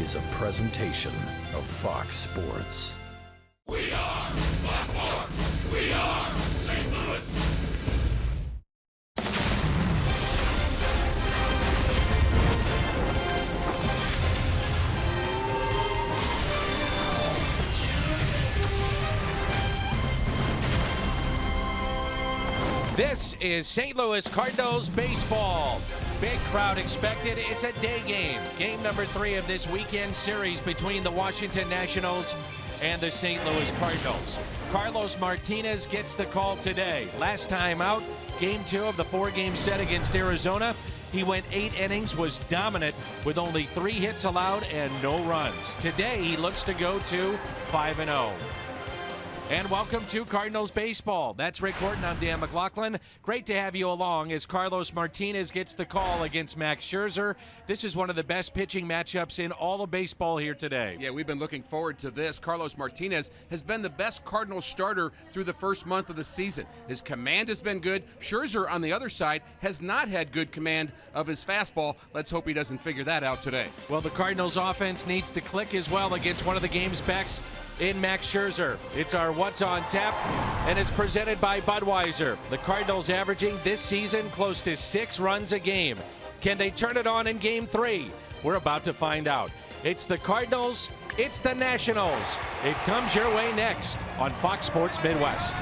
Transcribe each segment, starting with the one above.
is a presentation of Fox Sports. We are Fox Sports. We are St. Louis. This is St. Louis Cardinals baseball. Big crowd expected. It's a day game. Game number 3 of this weekend series between the Washington Nationals and the St. Louis Cardinals. Carlos Martinez gets the call today. Last time out, game 2 of the 4-game set against Arizona. He went 8 innings, was dominant with only 3 hits allowed and no runs. Today, he looks to go to 5-0. And welcome to Cardinals baseball. That's Rick Horton. I'm Dan McLaughlin. Great to have you along as Carlos Martinez gets the call against Max Scherzer. This is one of the best pitching matchups in all of baseball here today. Yeah, we've been looking forward to this. Carlos Martinez has been the best Cardinals starter through the first month of the season. His command has been good. Scherzer, on the other side, has not had good command of his fastball. Let's hope he doesn't figure that out today. Well, the Cardinals offense needs to click as well against one of the game's best in Max Scherzer. It's our What's on Tap, and it's presented by Budweiser. The Cardinals averaging this season close to 6 runs a game. Can they turn it on in Game 3? We're about to find out. It's the Cardinals, it's the Nationals. It comes your way next on Fox Sports Midwest.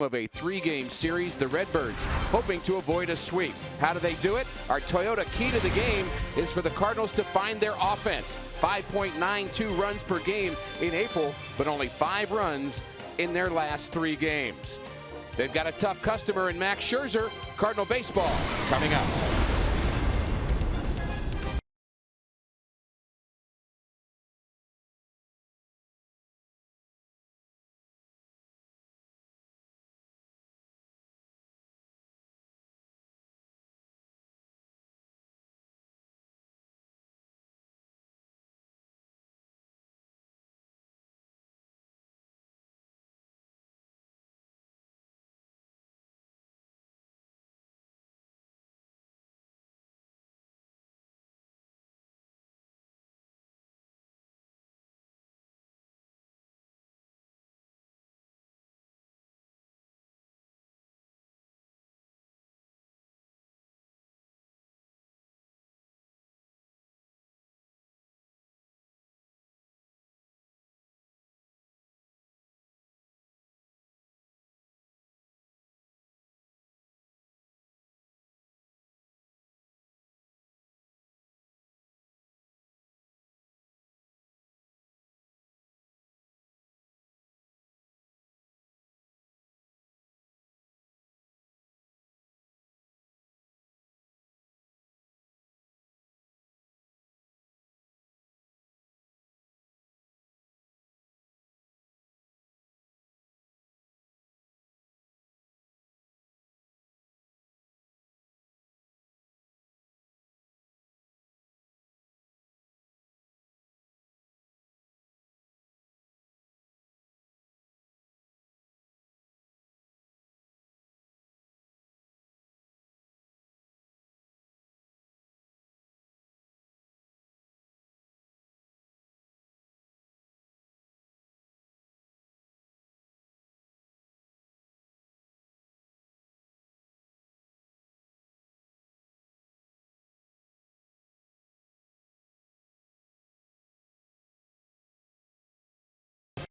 of a 3-game series, the Redbirds hoping to avoid a sweep. How do they do it? Our Toyota key to the game is for the Cardinals to find their offense. 5.92 runs per game in April, but only 5 runs in their last 3 games. They've got a tough customer in Max Scherzer. Cardinal baseball coming up.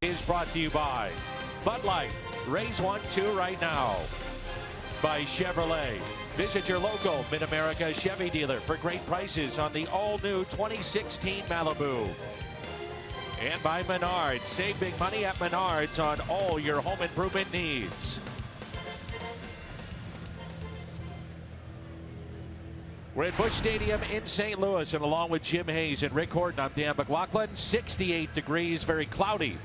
Is brought to you by Bud Light. Raise 1-2 right now. By Chevrolet. Visit your local Mid-America Chevy dealer for great prices on the all-new 2016 Malibu. And by Menards. Save big money at Menards on all your home improvement needs. We're at Busch Stadium in St. Louis, and along with Jim Hayes and Rick Horton, I'm Dan McLaughlin. 68 degrees, very cloudy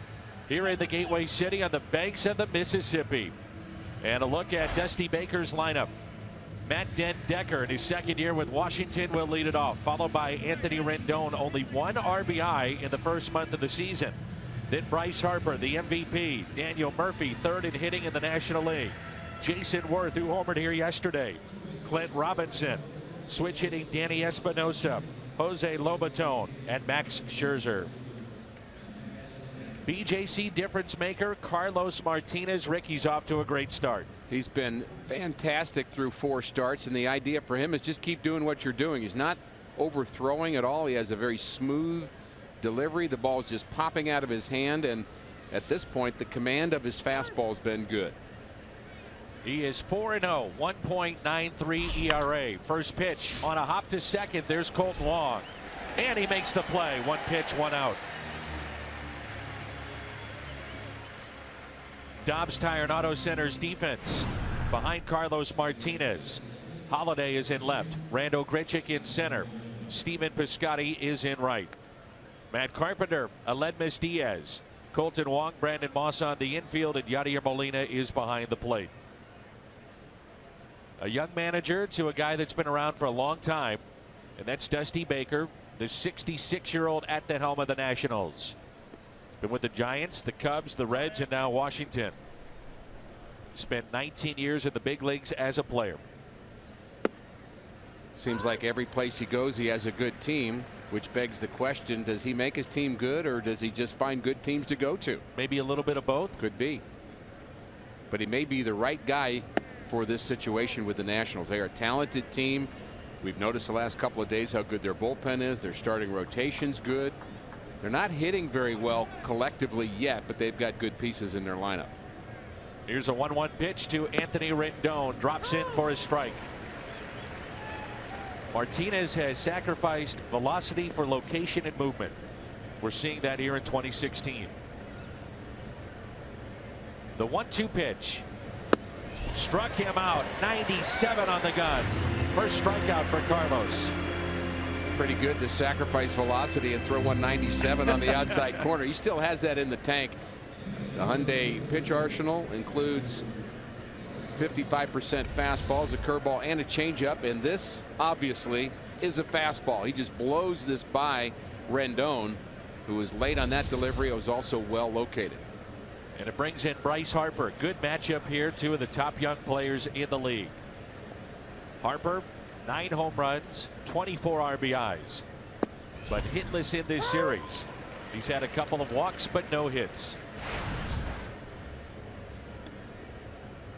here in the Gateway City on the banks of the Mississippi. And a look at Dusty Baker's lineup. Matt Den Decker in his second year with Washington will lead it off, followed by Anthony Rendon, only 1 RBI in the first month of the season. Then Bryce Harper, the MVP. Daniel Murphy, third in hitting in the National League. Jason Worth, who homered here yesterday. Clint Robinson. Switch hitting Danny Espinosa, Jose Lobaton, and Max Scherzer. BJC difference maker Carlos Martinez. Ricky's off to a great start. He's been fantastic through 4 starts, and the idea for him is just keep doing what you're doing. He's not overthrowing at all. He has a very smooth delivery. The ball's just popping out of his hand, and at this point the command of his fastball has been good. He is 4-0, 1.93 ERA. First pitch on a hop to second. There's Colton Wong, and he makes the play. 1 pitch, 1 out. Dobbs Tire and Auto Center's defense behind Carlos Martinez. Holiday is in left. Rando Grichuk in center. Steven Piscotty is in right. Matt Carpenter, Aledmus Diaz, Colton Wong, Brandon Moss on the infield, and Yadier Molina is behind the plate. A young manager to a guy that's been around for a long time, and that's Dusty Baker, the 66-year-old at the helm of the Nationals. Been with the Giants, the Cubs, the Reds, and now Washington. Spent 19 years in the big leagues as a player. Seems like every place he goes he has a good team, which begs the question, does he make his team good, or does he just find good teams to go to? Maybe a little bit of both. Could be. But he may be the right guy for this situation with the Nationals. They are a talented team. We've noticed the last couple of days how good their bullpen is. Their starting rotation's good. They're not hitting very well collectively yet, but they've got good pieces in their lineup. Here's a 1-1 pitch to Anthony Rendon. Drops in for a strike. Martinez has sacrificed velocity for location and movement. We're seeing that here in 2016. The 1-2 pitch. Struck him out. 97 on the gun. First strikeout for Carlos. Pretty good to sacrifice velocity and throw 197 on the outside corner. He still has that in the tank. The Hyundai pitch arsenal includes 55% fastballs, a curveball, and a changeup. And this obviously is a fastball. He just blows this by Rendon, who was late on that delivery. It was also well located. And it brings in Bryce Harper. Good matchup here. Two of the top young players in the league. Harper, 9 home runs, 24 RBIs, but hitless in this series. He's had a couple of walks, but no hits.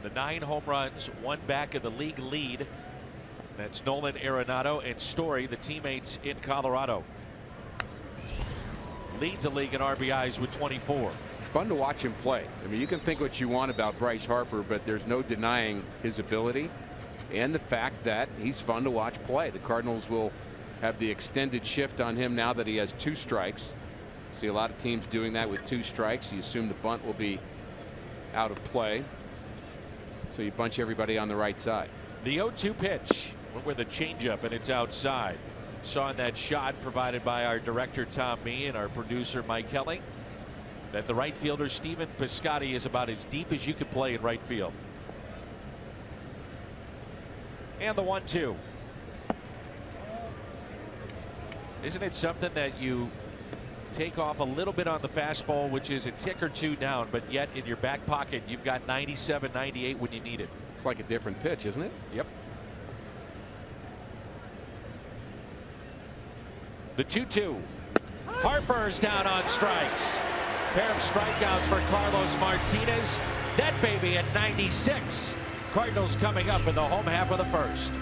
The 9 home runs, 1 back of the league lead. That's Nolan Arenado and Story, the teammates in Colorado. Leads the league in RBIs with 24. Fun to watch him play. I mean, you can think what you want about Bryce Harper, but there's no denying his ability and the fact that he's fun to watch play. The Cardinals will have the extended shift on him now that he has 2 strikes. See a lot of teams doing that with 2 strikes. You assume the bunt will be out of play, so you bunch everybody on the right side. The 0-2 pitch went with a changeup, and it's outside. Saw in that shot provided by our director Tom Mee and our producer Mike Helling that the right fielder Stephen Piscotty is about as deep as you could play in right field. And the 1-2. Isn't it something that you take off a little bit on the fastball, which is a tick or 2 down, but yet in your back pocket you've got 97, 98 when you need it? It's like a different pitch, isn't it? Yep. The 2-2. Harper's down on strikes. Pair of strikeouts for Carlos Martinez. That baby at 96. Cardinals coming up in the home half of the first.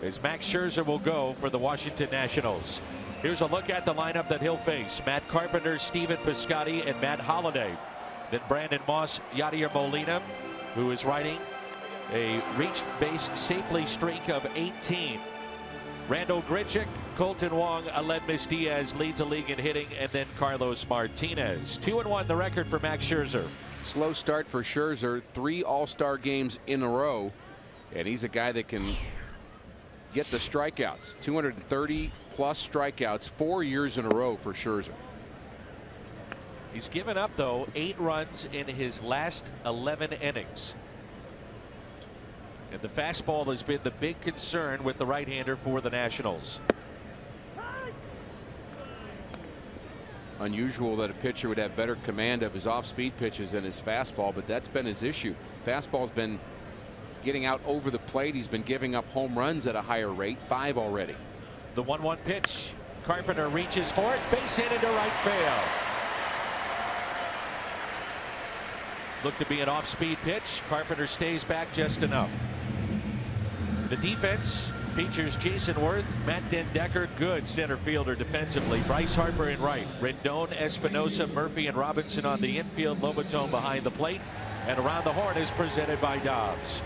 As Max Scherzer will go for the Washington Nationals. Here's a look at the lineup that he'll face. Matt Carpenter, Stephen Piscotty, and Matt Holliday. Then Brandon Moss, Yadier Molina, who is riding a reached base safely streak of 18. Randall Grichuk, Colton Wong, Aledmys Diaz leads the league in hitting, and then Carlos Martinez. 2-1 the record for Max Scherzer. Slow start for Scherzer. 3 All-Star games in a row, and he's a guy that can get the strikeouts. 230 plus strikeouts 4 years in a row for Scherzer. He's given up though 8 runs in his last 11 innings. And the fastball has been the big concern with the right-hander for the Nationals. Unusual that a pitcher would have better command of his off-speed pitches than his fastball, but that's been his issue. Fastball's been getting out over the plate. He's been giving up home runs at a higher rate, 5 already. The 1-1 pitch. Carpenter reaches for it. Base hit into right field. Looked to be an off-speed pitch. Carpenter stays back just enough. The defense features Jason Worth, Matt Dendecker, good center fielder defensively. Bryce Harper in right. Rendon, Espinosa, Murphy, and Robinson on the infield. Lobaton behind the plate. And Around the Horn is presented by Dobbs.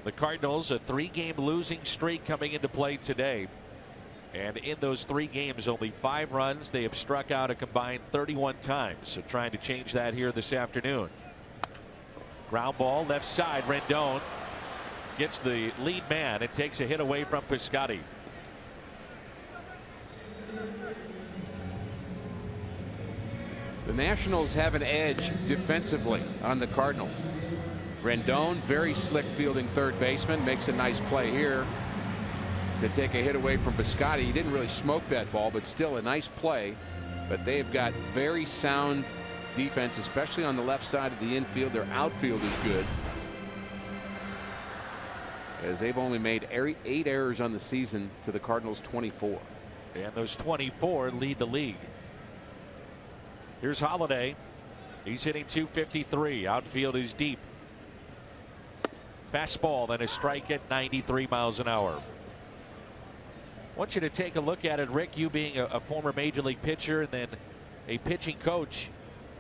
The Cardinals, a 3-game losing streak coming into play today. And in those 3 games, only 5 runs. They have struck out a combined 31 times. So trying to change that here this afternoon. Ground ball left side. Rendon gets the lead man. It takes a hit away from Piscotty. The Nationals have an edge defensively on the Cardinals. Rendon, very slick fielding third baseman, makes a nice play here to take a hit away from Piscotty. He didn't really smoke that ball, but still a nice play. But they've got very sound defense, especially on the left side of the infield. Their outfield is good, as they've only made 8 errors on the season to the Cardinals 24. And those 24 lead the league. Here's Holiday. He's hitting .253. Outfield is deep. Fastball, then a strike at 93 miles an hour. I want you to take a look at it, Rick. You being a former major league pitcher and then a pitching coach.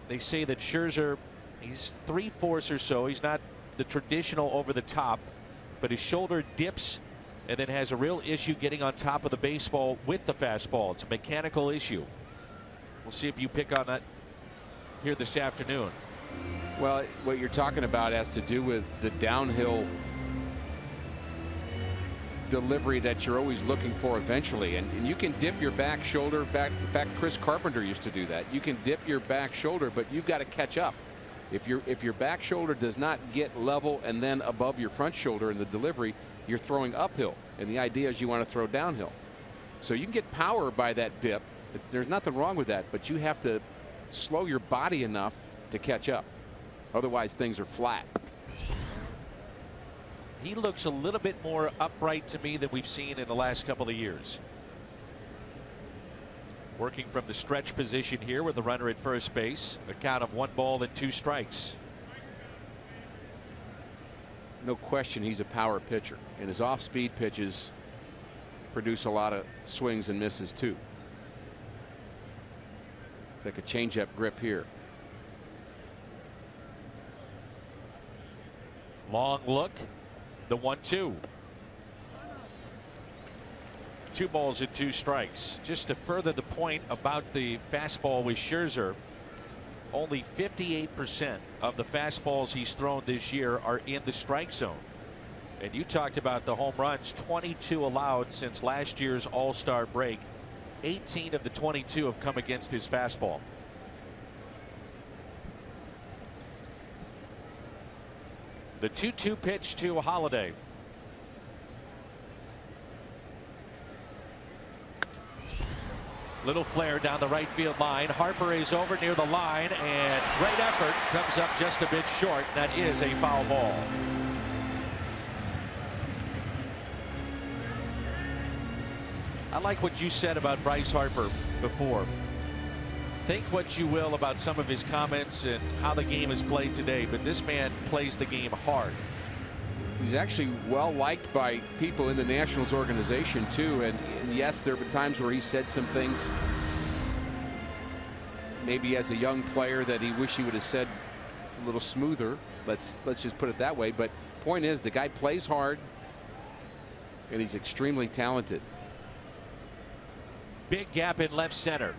They say that Scherzer, he's 3/4 or so. He's not the traditional over the top, but his shoulder dips and then has a real issue getting on top of the baseball with the fastball. It's a mechanical issue. We'll see if you pick on that here this afternoon. Well, what you're talking about has to do with the downhill delivery that you're always looking for eventually, and you can dip your back shoulder back. In fact, Chris Carpenter used to do that. You can dip your back shoulder, but you've got to catch up. If your back shoulder does not get level and then above your front shoulder in the delivery, you're throwing uphill, and the idea is you want to throw downhill. So you can get power by that dip. There's nothing wrong with that, but you have to slow your body enough to catch up. Otherwise, things are flat. He looks a little bit more upright to me than we've seen in the last couple of years. Working from the stretch position here with the runner at first base. A count of 1 ball and 2 strikes. No question he's a power pitcher, and his off-speed pitches produce a lot of swings and misses too. It's like a changeup grip here. Long look. The 1-2. 2 balls and 2 strikes. Just to further the point about the fastball with Scherzer, only 58% of the fastballs he's thrown this year are in the strike zone. And you talked about the home runs, 22 allowed since last year's All-Star break. 18 of the 22 have come against his fastball. The 2-2 pitch to Holiday. Little flare down the right field line. Harper is over near the line, and great effort, comes up just a bit short. That is a foul ball. I like what you said about Bryce Harper before. Think what you will about some of his comments and how the game is played today, but this man plays the game hard. He's actually well liked by people in the Nationals organization too, and yes, there have been times where he said some things maybe as a young player that he wished he would have said a little smoother. Let's just put it that way. But point is, the guy plays hard and he's extremely talented. Big gap in left center.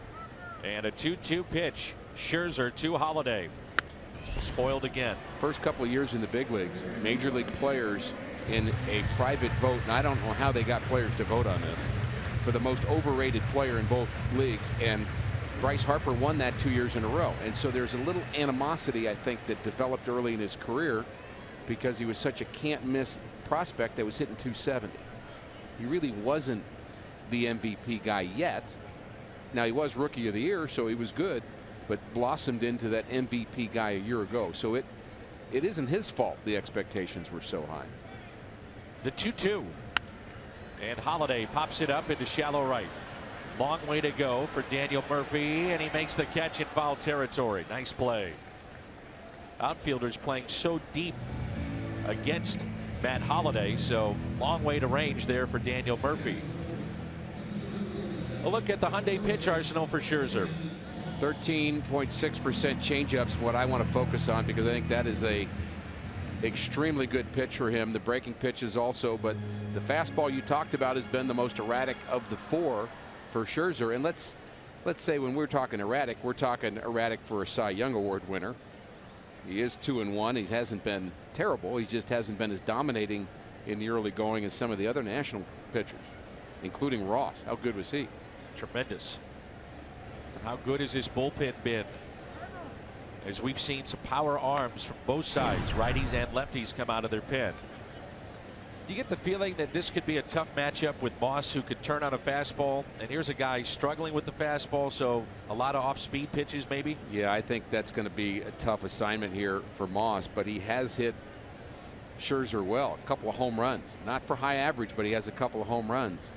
And a 2-2 pitch. Scherzer to Holiday. Spoiled again. First couple of years in the big leagues, major league players in a private vote, and I don't know how they got players to vote on this, for the most overrated player in both leagues, and Bryce Harper won that 2 years in a row. And so there's a little animosity, I think, that developed early in his career because he was such a can't miss prospect that was hitting .270. He really wasn't the MVP guy yet. Now, he was Rookie of the Year, so he was good, but blossomed into that MVP guy a year ago. So it isn't his fault the expectations were so high. The 2-2. And Holiday pops it up into shallow right. Long way to go for Daniel Murphy, and he makes the catch in foul territory. Nice play. Outfielders playing so deep against Matt Holiday, so long way to range there for Daniel Murphy. A look at the Hyundai pitch arsenal for Scherzer. 13.6% changeups, what I want to focus on, because I think that is a extremely good pitch for him. The breaking pitches also, but the fastball you talked about has been the most erratic of the four for Scherzer. And let's say when we're talking erratic for a Cy Young Award winner. He is 2-1. He hasn't been terrible. He just hasn't been as dominating in the early going as some of the other national pitchers, including Ross. How good was he? Tremendous. How good has his bullpen been? As we've seen some power arms from both sides, righties and lefties, come out of their pen. Do you get the feeling that this could be a tough matchup with Moss, who could turn on a fastball, and here's a guy struggling with the fastball, so a lot of off-speed pitches maybe? Yeah, I think that's going to be a tough assignment here for Moss, but he has hit Scherzer well. A couple of home runs, not for high average, but he has a couple of home runs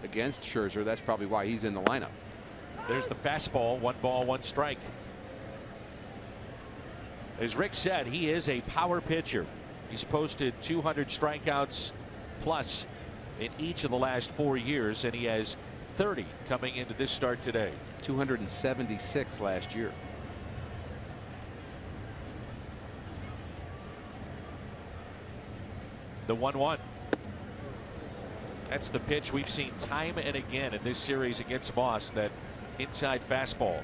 against Scherzer. That's probably why he's in the lineup. There's the fastball, 1 ball, 1 strike. As Rick said, he is a power pitcher. He's posted 200 strikeouts plus in each of the last 4 years, and he has 30 coming into this start today. 276 last year. The 1-1. That's the pitch we've seen time and again in this series against Moss, that inside fastball.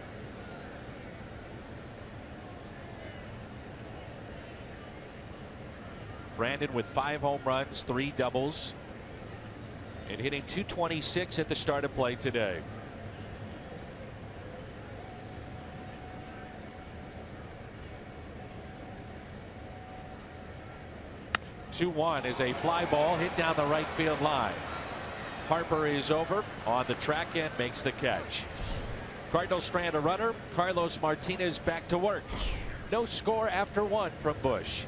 Brandon with 5 home runs, 3 doubles, and hitting .226 at the start of play today. .2-1 is a fly ball hit down the right field line. Harper is over on the track and makes the catch. Cardinals strand a runner. Carlos Martinez back to work. No score after 1 from Busch.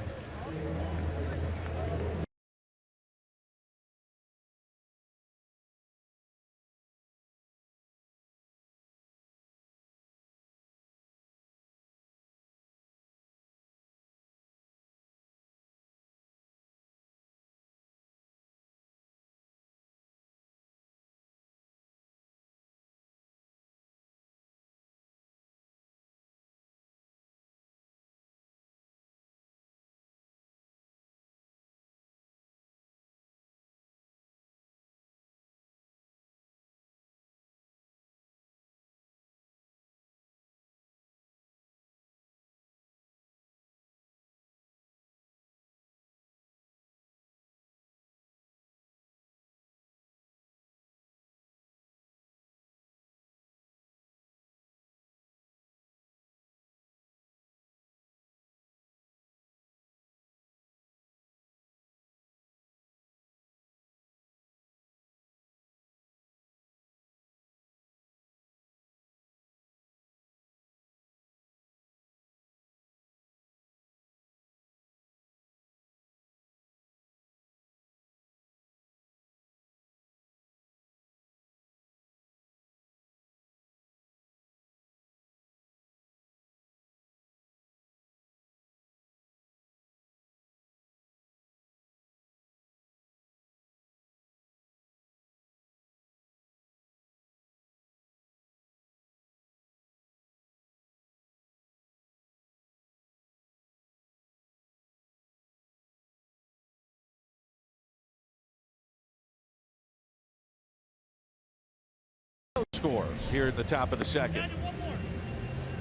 Score here at the top of the second.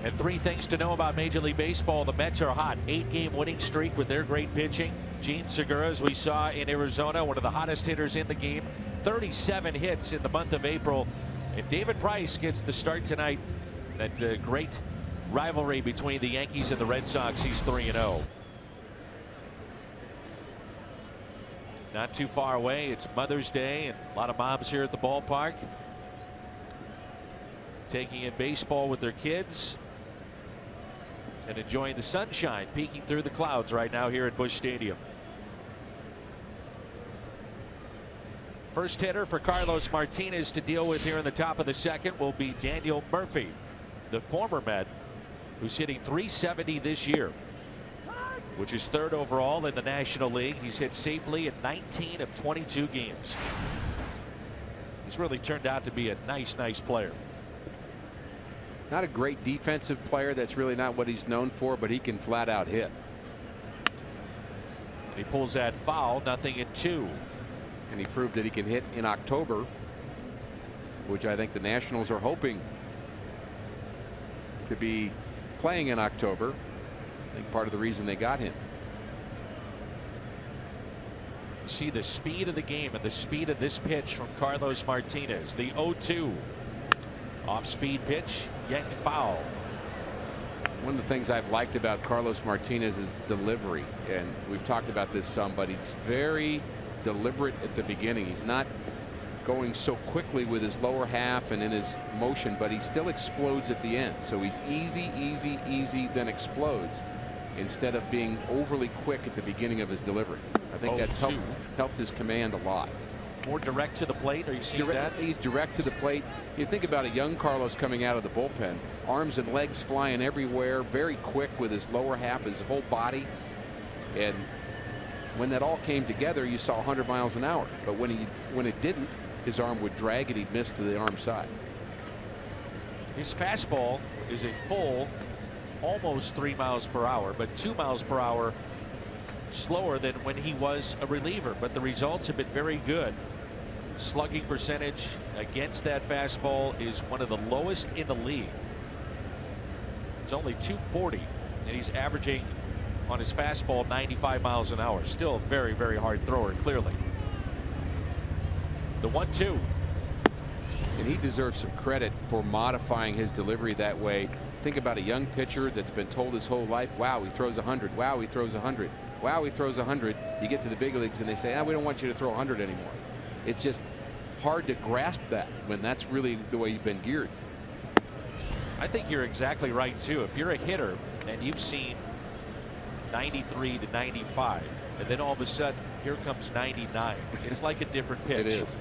And 3 things to know about Major League Baseball. The Mets are hot. 8-game winning streak with their great pitching. Gene Segura, as we saw in Arizona, one of the hottest hitters in the game. 37 hits in the month of April. And David Price gets the start tonight. That great rivalry between the Yankees and the Red Sox. He's 3-0. Not too far away. It's Mother's Day, and a lot of moms here at the ballpark taking in baseball with their kids. and enjoying the sunshine peeking through the clouds right now here at Busch Stadium. First hitter for Carlos Martinez to deal with here in the top of the second will be Daniel Murphy, the former Met, who's hitting .370 this year, which is third overall in the National League. He's hit safely in 19 of 22 games. He's really turned out to be a nice player. Not a great defensive player. That's really not what he's known for, but he can flat out hit. And he pulls that foul, 0-2. And he proved that he can hit in October, which I think the Nationals are hoping to be playing in October. I think part of the reason they got him. See the speed of the game and the speed of this pitch from Carlos Martinez. The 0-2 off speed pitch, yanked foul. One of the things I've liked about Carlos Martinez is delivery, and we've talked about this some, but it's very deliberate at the beginning. He's not going so quickly with his lower half and in his motion, but he still explodes at the end. So he's easy, then explodes, instead of being overly quick at the beginning of his delivery. I think that's helped his command a lot. More direct to the plate. Are you seeing that? He's direct to the plate. You think about a young Carlos coming out of the bullpen, arms and legs flying everywhere, very quick with his lower half, his whole body. And when that all came together, you saw 100 miles an hour. But when it didn't, his arm would drag and he'd miss to the arm side. His fastball is a full almost 3 miles per hour, but 2 miles per hour slower than when he was a reliever. But the results have been very good. Slugging percentage against that fastball is one of the lowest in the league. It's only .240, and he's averaging on his fastball 95 miles an hour. Still a very hard thrower, clearly. The 1-2. And he deserves some credit for modifying his delivery that way. Think about a young pitcher that's been told his whole life, wow, he throws 100. Wow, he throws 100. Wow, he throws 100. You get to the big leagues and they say, we don't want you to throw 100 anymore. It's just hard to grasp that when that's really the way you've been geared. I think you're exactly right, too. If you're a hitter and you've seen 93 to 95, and then all of a sudden, here comes 99. It's like a different pitch. It is.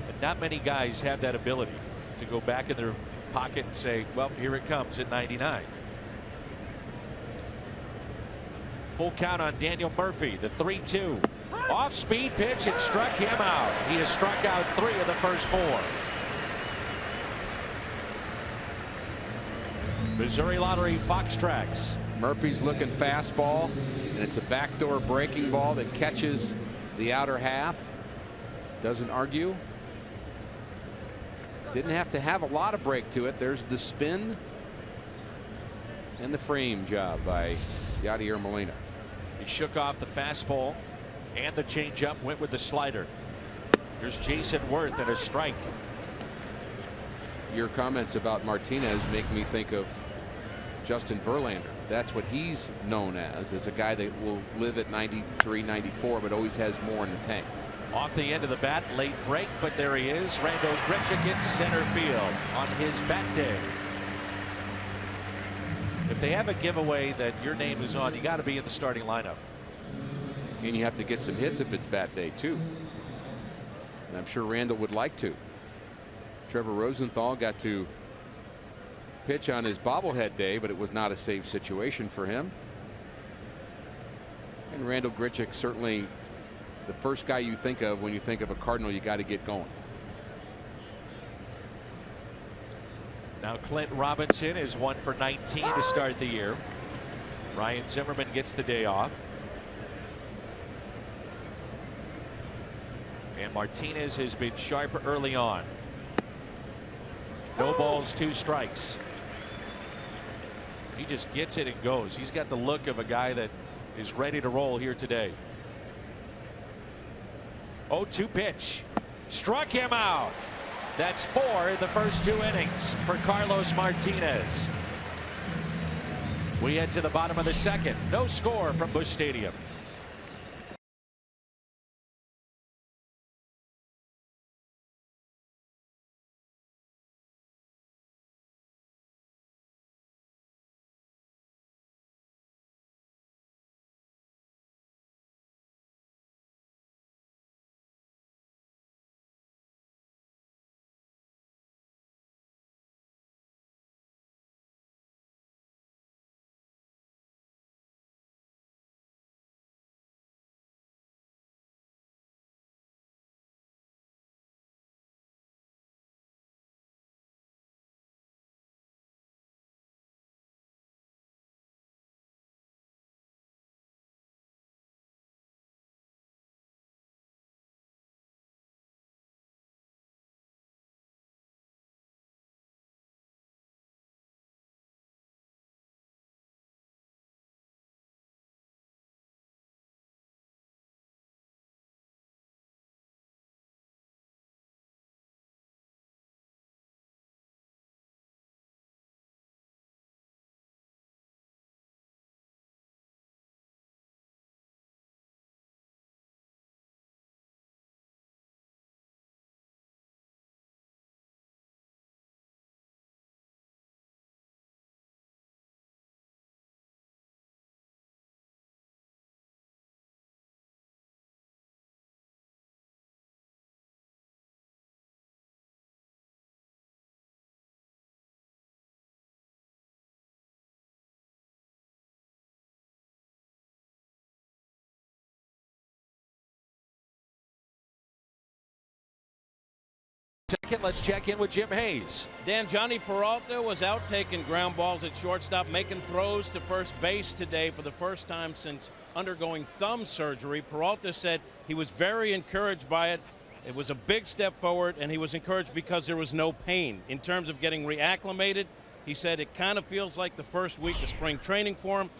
And not many guys have that ability to go back in their pocket and say, well, here it comes at 99. Full count on Daniel Murphy, the 3-2. Off speed pitch, and struck him out. He has struck out 3 of the first 4. Missouri Lottery Fox Tracks. Murphy's looking fastball, and it's a backdoor breaking ball that catches the outer half. Doesn't argue. Didn't have to have a lot of break to it. There's the spin and the frame job by Yadier Molina. He shook off the fastball and the changeup, went with the slider. Here's Jason Worth and a strike. Your comments about Martinez make me think of Justin Verlander. That's what he's known as a guy that will live at 93, 94, but always has more in the tank. Off the end of the bat, late break, but there he is. Randal Grichuk in center field on his bat day. If they have a giveaway that your name is on, you got to be in the starting lineup. And you have to get some hits if it's bat day, too. And I'm sure Randal would like to. Trevor Rosenthal got to pitch on his bobblehead day, but it was not a safe situation for him. And Randal Grichuk, certainly the first guy you think of when you think of a Cardinal you got to get going. Now Clint Robinson is 1 for 19 to start the year. Ryan Zimmerman gets the day off. And Martinez has been sharp early on. No balls, 2 strikes. He just gets it and goes. He's got the look of a guy that is ready to roll here today. 0-2 pitch. Struck him out. That's 4 in the first 2 innings for Carlos Martinez. We head to the bottom of the second. No score from Busch Stadium. Second, let's check in with Jim Hayes. Dan, Johnny Peralta was out taking ground balls at shortstop, making throws to first base today for the first time since undergoing thumb surgery. Peralta said he was very encouraged by it. It was a big step forward, and he was encouraged because there was no pain. In terms of getting reacclimated, he said it kind of feels like the first week of spring training for him.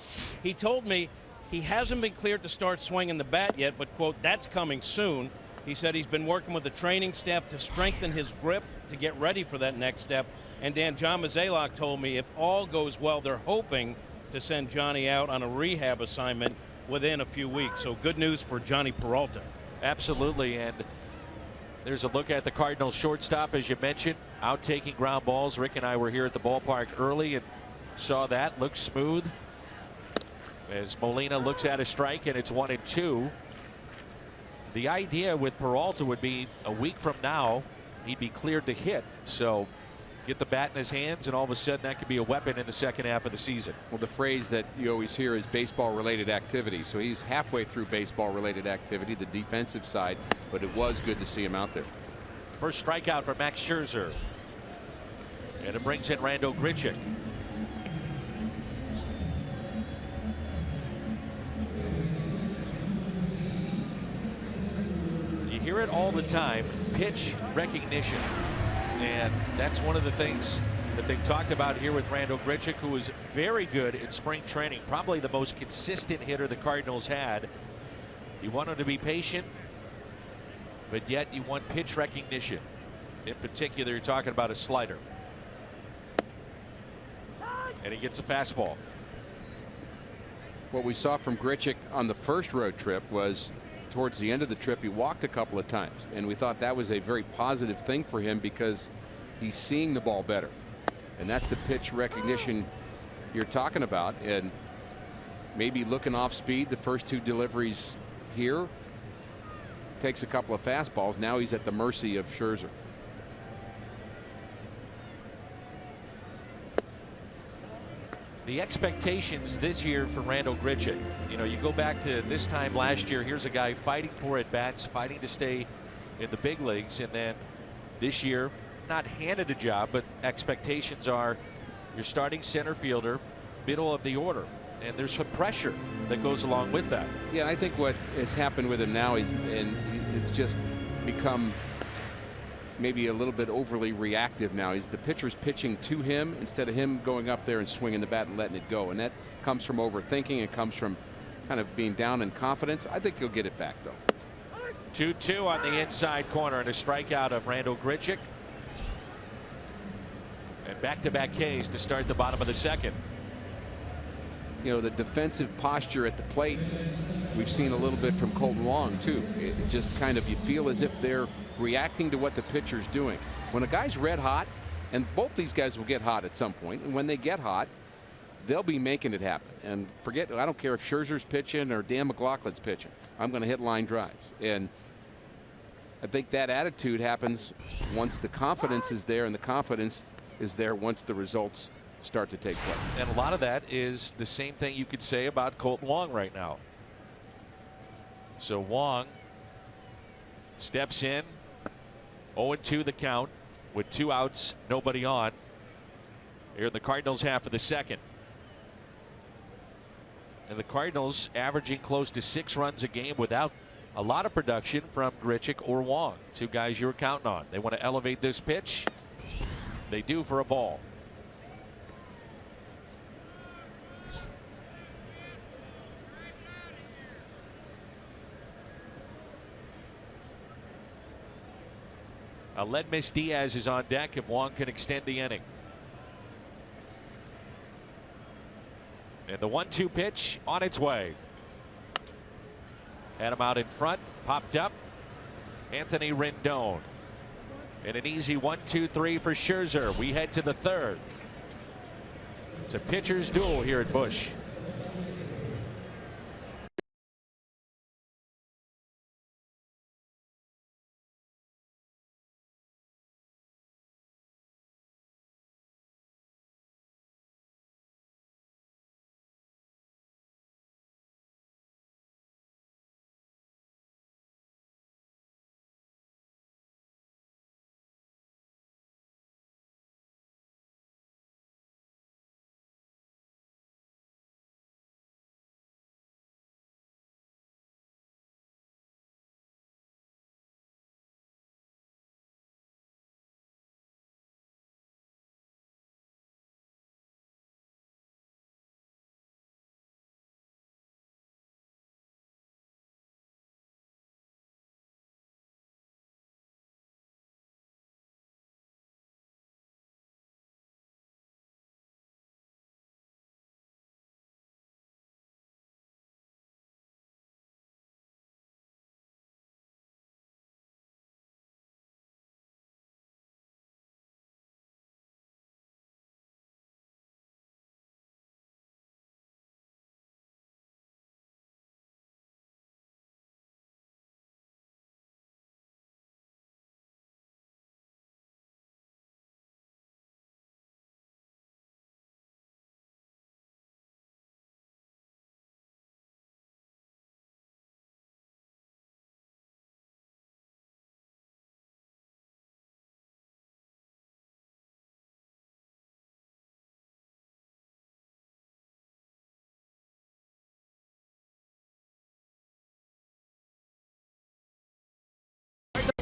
He told me he hasn't been cleared to start swinging the bat yet, but, quote, that's coming soon. He said he's been working with the training staff to strengthen his grip to get ready for that next step. And Dan, John Mozeliak told me if all goes well, they're hoping to send Johnny out on a rehab assignment within a few weeks. So good news for Johnny Peralta. Absolutely, and there's a look at the Cardinals shortstop, as you mentioned, out taking ground balls. Rick and I were here at the ballpark early and saw that. Looks smooth as Molina looks at a strike, and it's 1-2. The idea with Peralta would be a week from now, he'd be cleared to hit. So get the bat in his hands, and all of a sudden that could be a weapon in the second half of the season. Well, the phrase that you always hear is baseball-related activity. So he's halfway through baseball-related activity, the defensive side, but it was good to see him out there. First strikeout for Max Scherzer. And it brings in Randal Grichuk. You hear it all the time, pitch recognition. And that's one of the things that they've talked about here with Randal Grichuk, who was very good in spring training, probably the most consistent hitter the Cardinals had. You want him to be patient, but yet you want pitch recognition. In particular, you're talking about a slider. And he gets a fastball. What we saw from Grichuk on the first road trip was towards the end of the trip, he walked a couple of times, and we thought that was a very positive thing for him because he's seeing the ball better. And that's the pitch recognition you're talking about, and maybe looking off speed the first two deliveries here. Takes a couple of fastballs. Now he's at the mercy of Scherzer. The expectations this year for Randal Grichuk, you know, you go back to this time last year, here's a guy fighting for at bats, fighting to stay in the big leagues, and then this year not handed a job, but expectations are you're starting center fielder, middle of the order, and there's some pressure that goes along with that. Yeah, I think what has happened with him now is, and it's just become maybe a little bit overly reactive now. Is the pitcher's pitching to him instead of him going up there and swinging the bat and letting it go, and that comes from overthinking. It comes from kind of being down in confidence. I think he'll get it back though. 2-2 on the inside corner, and a strikeout of Randal Grichuk. And back-to-back Ks to start the bottom of the second. You know, the defensive posture at the plate, we've seen a little bit from Kolten Wong too. It just kind of, you feel as if they're reacting to what the pitcher's doing. When a guy's red hot, and both these guys will get hot at some point, and when they get hot, they'll be making it happen. And forget, I don't care if Scherzer's pitching or Dan McLaughlin's pitching. I'm going to hit line drives. And I think that attitude happens once the confidence is there, and the confidence is there once the results start to take place. And a lot of that is the same thing you could say about Kolten Wong right now. So Wong steps in, 0-2 the count with 2 outs, nobody on. Here in the Cardinals half of the second. And the Cardinals averaging close to 6 runs a game without a lot of production from Grichuk or Wong, 2 guys you were counting on. They want to elevate this pitch. They do for a ball. Aledmys Diaz is on deck if Wong can extend the inning. And the 1-2 pitch on its way. Had him out in front, popped up. Anthony Rendon. And an easy 1-2-3 for Scherzer. We head to the third. It's a pitcher's duel here at Busch.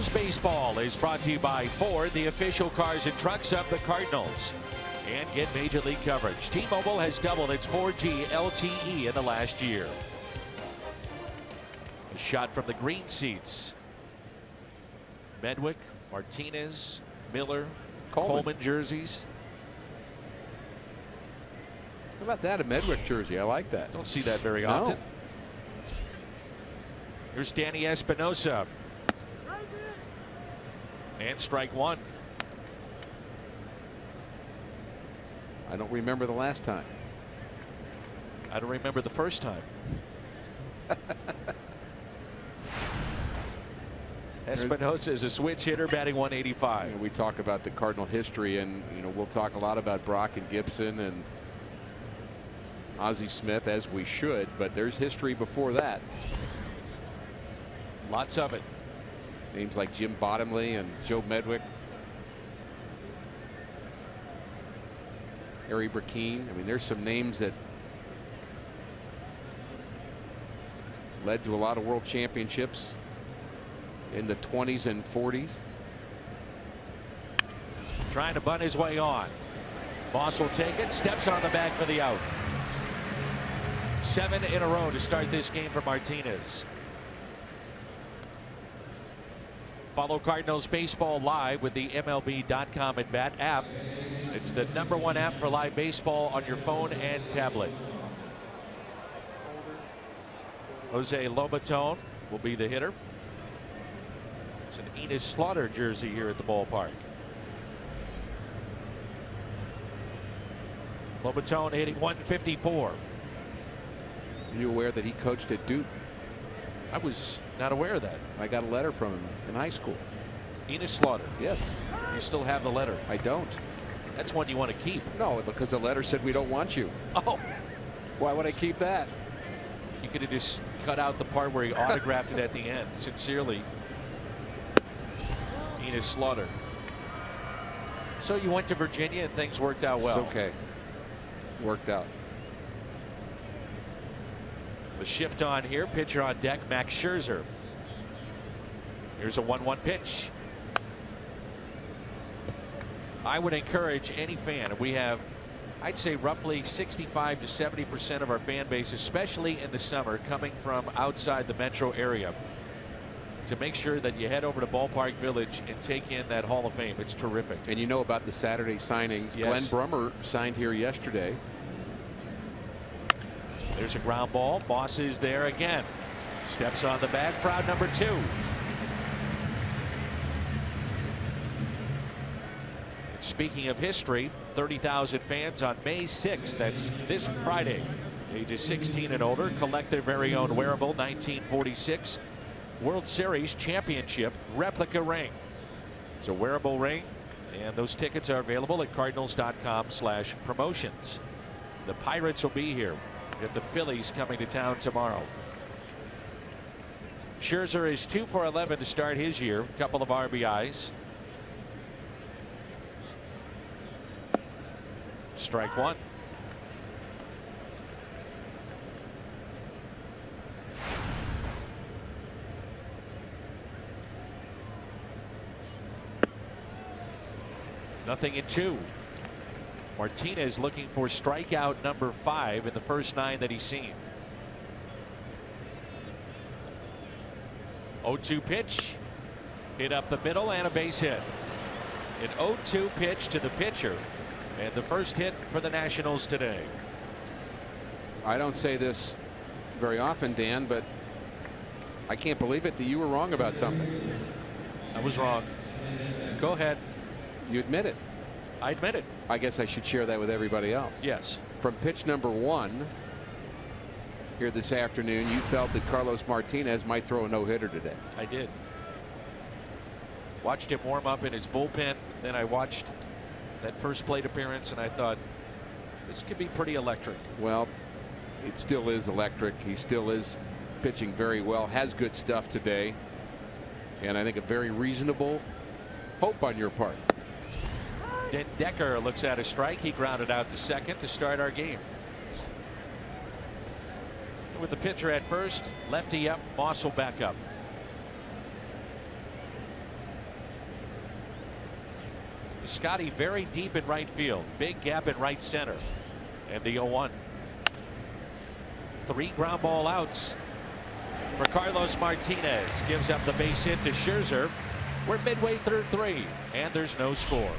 Cardinals baseball is brought to you by Ford, the official cars and trucks of the Cardinals. And get Major League coverage. T-Mobile has doubled its 4G LTE in the last year. A shot from the green seats. Medwick, Martinez, Miller, Coleman jerseys. How about that, a Medwick jersey? I like that. Don't see that very often. Here's Danny Espinosa. And strike one. I don't remember the last time. I don't remember the first time. Espinosa is a switch hitter, batting 185. You know, we talk about the Cardinal history, and we'll talk a lot about Brock and Gibson and Ozzie Smith, as we should, but there's history before that. Lots of it. Names like Jim Bottomley and Joe Medwick. Harry Burkeen. I mean, there's some names that led to a lot of world championships in the 20s and 40s. Trying to bunt his way on. Moss will take it, steps on the bag for the out. 7 in a row to start this game for Martinez. Follow Cardinals baseball live with the MLB.com at bat app. It's the #1 app for live baseball on your phone and tablet. Jose Lobaton will be the hitter. It's an Enos Slaughter jersey here at the ballpark. Lobaton hitting 154. Are you aware that he coached at Duke? I was not aware of that. I got a letter from him in high school. Enos Slaughter. Yes. You still have the letter? I don't. That's one you want to keep. No, because the letter said we don't want you. Oh. Why would I keep that? You could have just cut out the part where he autographed it at the end. Sincerely, Enos Slaughter. So you went to Virginia and things worked out well. It's okay. Worked out. The shift on here. Pitcher on deck, Max Scherzer. Here's a 1-1 pitch. I would encourage any fan. We have, I'd say, roughly 65 to 70% of our fan base, especially in the summer, coming from outside the metro area, to make sure that you head over to Ballpark Village and take in that Hall of Fame. It's terrific. And you know about the Saturday signings. Yes. Glenn Brummer signed here yesterday. There's a ground ball. Moss is there again. Steps on the bag. Crowd number 2. Speaking of history, 30,000 fans on May 6th. That's this Friday. Ages 16 and older collect their very own wearable 1946 World Series Championship replica ring. It's a wearable ring, and those tickets are available at cardinals.com/promotions. The Pirates will be here. Get the Phillies coming to town tomorrow. Scherzer is 2 for 11 to start his year. A couple of RBIs. Strike one. Nothing in 2. Martinez looking for strikeout number 5 in the first 9 that he's seen. 0-2 pitch. Hit up the middle and a base hit. An 0-2 pitch to the pitcher. And the first hit for the Nationals today. I don't say this very often, Dan, but I can't believe it that you were wrong about something. I was wrong. Go ahead. You admit it. I admit it. I guess I should share that with everybody else. Yes. From pitch number 1 here this afternoon, you felt that Carlos Martinez might throw a no-hitter today. I did. Watched him warm up in his bullpen. Then I watched that first plate appearance, and I thought, this could be pretty electric. Well, it still is electric. He still is pitching very well, has good stuff today, and I think a very reasonable hope on your part. Then Decker looks at a strike. He grounded out to second to start our game. With the pitcher at first, lefty up, Moss will back up. Scotty very deep in right field. Big gap in right center. And the 0-1. 3 ground ball outs for Carlos Martinez. Gives up the base hit to Scherzer. We're midway through 3, and there's no score.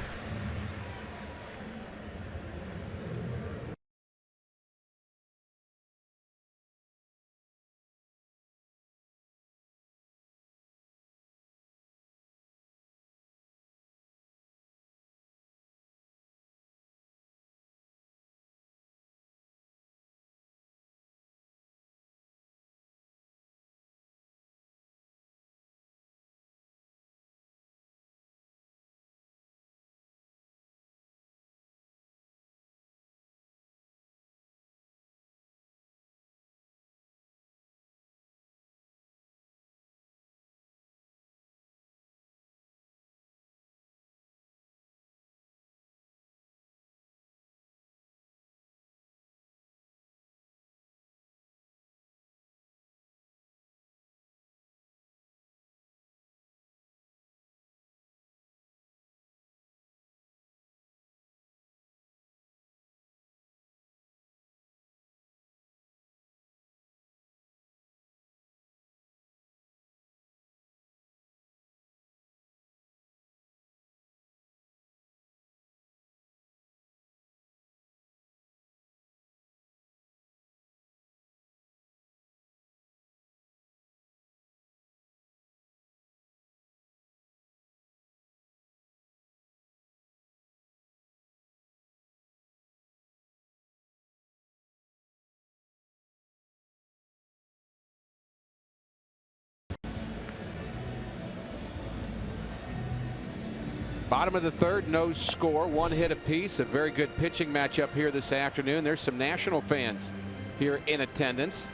Bottom of the 3rd, no score, 1 hit apiece. A very good pitching matchup here this afternoon. There's some national fans here in attendance,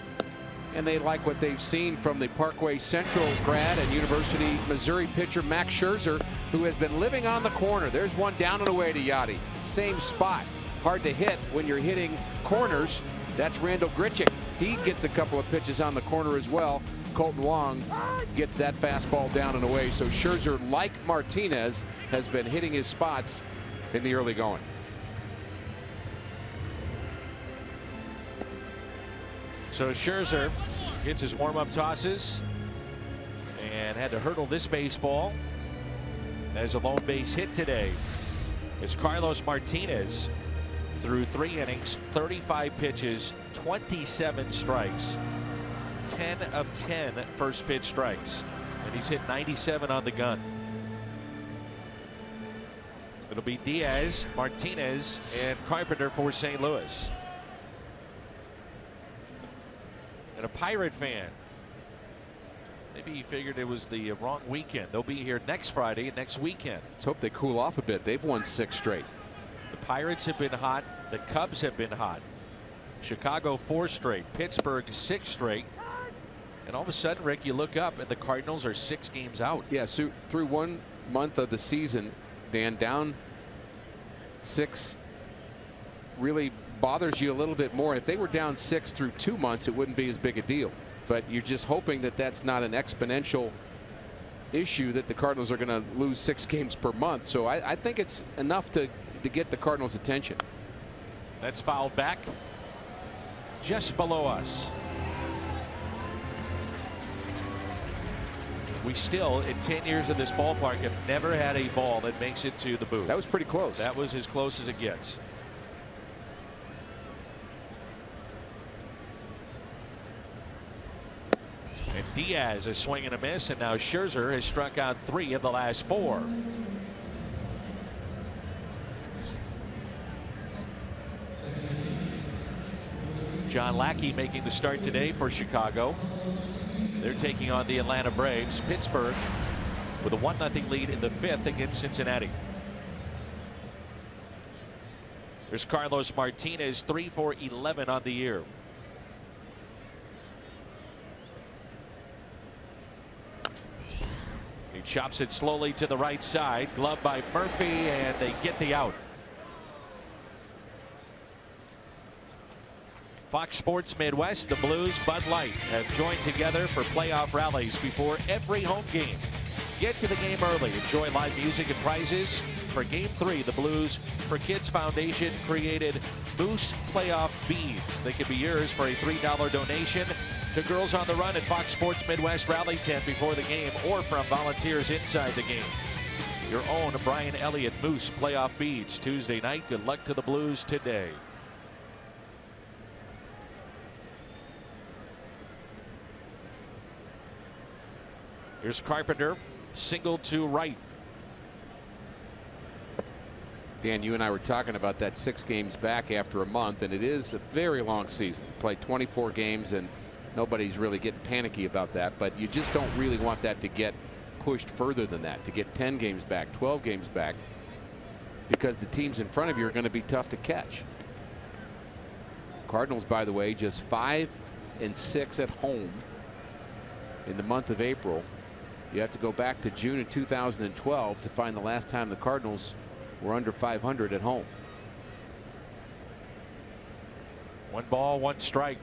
and they like what they've seen from the Parkway Central grad and University Missouri pitcher Max Scherzer, who has been living on the corner. There's one down and away to Yachty. Same spot. Hard to hit when you're hitting corners. That's Randall Grichuk. He gets a couple of pitches on the corner as well. Colton Wong gets that fastball down and away. So Scherzer, like Martinez, has been hitting his spots in the early going. So Scherzer gets his warm-up tosses and had to hurdle this baseball as a lone base hit today. As Carlos Martinez threw 3 innings, 35 pitches, 27 strikes. 10 of 10 first pitch strikes, and he's hit 97 on the gun. It'll be Diaz, Martinez, and Carpenter for St. Louis. And a Pirate fan, maybe he figured it was the wrong weekend. They'll be here next Friday, next weekend. Let's hope they cool off a bit. They've won 6 straight. The Pirates have been hot. The Cubs have been hot. Chicago 4 straight. Pittsburgh 6 straight. And all of a sudden, Rick, you look up and the Cardinals are 6 games out. Yeah, so through 1 month of the season, Dan, down 6 really bothers you a little bit more. If they were down 6 through 2 months, it wouldn't be as big a deal. But you're just hoping that that's not an exponential issue, that the Cardinals are going to lose 6 games per month. So I think it's enough to get the Cardinals' attention. That's fouled back just below us. We still, in 10 years of this ballpark, have never had a ball that makes it to the booth. That was pretty close. That was as close as it gets. And Diaz is swinging a miss, and now Scherzer has struck out 3 of the last 4. John Lackey making the start today for Chicago. They're taking on the Atlanta Braves. Pittsburgh with a 1-0 lead in the 5th against Cincinnati. There's Carlos Martinez, 3 for 11 on the year. He chops it slowly to the right side. Glove by Murphy, and they get the out. Fox Sports Midwest, the Blues, Bud Light have joined together for playoff rallies before every home game. Get to the game early. Enjoy live music and prizes. For Game 3, the Blues for Kids Foundation created Moose Playoff Beads. They could be yours for a $3 donation to Girls on the Run at Fox Sports Midwest Rally Tent before the game, or from volunteers inside the game. Your own Brian Elliott Moose Playoff Beads Tuesday night. Good luck to the Blues today. Here's Carpenter, single to right. Dan, you and I were talking about that 6 games back after a month, and it is a very long season. Played 24 games, and nobody's really getting panicky about that, but you just don't really want that to get pushed further than that, to get 10 games back, 12 games back, because the teams in front of you are going to be tough to catch. Cardinals, by the way, just 5-6 at home in the month of April. You have to go back to June of 2012 to find the last time the Cardinals were under 500 at home. 1 ball, 1 strike.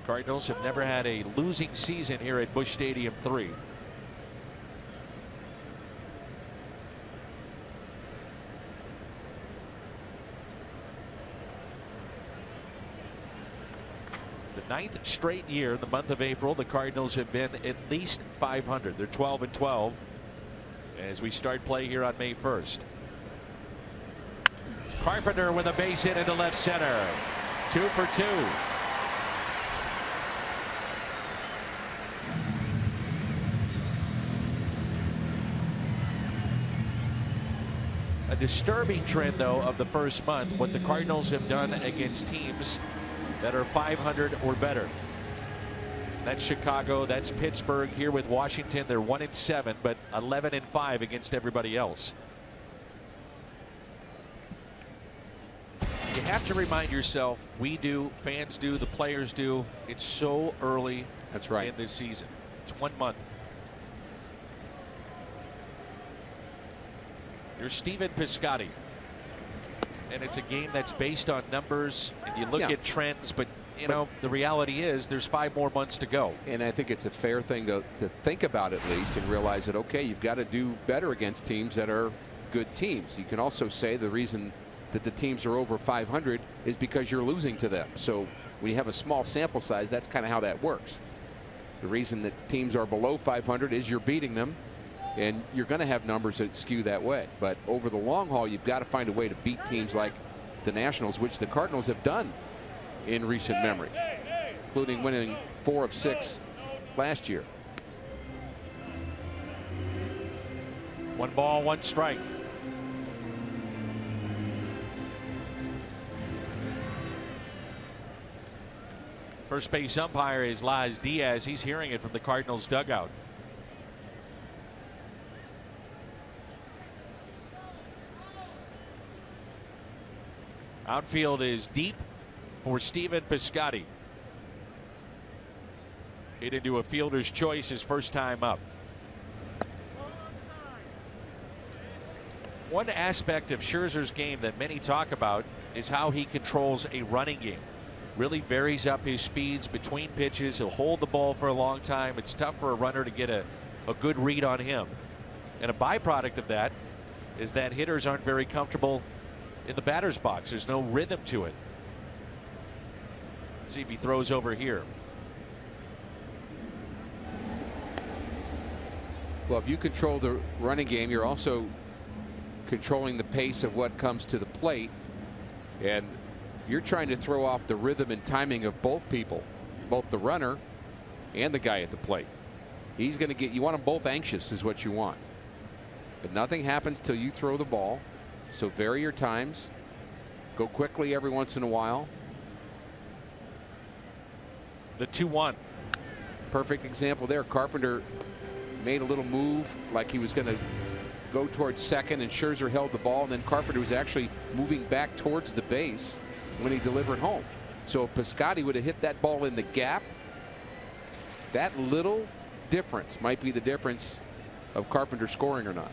Cardinals have never had a losing season here at Busch Stadium 3. The 9th straight year in the month of April, the Cardinals have been at least 500. They're 12-12 as we start play here on May 1st. Carpenter with a base hit into left center. 2 for 2. A disturbing trend, though, of the first month, what the Cardinals have done against teams that are 500 or better. That's Chicago, that's Pittsburgh. Here with Washington, they're 1-7, but 11-5 against everybody else. You have to remind yourself, we do, fans do, the players do. It's so early. That's right. In this season. It's 1 month. Here's Stephen Piscotty. And it's a game that's based on numbers, and you look at trends, but you know, the reality is there's 5 more months to go. And I think it's a fair thing to think about, at least, and realize that, okay, you've got to do better against teams that are good teams. You can also say the reason that the teams are over 500 is because you're losing to them. So when you have a small sample size, that's kind of how that works. The reason that teams are below 500 is you're beating them, and you're going to have numbers that skew that way. But over the long haul, you've got to find a way to beat teams like the Nationals, which the Cardinals have done in recent memory, including winning 4 of 6 last year. 1 ball, 1 strike. First base umpire is Laz Diaz. He's hearing it from the Cardinals dugout. Outfield is deep for Stephen Piscotty. Hit into a fielder's choice his first time up. One aspect of Scherzer's game that many talk about is how he controls a running game. Really varies up his speeds between pitches. He'll hold the ball for a long time. It's tough for a runner to get a good read on him. And a byproduct of that is that hitters aren't very comfortable in the batter's box. There's no rhythm to it. Let's see if he throws over here. Well, if you control the running game, you're also controlling the pace of what comes to the plate, and you're trying to throw off the rhythm and timing of both people, both the runner and the guy at the plate. He's going to get, you want them both anxious is what you want. But nothing happens till you throw the ball. So vary your times. Go quickly every once in a while. The 2-1. Perfect example there. Carpenter made a little move like he was going to go towards second, and Scherzer held the ball, and then Carpenter was actually moving back towards the base when he delivered home. So if Piscotty would have hit that ball in the gap, that little difference might be the difference of Carpenter scoring or not.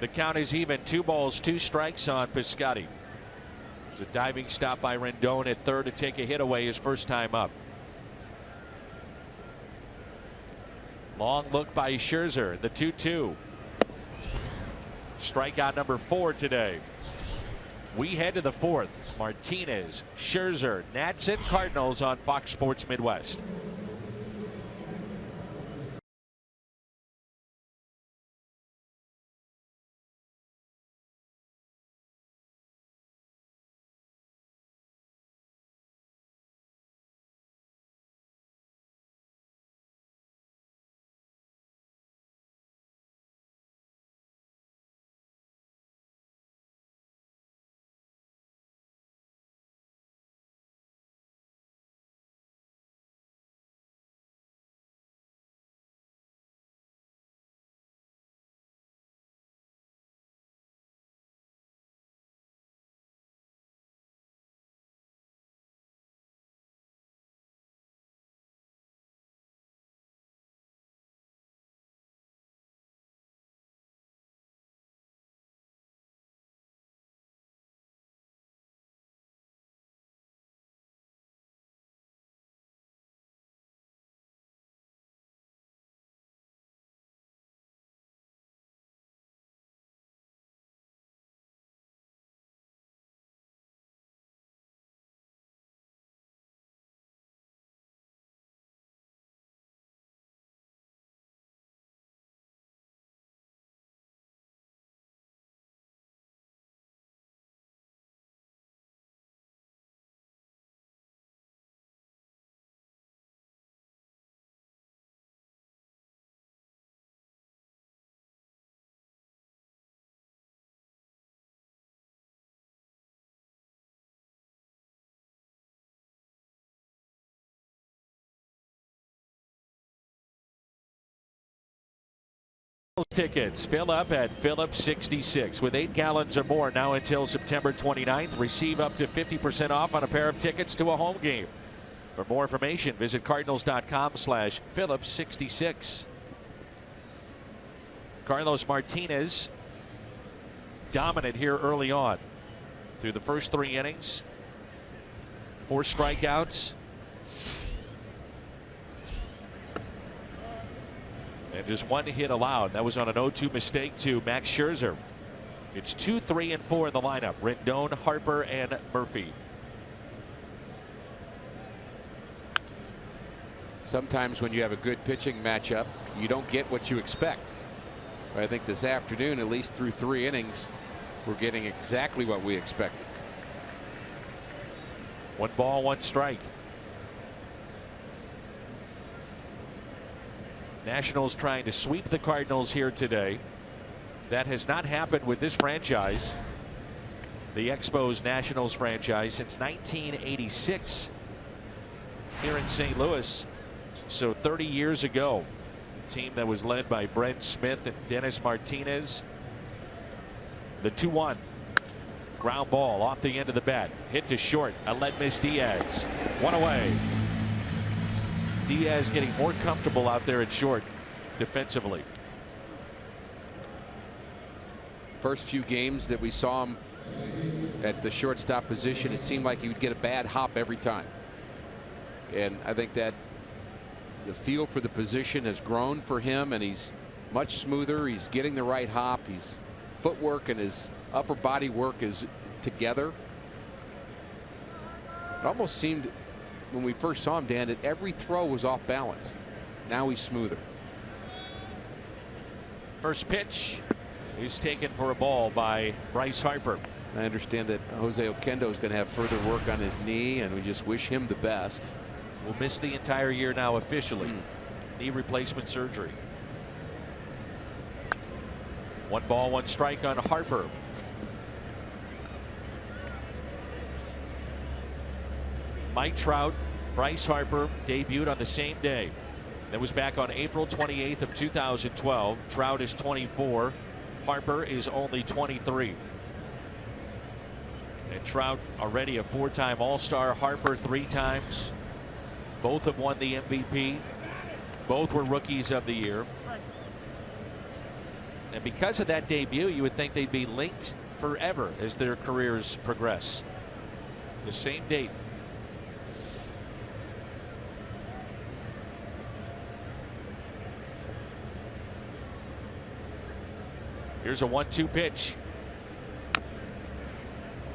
The count is even. 2 balls, 2 strikes on Piscotty. It's a diving stop by Rendon at third to take a hit away his first time up. Long look by Scherzer. The 2-2. Strikeout number 4 today. We head to the 4th. Martinez, Scherzer, Nats, and Cardinals on Fox Sports Midwest. Tickets fill up at Phillips 66 with 8 gallons or more now until September 29th. Receive up to 50% off on a pair of tickets to a home game. For more information, visit cardinals.com/Phillips66. Carlos Martinez dominant here early on. Through the first 3 innings, 4 strikeouts. And just 1 hit allowed. That was on an 0-2 mistake to Max Scherzer. It's 2, 3, and 4 in the lineup. Rendon, Harper, and Murphy. Sometimes when you have a good pitching matchup, you don't get what you expect. But I think this afternoon, at least through 3 innings, we're getting exactly what we expected. 1 ball, 1 strike. Nationals trying to sweep the Cardinals here today. That has not happened with this franchise, the Expos Nationals franchise, since 1986 here in St. Louis. So 30 years ago, a team that was led by Brent Smith and Dennis Martinez. The 2-1 ground ball off the end of the bat, hit to short. Aledmys Diaz, 1 away. Diaz getting more comfortable out there at short defensively. First few games that we saw him at the shortstop position, it seemed like he would get a bad hop every time. And I think that the feel for the position has grown for him, and he's much smoother. He's getting the right hop. His footwork and his upper body work is together. It almost seemed when we first saw him, Dan, that every throw was off balance. Now he's smoother. First pitch is taken for a ball by Bryce Harper. I understand that Jose Oquendo is going to have further work on his knee, and we just wish him the best. Will miss the entire year now officially. Knee replacement surgery. 1 ball, 1 strike on Harper. Mike Trout, Bryce Harper debuted on the same day. That was back on April 28th of 2012. Trout is 24. Harper is only 23. And Trout already a 4-time All-Star. Harper 3 times. Both have won the MVP. Both were rookies of the year. And because of that debut, you would think they'd be linked forever as their careers progress. The same date. Here's a 1-2 pitch.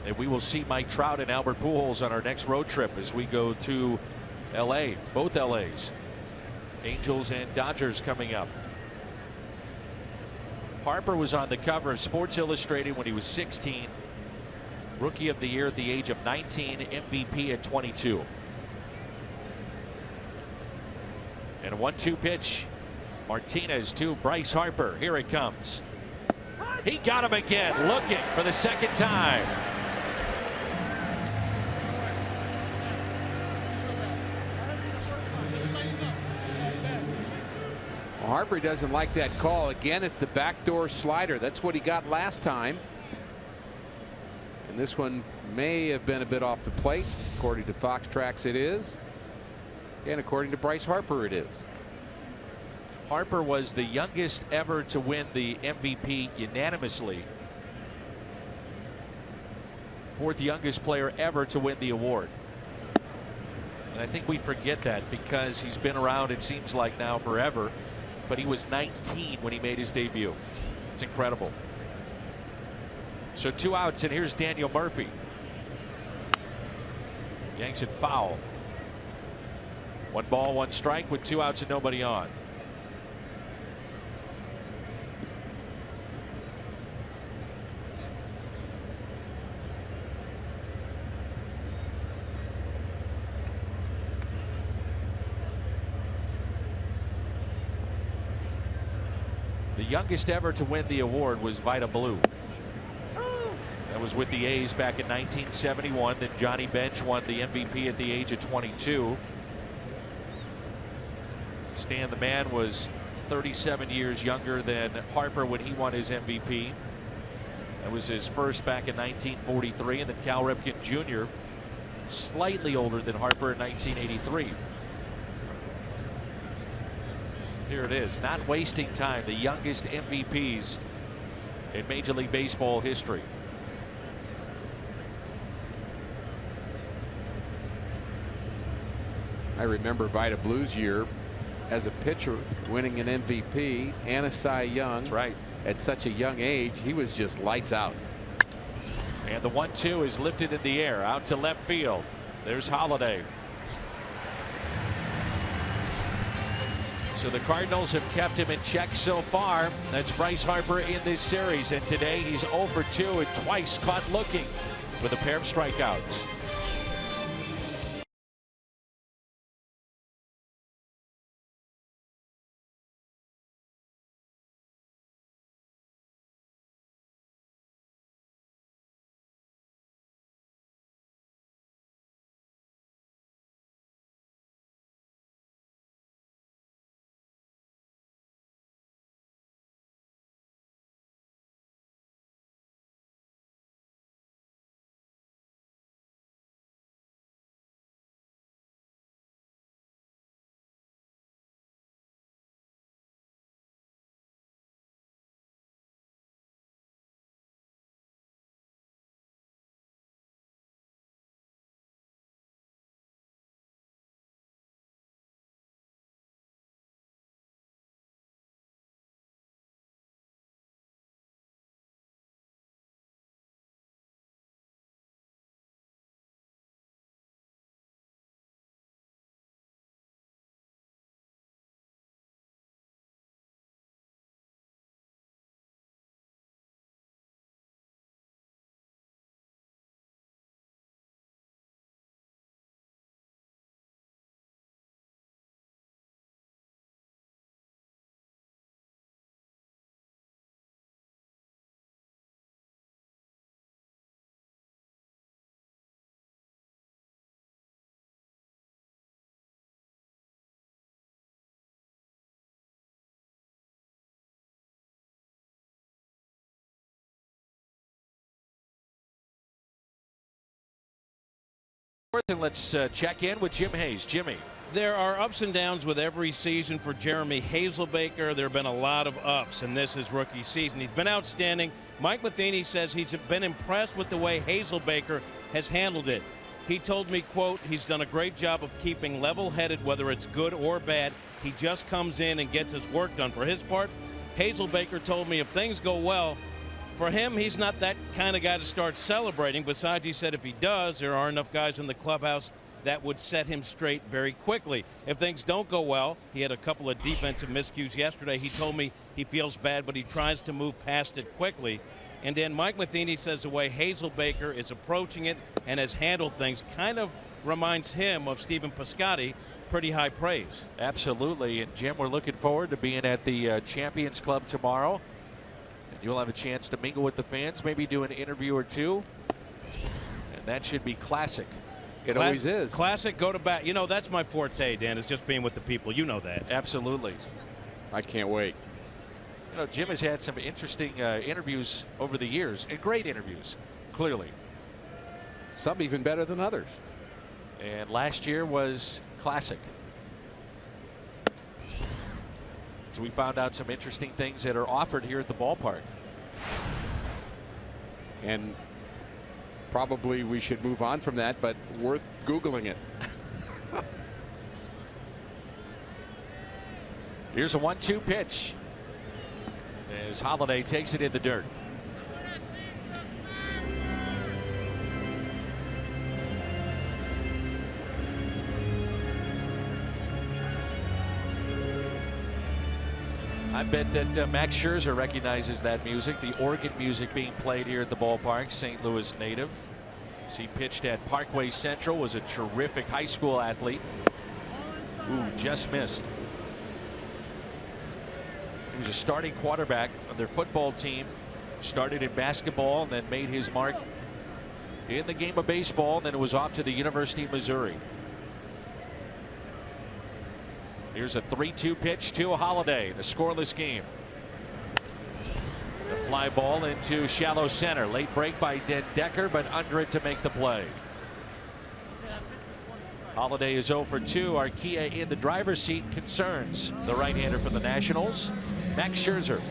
And we will see Mike Trout and Albert Pujols on our next road trip as we go to LA, both LAs. Angels and Dodgers coming up. Harper was on the cover of Sports Illustrated when he was 16. Rookie of the Year at the age of 19, MVP at 22. And a 1-2 pitch. Martinez to Bryce Harper. Here it comes. He got him again, looking for the second time. Harper doesn't like that call. Again, it's the backdoor slider. That's what he got last time. And this one may have been a bit off the plate. According to Fox Tracks, it is. And according to Bryce Harper, it is. Harper was the youngest ever to win the MVP unanimously. Fourth youngest player ever to win the award. And I think we forget that because he's been around, it seems like now, forever. But he was 19 when he made his debut. It's incredible. So 2 outs, and here's Daniel Murphy. Yanks it foul. 1 ball, 1 strike with 2 outs and nobody on. The youngest ever to win the award was Vida Blue. That was with the A's back in 1971. Then Johnny Bench won the MVP at the age of 22. Stan the Man was 37 years younger than Harper when he won his MVP. That was his first back in 1943. And then Cal Ripken Jr. slightly older than Harper in 1983. Here it is, not wasting time. The youngest MVPs in Major League Baseball history. I remember Vida Blue's year as a pitcher winning an MVP and a Cy Young. That's right. At such a young age, he was just lights out. And the 1-2 is lifted in the air out to left field. There's Holiday. So the Cardinals have kept him in check so far. That's Bryce Harper in this series. And today he's 0 for 2 and twice caught looking with a pair of strikeouts. And let's check in with Jim Hayes. Jimmy. There are ups and downs with every season for Jeremy Hazelbaker. There have been a lot of ups, and this is rookie season. He's been outstanding. Mike Matheny says he's been impressed with the way Hazelbaker has handled it. He told me, quote, he's done a great job of keeping level-headed, whether it's good or bad. He just comes in and gets his work done. For his part, Hazelbaker told me if things go well, for him, he's not that kind of guy to start celebrating. Besides, he said if he does, there are enough guys in the clubhouse that would set him straight very quickly. If things don't go well, he had a couple of defensive miscues yesterday. He told me he feels bad, but he tries to move past it quickly. And then Mike Matheny says the way Hazelbaker is approaching it and has handled things kind of reminds him of Stephen Piscotty. Pretty high praise. Absolutely. And Jim, we're looking forward to being at the Champions Club tomorrow. And you'll have a chance to mingle with the fans, maybe do an interview or two. And that should be classic. It always is. Classic, go to bat. You know, that's my forte, Dan, is just being with the people. You know that. Absolutely. I can't wait. You know, Jim has had some interesting interviews over the years, and great interviews, clearly. Some even better than others. And last year was classic. So we found out some interesting things that are offered here at the ballpark. And probably we should move on from that, but worth Googling it. Here's a 1-2 pitch as Holliday takes it in the dirt. I bet that Max Scherzer recognizes that music, the organ music being played here at the ballpark. St. Louis native. As he pitched at Parkway Central, was a terrific high school athlete. Ooh, just missed. He was a starting quarterback on their football team. Started in basketball and then made his mark in the game of baseball. And then it was off to the University of Missouri. Here's a 3-2 pitch to Holliday. The scoreless game. The fly ball into shallow center. Late break by Den Decker, but under it to make the play. Holliday is 0 for 2. Arcia in the driver's seat concerns the right-hander for the Nationals, Max Scherzer.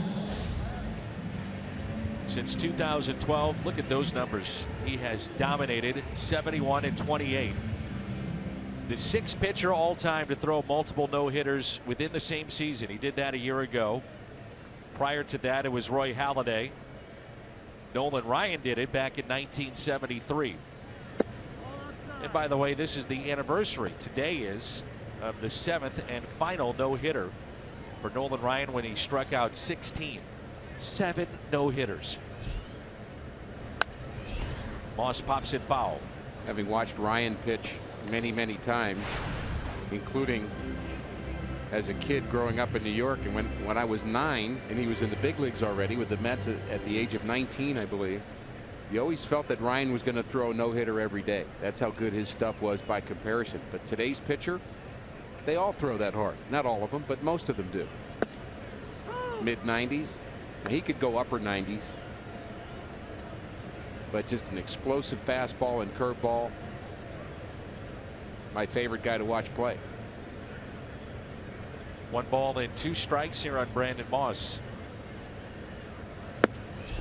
Since 2012, look at those numbers. He has dominated 71 and 28. The sixth pitcher all time to throw multiple no-hitters within the same season. He did that a year ago. Prior to that, it was Roy Halladay. Nolan Ryan did it back in 1973. And by the way, this is the anniversary. Today is of the 7th and final no-hitter for Nolan Ryan when he struck out 16. 7 no-hitters. Moss pops it foul. Having watched Ryan pitch many times, including as a kid growing up in New York, and when I was 9 and he was in the big leagues already with the Mets at the age of 19, I believe, you always felt that Ryan was going to throw a no-hitter every day. That's how good his stuff was by comparison. But today's pitcher, they all throw that hard. Not all of them, but most of them do. Mid-90s. He could go upper 90s. But just an explosive fastball and curveball. My favorite guy to watch play. 1 ball and 2 strikes here on Brandon Moss.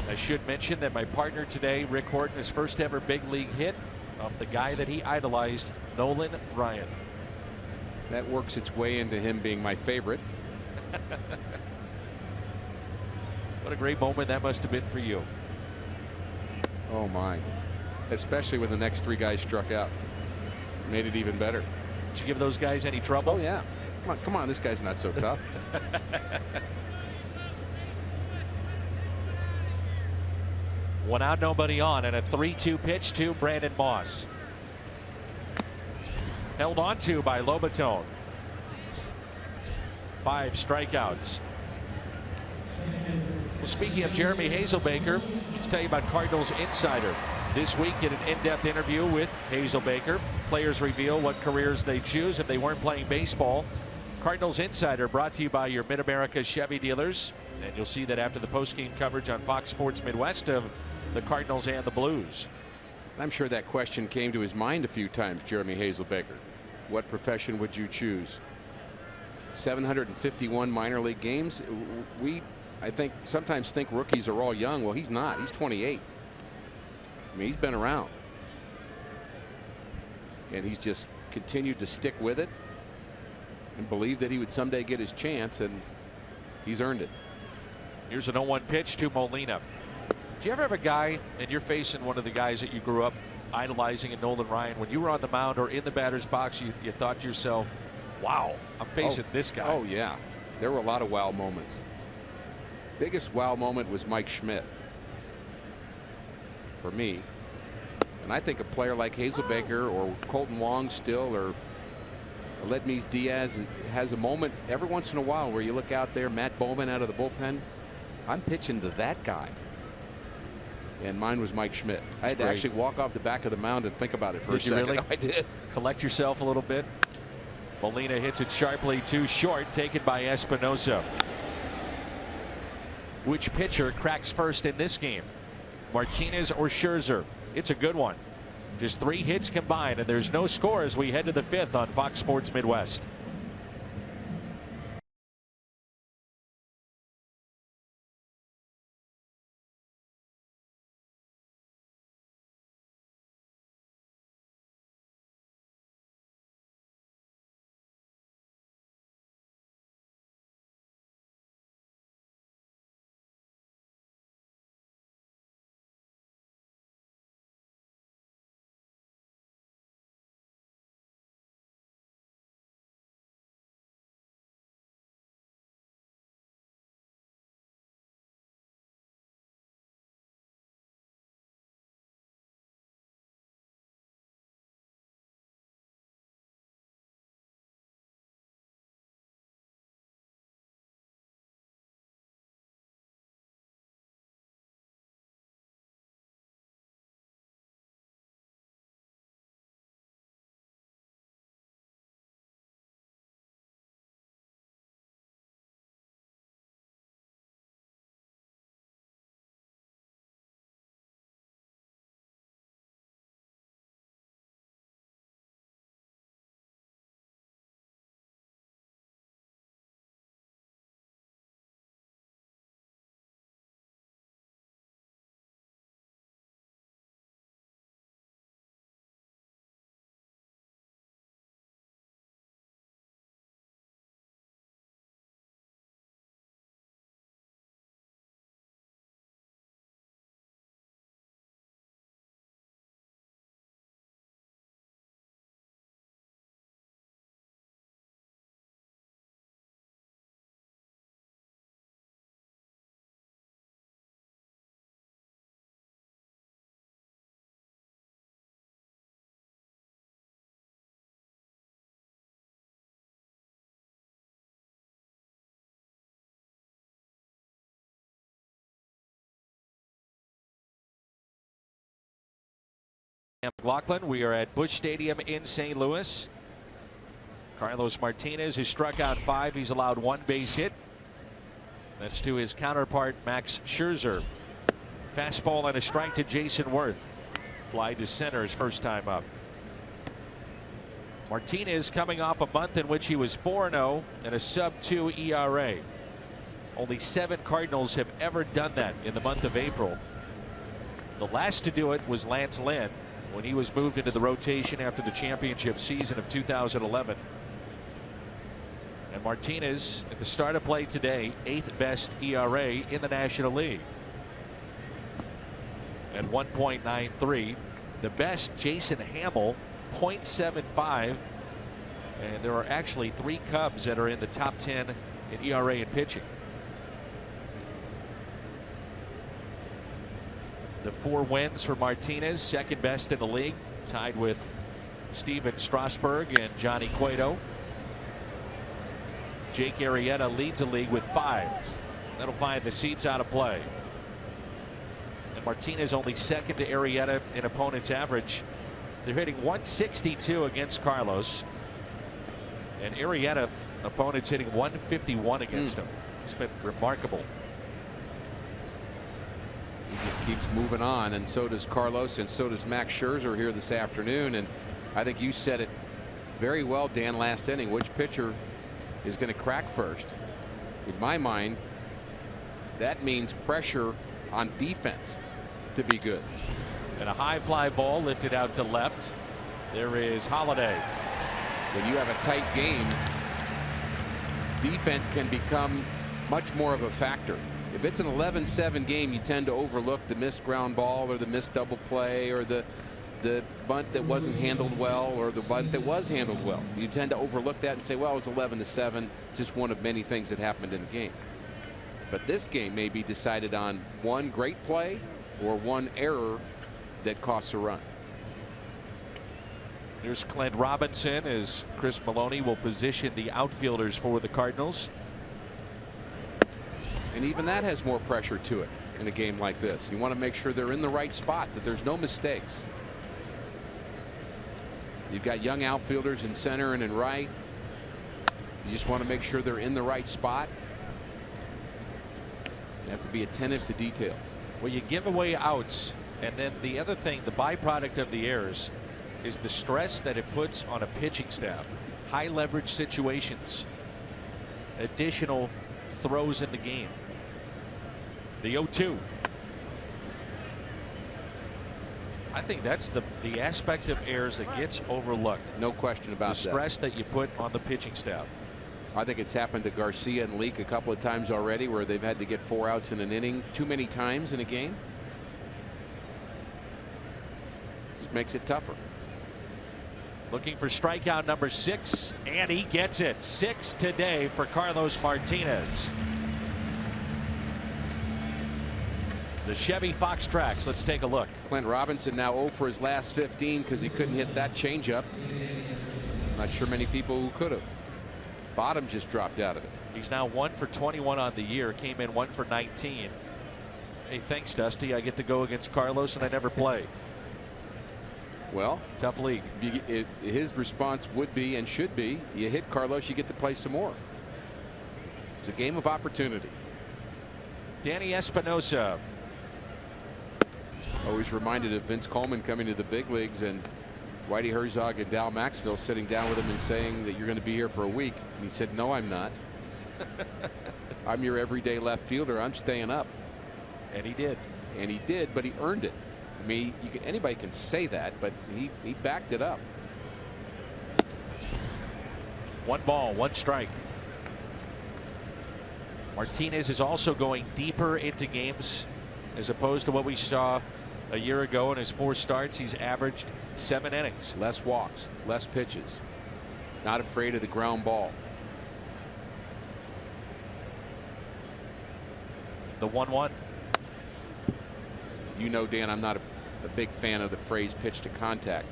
I should mention that my partner today, Rick Horton, his first ever big league hit off the guy that he idolized, Nolan Ryan. That works its way into him being my favorite. What a great moment that must have been for you. Oh my. Especially when the next 3 guys struck out. Made it even better. Did you give those guys any trouble? Oh yeah. Come on, this guy's not so tough. One out, nobody on, and a 3-2 pitch to Brandon Moss. Held on to by Lobaton. 5 strikeouts. Well, speaking of Jeremy Hazelbaker, let's tell you about Cardinals Insider. This week, in an in-depth interview with Hazelbaker, players reveal what careers they choose if they weren't playing baseball. Cardinals Insider brought to you by your Mid-America Chevy dealers. And you'll see that after the post-game coverage on Fox Sports Midwest of the Cardinals and the Blues. I'm sure that question came to his mind a few times, Jeremy Hazelbaker. What profession would you choose? 751 minor league games. I think sometimes think rookies are all young. Well, he's not. He's 28. I mean, he's been around. And he's just continued to stick with it and believe that he would someday get his chance, and he's earned it. Here's an 0-1 pitch to Molina. Do you ever have a guy, and you're facing one of the guys that you grew up idolizing in Nolan Ryan, when you were on the mound or in the batter's box, you thought to yourself, wow, I'm facing this guy? Oh, yeah. There were a lot of wow moments. Biggest wow moment was Mike Schmidt for me. And I think a player like Hazelbaker or Colton Wong still, or Aledmys Diaz has a moment every once in a while where you look out there, Matt Bowman out of the bullpen. I'm pitching to that guy. And mine was Mike Schmidt. I had to actually walk off the back of the mound and think about it for a second. Really? I did. Collect yourself a little bit. Molina hits it sharply too short, taken by Espinosa. Which pitcher cracks first in this game? Martinez or Scherzer? It's a good one. Just 3 hits combined, and there's no score as we head to the 5th on Fox Sports Midwest. McLaughlin, we are at Busch Stadium in St. Louis. Carlos Martinez has struck out 5. He's allowed 1 base hit. That's to his counterpart, Max Scherzer. Fastball and a strike to Jason Worth. Fly to center his first time up. Martinez coming off a month in which he was 4-0 and a sub-2 ERA. Only 7 Cardinals have ever done that in the month of April. The last to do it was Lance Lynn when he was moved into the rotation after the championship season of 2011. And Martinez at the start of play today, 8th best ERA in the National League at 1.93. The best, Jason Hamill, 0.75. And there are actually 3 Cubs that are in the top 10 in ERA and pitching. The 4 wins for Martinez, second best in the league, tied with Steven Strasburg and Johnny Cueto. Jake Arrieta leads the league with 5. That'll find the seats out of play. And Martinez only second to Arrieta in opponent's average. They're hitting 162 against Carlos. And Arrieta, opponents hitting 151 against him. It's been remarkable. He just keeps moving on, and so does Carlos, and so does Max Scherzer here this afternoon. And I think you said it very well, Dan, last inning. Which pitcher is going to crack first? In my mind, that means pressure on defense to be good. And a high fly ball lifted out to left. There is Holiday. When you have a tight game, defense can become much more of a factor. If it's an 11-7 game, you tend to overlook the missed ground ball or the missed double play or the bunt that wasn't handled well or the bunt that was handled well. You tend to overlook that and say, well, it was 11-7, just one of many things that happened in the game. But this game may be decided on one great play or one error that costs a run. Here's Clint Robinson as Chris Maloney will position the outfielders for the Cardinals. And even that has more pressure to it in a game like this. You want to make sure they're in the right spot, that there's no mistakes. You've got young outfielders in center and in right. You just want to make sure they're in the right spot. You have to be attentive to details. Well, you give away outs, and then the other thing, the byproduct of the errors, is the stress that it puts on a pitching staff. High leverage situations, additional throws in the game. The 0-2. I think that's the aspect of errors that gets overlooked. No question about the stress that you put on the pitching staff. I think it's happened to Garcia and Leake a couple of times already where they've had to get 4 outs in an inning too many times in a game. Just makes it tougher. Looking for strikeout number 6, and he gets it. 6 today for Carlos Martinez. The Chevy Fox Tracks. Let's take a look. Clint Robinson now 0 for his last 15 because he couldn't hit that changeup. Not sure many people who could have. Bottom just dropped out of it. He's now 1 for 21 on the year. Came in 1 for 19. Hey, thanks, Dusty. I get to go against Carlos and I never play. Well, tough league. His response would be and should be, you hit Carlos, you get to play some more. It's a game of opportunity. Danny Espinosa. Always reminded of Vince Coleman coming to the big leagues and Whitey Herzog and Dal Maxfield sitting down with him and saying that you're going to be here for a week. And he said, no, I'm not. I'm your everyday left fielder. I'm staying up. And he did. And he did, but he earned it. I mean, anybody can say that, but he backed it up. 1 ball, 1 strike. Martinez is also going deeper into games as opposed to what we saw a year ago in his 4 starts. He's averaged 7 innings. Less walks, less pitches. Not afraid of the ground ball. The 1-1. You know, Dan, I'm not a big fan of the phrase pitch to contact.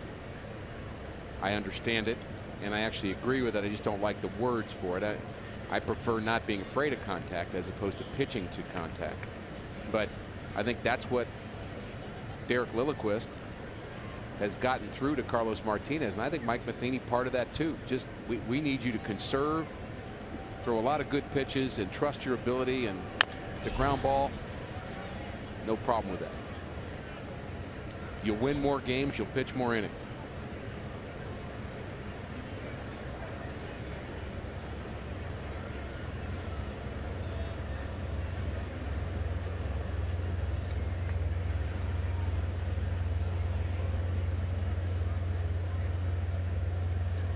I understand it and I actually agree with it. I just don't like the words for it. I prefer not being afraid of contact as opposed to pitching to contact. But I think that's what Derek Lilliquist has gotten through to Carlos Martinez, and I think Mike Matheny part of that too. Just we need you to conserve, throw a lot of good pitches, and trust your ability. And if it's a ground ball, no problem with that. You'll win more games, you'll pitch more innings.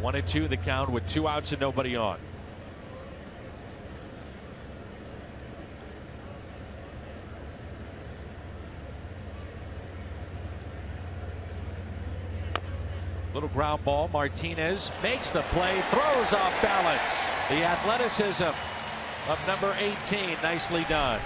One and 2 the count with 2 outs and nobody on. Little ground ball. Martinez makes the play, throws off balance. The athleticism of number 18. Nicely done.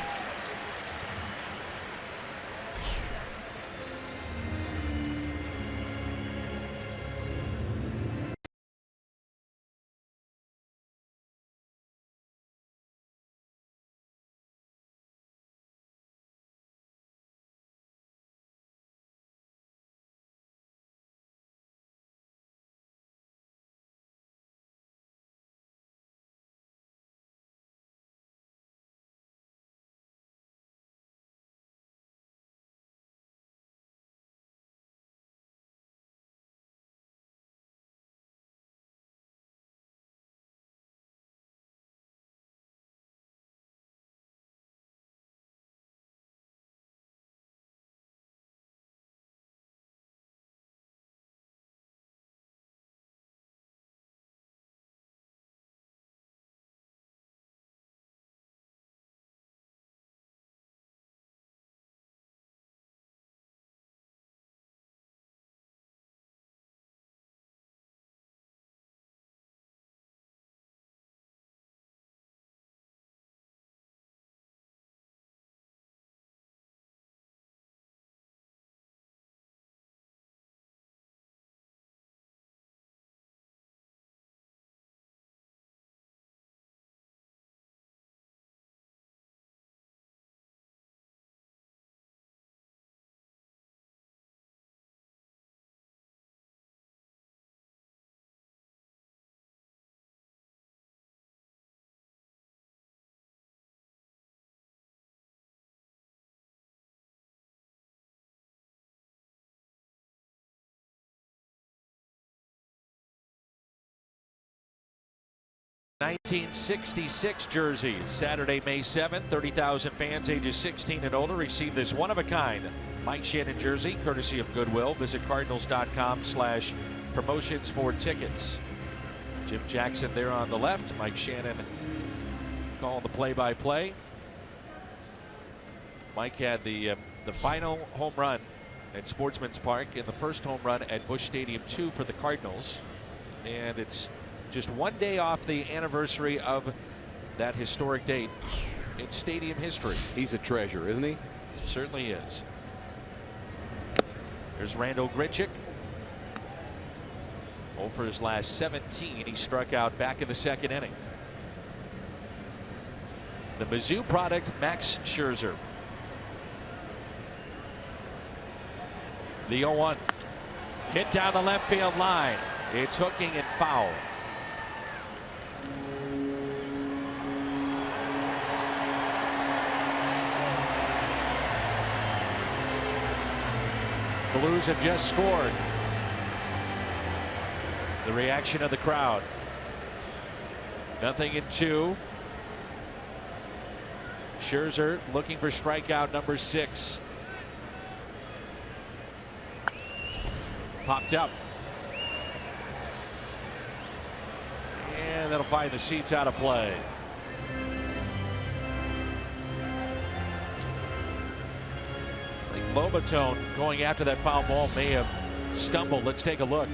1966 jersey. Saturday, May 7th, 30,000 fans ages 16 and older receive this one-of-a-kind Mike Shannon jersey, courtesy of Goodwill. Visit Cardinals.com/promotions for tickets. Jim Jackson there on the left. Mike Shannon calling the play-by-play. Mike had the final home run at Sportsman's Park and the first home run at Busch Stadium 2 for the Cardinals. And it's just one day off the anniversary of that historic date in stadium history. He's a treasure, isn't he? Certainly is. There's Randal Grichuk. 0 for his last 17. He struck out back in the second inning. The Mizzou product, Max Scherzer. The 0-1. Hit down the left field line. It's hooking and foul. Blues have just scored. The reaction of the crowd. 0-2. Scherzer looking for strikeout number 6. Popped up. And that'll find the seats out of play. I think Lobaton going after that foul ball may have stumbled. Let's take a look.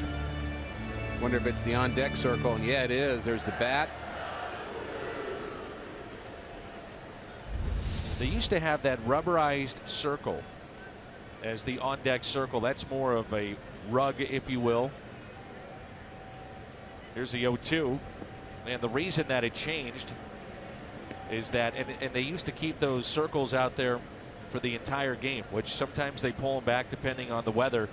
Wonder if it's the on-deck circle, and yeah, it is. There's the bat. They used to have that rubberized circle as the on-deck circle. That's more of a rug, if you will. Here's the 0-2. And the reason that it changed is that, and they used to keep those circles out there for the entire game, which sometimes they pull them back depending on the weather.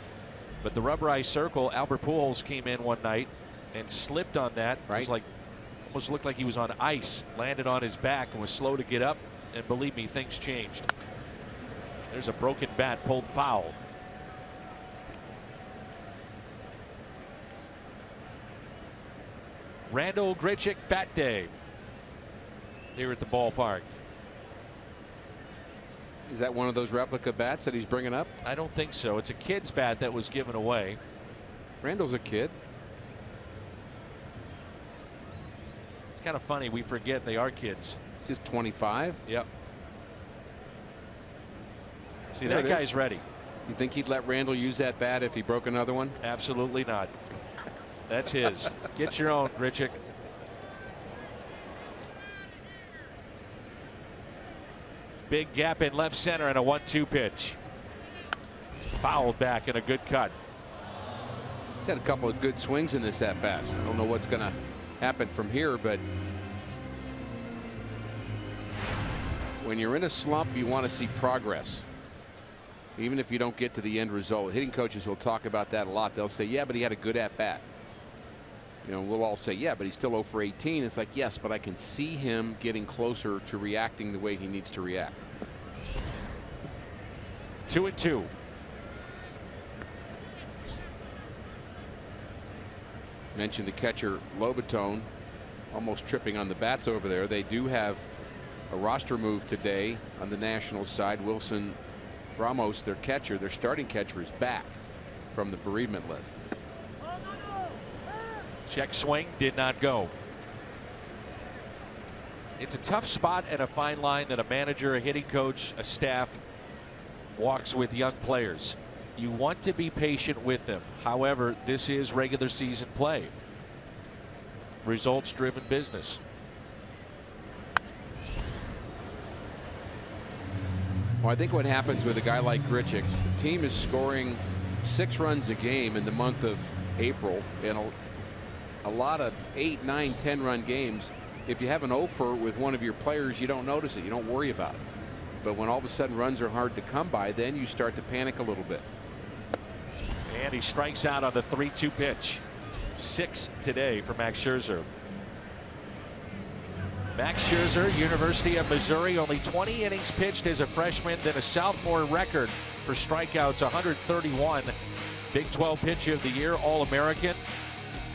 But the rubberized circle, Albert Pujols came in one night and slipped on that. Right. It was like, almost looked like he was on ice, landed on his back and was slow to get up. And believe me, things changed. There's a broken bat pulled foul. Randal Grichuk bat day here at the ballpark. Is that one of those replica bats that he's bringing up? I don't think so. It's a kid's bat that was given away. Randall's a kid. It's kind of funny. We forget they are kids. He's just 25. Yep. See, that guy's ready. You think he'd let Randall use that bat if he broke another one? Absolutely not. That's his. Get your own, Grichuk. Big gap in left center and a 1-2 pitch. Fouled back and a good cut. He's had a couple of good swings in this at bat. I don't know what's going to happen from here, but when you're in a slump, you want to see progress. Even if you don't get to the end result. Hitting coaches will talk about that a lot. They'll say, yeah, but he had a good at bat. You know, we'll all say, yeah, but he's still 0 for 18. It's like, yes, but I can see him getting closer to reacting the way he needs to react. 2-2. Mentioned the catcher Lobaton almost tripping on the bats over there. They do have a roster move today on the Nationals side. Wilson Ramos, their catcher, their starting catcher, is back from the bereavement list. Check swing did not go. It's a tough spot and a fine line that a manager, a hitting coach, a staff walks with young players. You want to be patient with them. However, this is regular season play. Results driven business. Well, I think what happens with a guy like Grichuk, the team is scoring 6 runs a game in the month of April, and a lot of 8, 9, 10 run games. If you have an offer with one of your players, you don't notice it. You don't worry about it. But when all of a sudden runs are hard to come by, then you start to panic a little bit. And he strikes out on the 3-2 pitch. 6 today for Max Scherzer. Max Scherzer, University of Missouri, only 20 innings pitched as a freshman, then a sophomore record for strikeouts, 131. Big 12 pitcher of the year, All-American.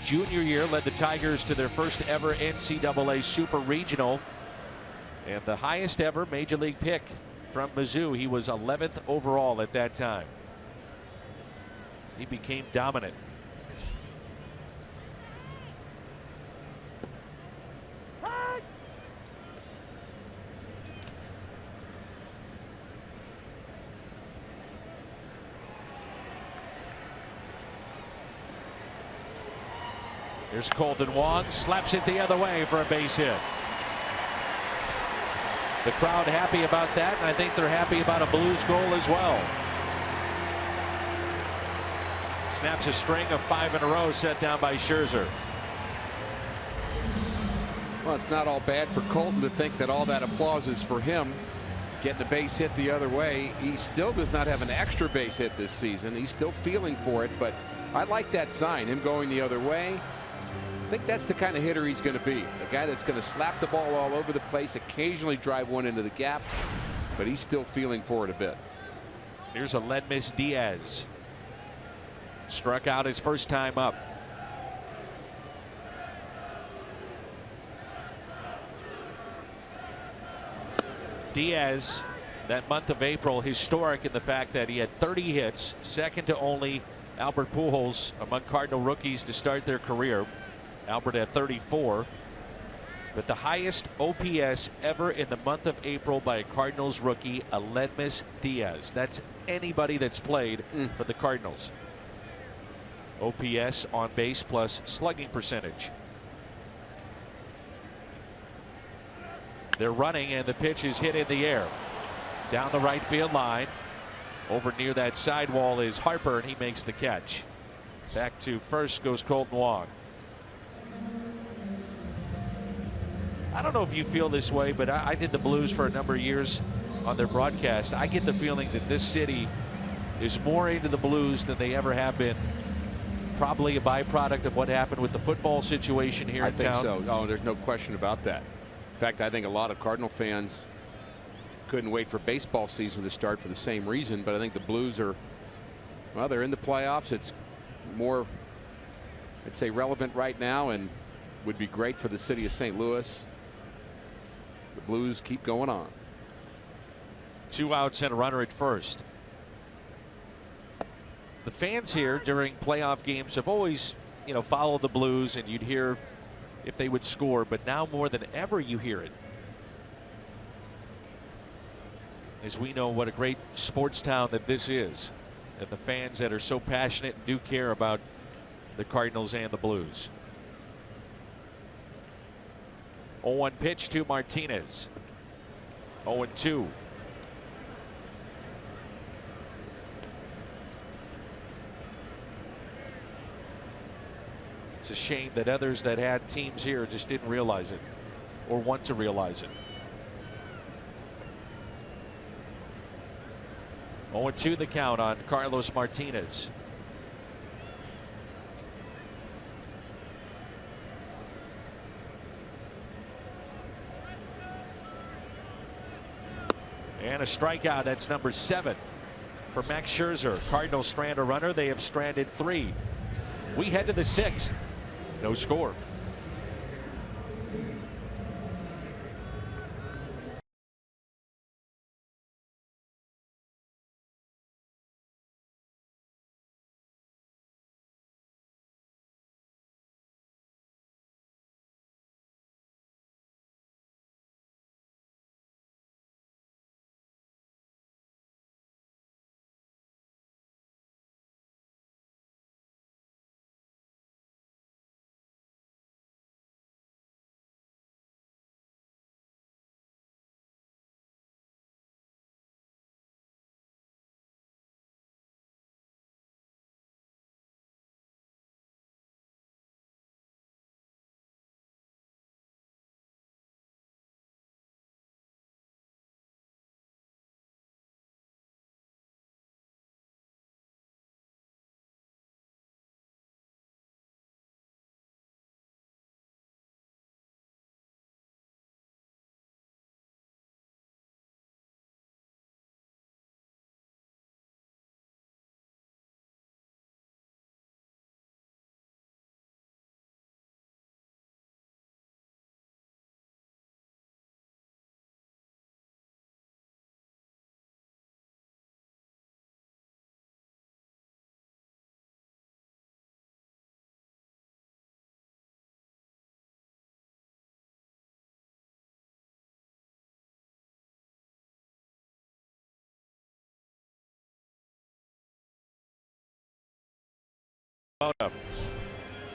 junior year, led the Tigers to their first ever NCAA Super Regional and the highest ever Major League pick from Mizzou. He was 11th overall at that time. He became dominant. Here's Colton Wong, slaps it the other way for a base hit. The crowd happy about that, and I think they're happy about a Blues goal as well. Snaps a string of 5 in a row set down by Scherzer. Well, it's not all bad for Colton to think that all that applause is for him getting a base hit the other way. He still does not have an extra base hit this season. He's still feeling for it, but I like that sign, him going the other way. I think that's the kind of hitter he's going to be. A guy that's going to slap the ball all over the place, occasionally drive one into the gap, but he's still feeling for it a bit. Here's Aledmys Diaz. Struck out his first time up. Diaz, that month of April, historic in the fact that he had 30 hits, second to only Albert Pujols among Cardinal rookies to start their career. Albert had 34, but the highest OPS ever in the month of April by a Cardinals rookie, Aledmys Diaz. That's anybody that's played for the Cardinals. OPS, on base, plus slugging percentage. They're running, and the pitch is hit in the air down the right field line. Over near that sidewall is Harper, and he makes the catch. Back to first goes Colton Wong. I don't know if you feel this way, but I did the Blues for a number of years on their broadcast. I get the feeling that this city is more into the Blues than they ever have been. Probably a byproduct of what happened with the football situation here in town. I think so. Oh, there's no question about that. In fact, I think a lot of Cardinal fans couldn't wait for baseball season to start for the same reason, but I think the Blues are, well, they're in the playoffs. It's more, I'd say, relevant right now and would be great for the city of St. Louis. The Blues keep going on. 2 outs and a runner at first. The fans here during playoff games have always, followed the Blues, and you'd hear if they would score, but now more than ever you hear it. As we know what a great sports town that this is, and the fans that are so passionate and do care about the Cardinals and the Blues. 0-1 pitch to Martinez. 0-2. It's a shame that others that had teams here just didn't realize it or want to realize it. 0-2 the count on Carlos Martinez. And a strikeout. That's number 7 for Max Scherzer. Cardinals strand a runner. They have stranded 3. We head to the 6th. No score.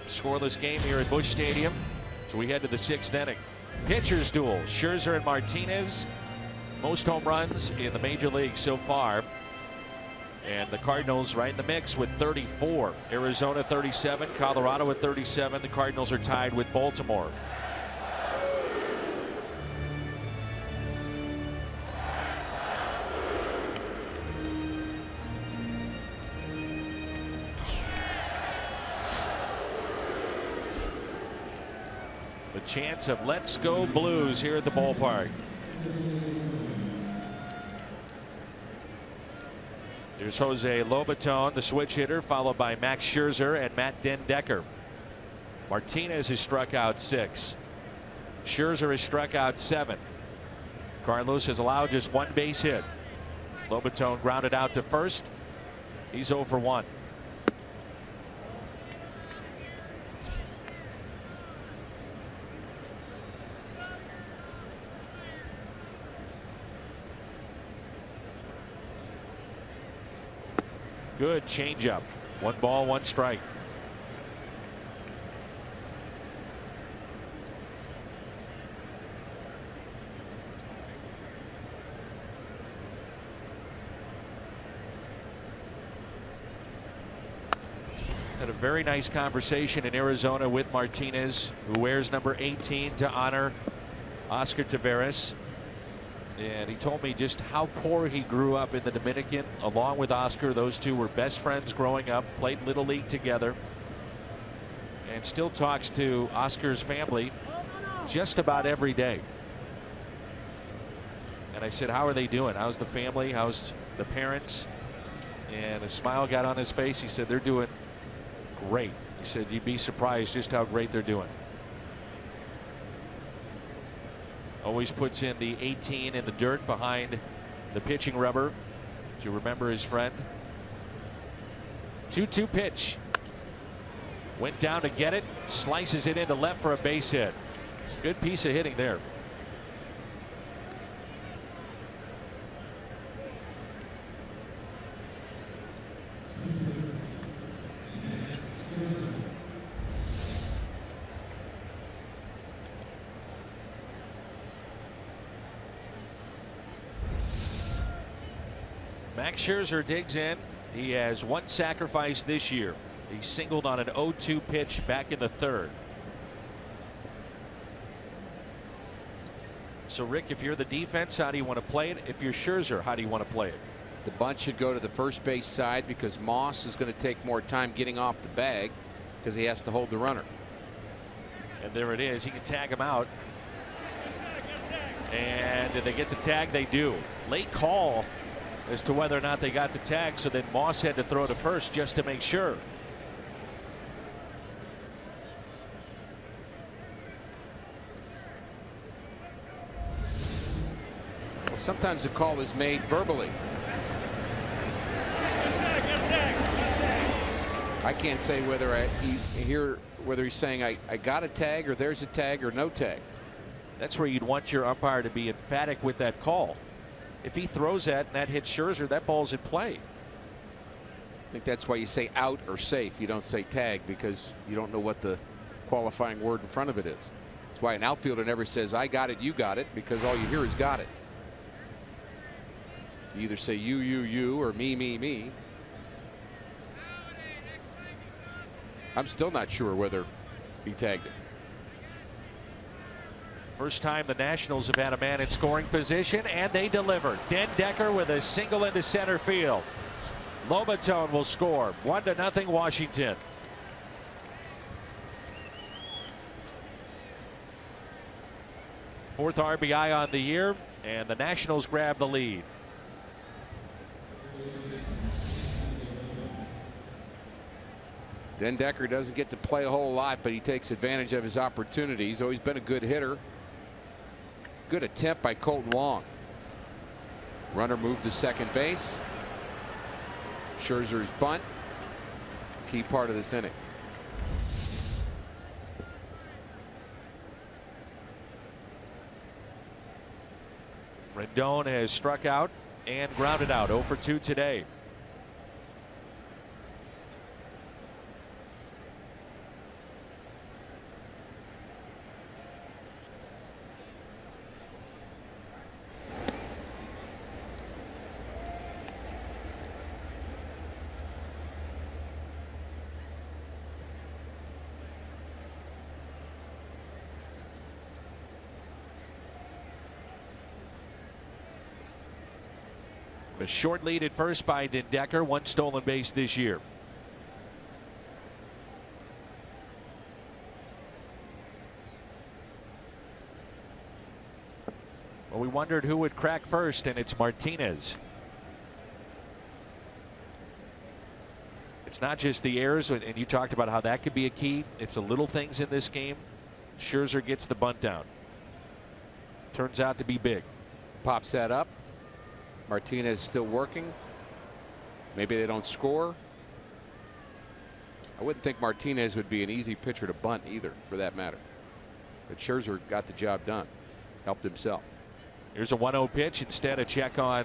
Scoreless game here at Busch Stadium. So we head to the 6th inning. Pitchers duel. Scherzer and Martinez. Most home runs in the major league so far. And the Cardinals right in the mix with 34. Arizona 37, Colorado with 37. The Cardinals are tied with Baltimore. The chance of Let's Go Blues here at the ballpark. Here's Jose Lobaton, the switch hitter, followed by Max Scherzer and Matt Den Decker. Martinez has struck out 6. Scherzer has struck out 7. Carlos has allowed just 1 base hit. Lobaton grounded out to first. He's 0 for 1. Good changeup. 1 ball, 1 strike. Had a very nice conversation in Arizona with Martinez, who wears number 18 to honor Oscar Taveras. And he told me just how poor he grew up in the Dominican along with Oscar. Those two were best friends growing up, played Little League together, and still talks to Oscar's family just about every day. And I said, how are they doing? How's the family? How's the parents? And a smile got on his face. He said, they're doing great. He said, you'd be surprised just how great they're doing. Always puts in the 18 in the dirt behind the pitching rubber to remember his friend. 2-2 pitch. Went down to get it. Slices it into left for a base hit. Good piece of hitting there. Max Scherzer digs in. He has 1 sacrifice this year. He singled on an 0-2 pitch back in the 3rd. So Rick, if you're the defense, how do you want to play it? If you're Scherzer, how do you want to play it? The bunt should go to the first base side because Moss is going to take more time getting off the bag because he has to hold the runner. And there it is. He can tag him out. And did they get the tag? They do. Late call as to whether or not they got the tag, so then Moss had to throw to first just to make sure. Well, sometimes the call is made verbally. I can't say whether whether he's saying I got a tag or there's a tag or no tag. That's where you'd want your umpire to be emphatic with that call. If he throws that and that hits Scherzer, that ball's in play. I think that's why you say out or safe. You don't say tag because you don't know what the qualifying word in front of it is. That's why an outfielder never says I got it, you got it, because all you hear is got it. You either say you or me. I'm still not sure whether he tagged it. First time the Nationals have had a man in scoring position, and they delivered. Den Decker with a single into center field. Lobaton will score. 1-0 Washington. Fourth RBI on the year, and the Nationals grab the lead. Den Decker doesn't get to play a whole lot, but he takes advantage of his opportunities. He's always been a good hitter. Good attempt by Colton Wong. Runner moved to second base. Scherzer's bunt. Key part of this inning. Rendon has struck out and grounded out. 0 for 2 today. A short lead at first by Dendecker, 1 stolen base this year. Well, we wondered who would crack first, and it's Martinez. It's not just the errors, and you talked about how that could be a key. It's the little things in this game. Scherzer gets the bunt down. Turns out to be big. Pops that up. Martinez still working. Maybe they don't score. I wouldn't think Martinez would be an easy pitcher to bunt either, for that matter. But Scherzer got the job done. Helped himself. Here's a 1-0 pitch. Instead, a check on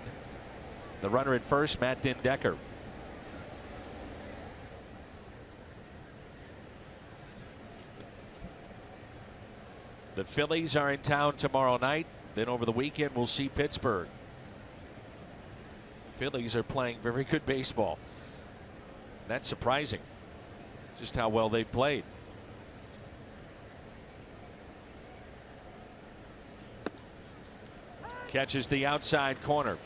the runner at first, Matt Dendecker. The Phillies are in town tomorrow night. Then over the weekend, we'll see Pittsburgh. Phillies are playing very good baseball. That's surprising, just how well they've played. Catches the outside corner.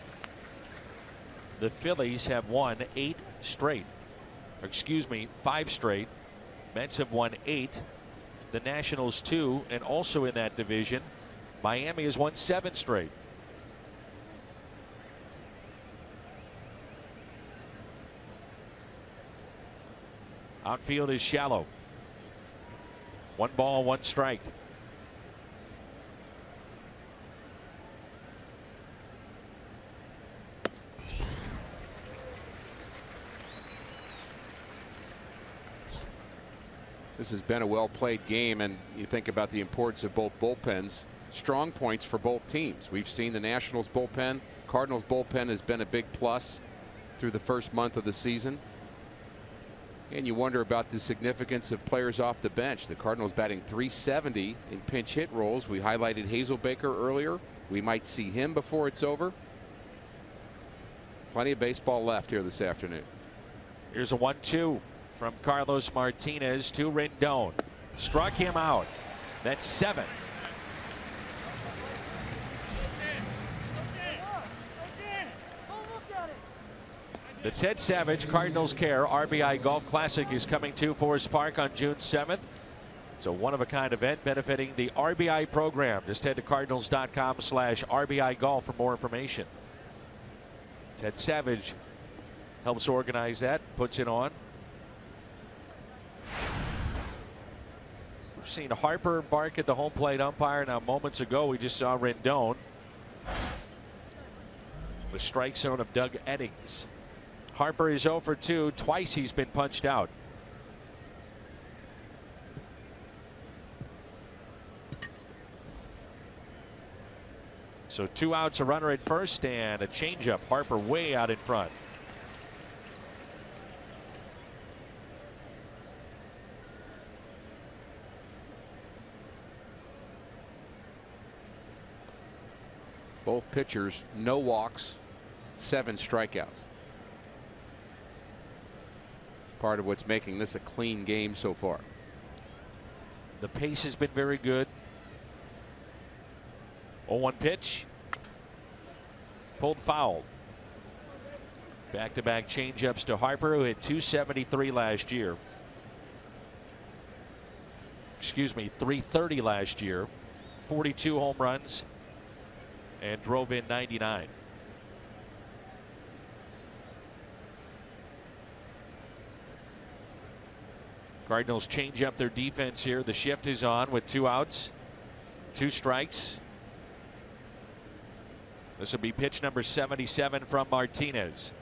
The Phillies have won 8 straight. Excuse me, 5 straight. Mets have won 8. The Nationals 2, and also in that division, Miami has won 7 straight. Outfield is shallow. 1 ball, 1 strike. This has been a well-played game, and you think about the importance of both bullpens. Strong points for both teams. We've seen the Nationals bullpen. Cardinals bullpen has been a big plus through the first month of the season. And you wonder about the significance of players off the bench. The Cardinals batting .370 in pinch hit roles. We highlighted Hazelbaker earlier. We might see him before it's over. Plenty of baseball left here this afternoon. Here's a 1-2 from Carlos Martinez to Rendon. Struck him out. That's 7. The Ted Savage Cardinals Care RBI Golf Classic is coming to Forest Park on June 7th. It's a one-of-a-kind event benefiting the RBI program. Just head to cardinals.com/RBI Golf for more information. Ted Savage helps organize that, puts it on. We've seen Harper bark at the home plate umpire. Now, moments ago, we just saw Rendon. The strike zone of Doug Eddings. Harper is 0 for 2. Twice he's been punched out. So 2 outs, a runner at first, and a changeup. Harper way out in front. Both pitchers, no walks, 7 strikeouts. Part of what's making this a clean game so far. The pace has been very good. 0-1 pitch. Pulled foul. Back-to-back changeups to Harper, who hit .273 last year. Excuse me, .330 last year. 42 home runs and drove in 99. Cardinals change up their defense here. The shift is on with 2 outs, 2 strikes. This will be pitch number 77 from Martinez.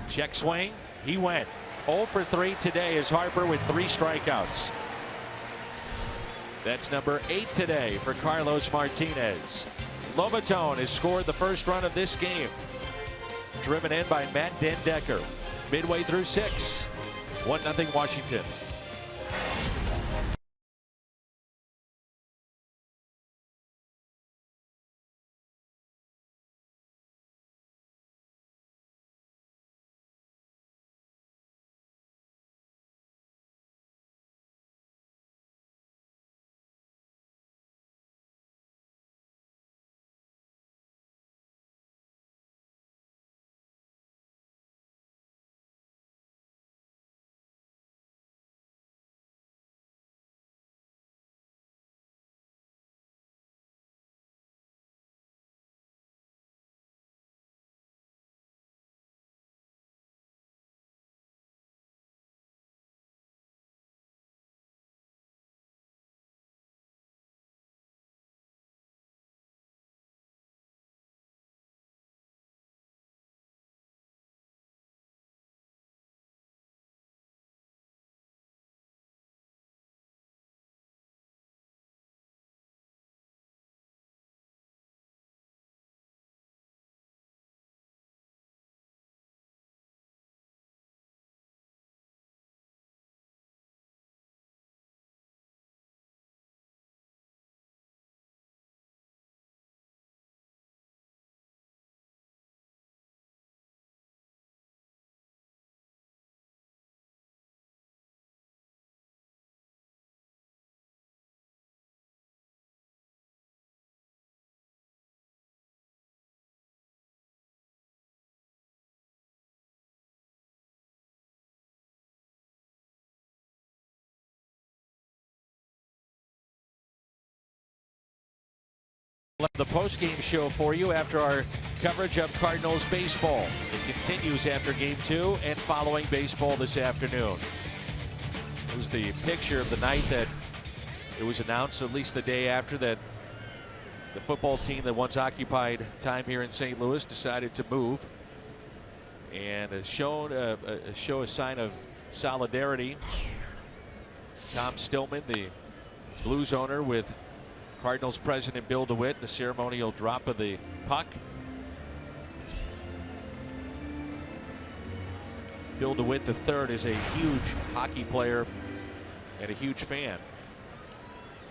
Check swing. He went 0 for 3 today as Harper with 3 strikeouts. That's number 8 today for Carlos Martinez. Lobaton has scored the first run of this game. Driven in by Matt Dendecker. Midway through 6. 1-0 Washington. The post-game show for you after our coverage of Cardinals baseball. It continues after Game 2 and following baseball this afternoon. It was the picture of the night that it was announced, at least the day after, that the football team that once occupied time here in St. Louis decided to move, and show a sign of solidarity. Tom Stillman, the Blues owner, with Cardinals president Bill DeWitt, the ceremonial drop of the puck. Bill DeWitt III is a huge hockey player and a huge fan.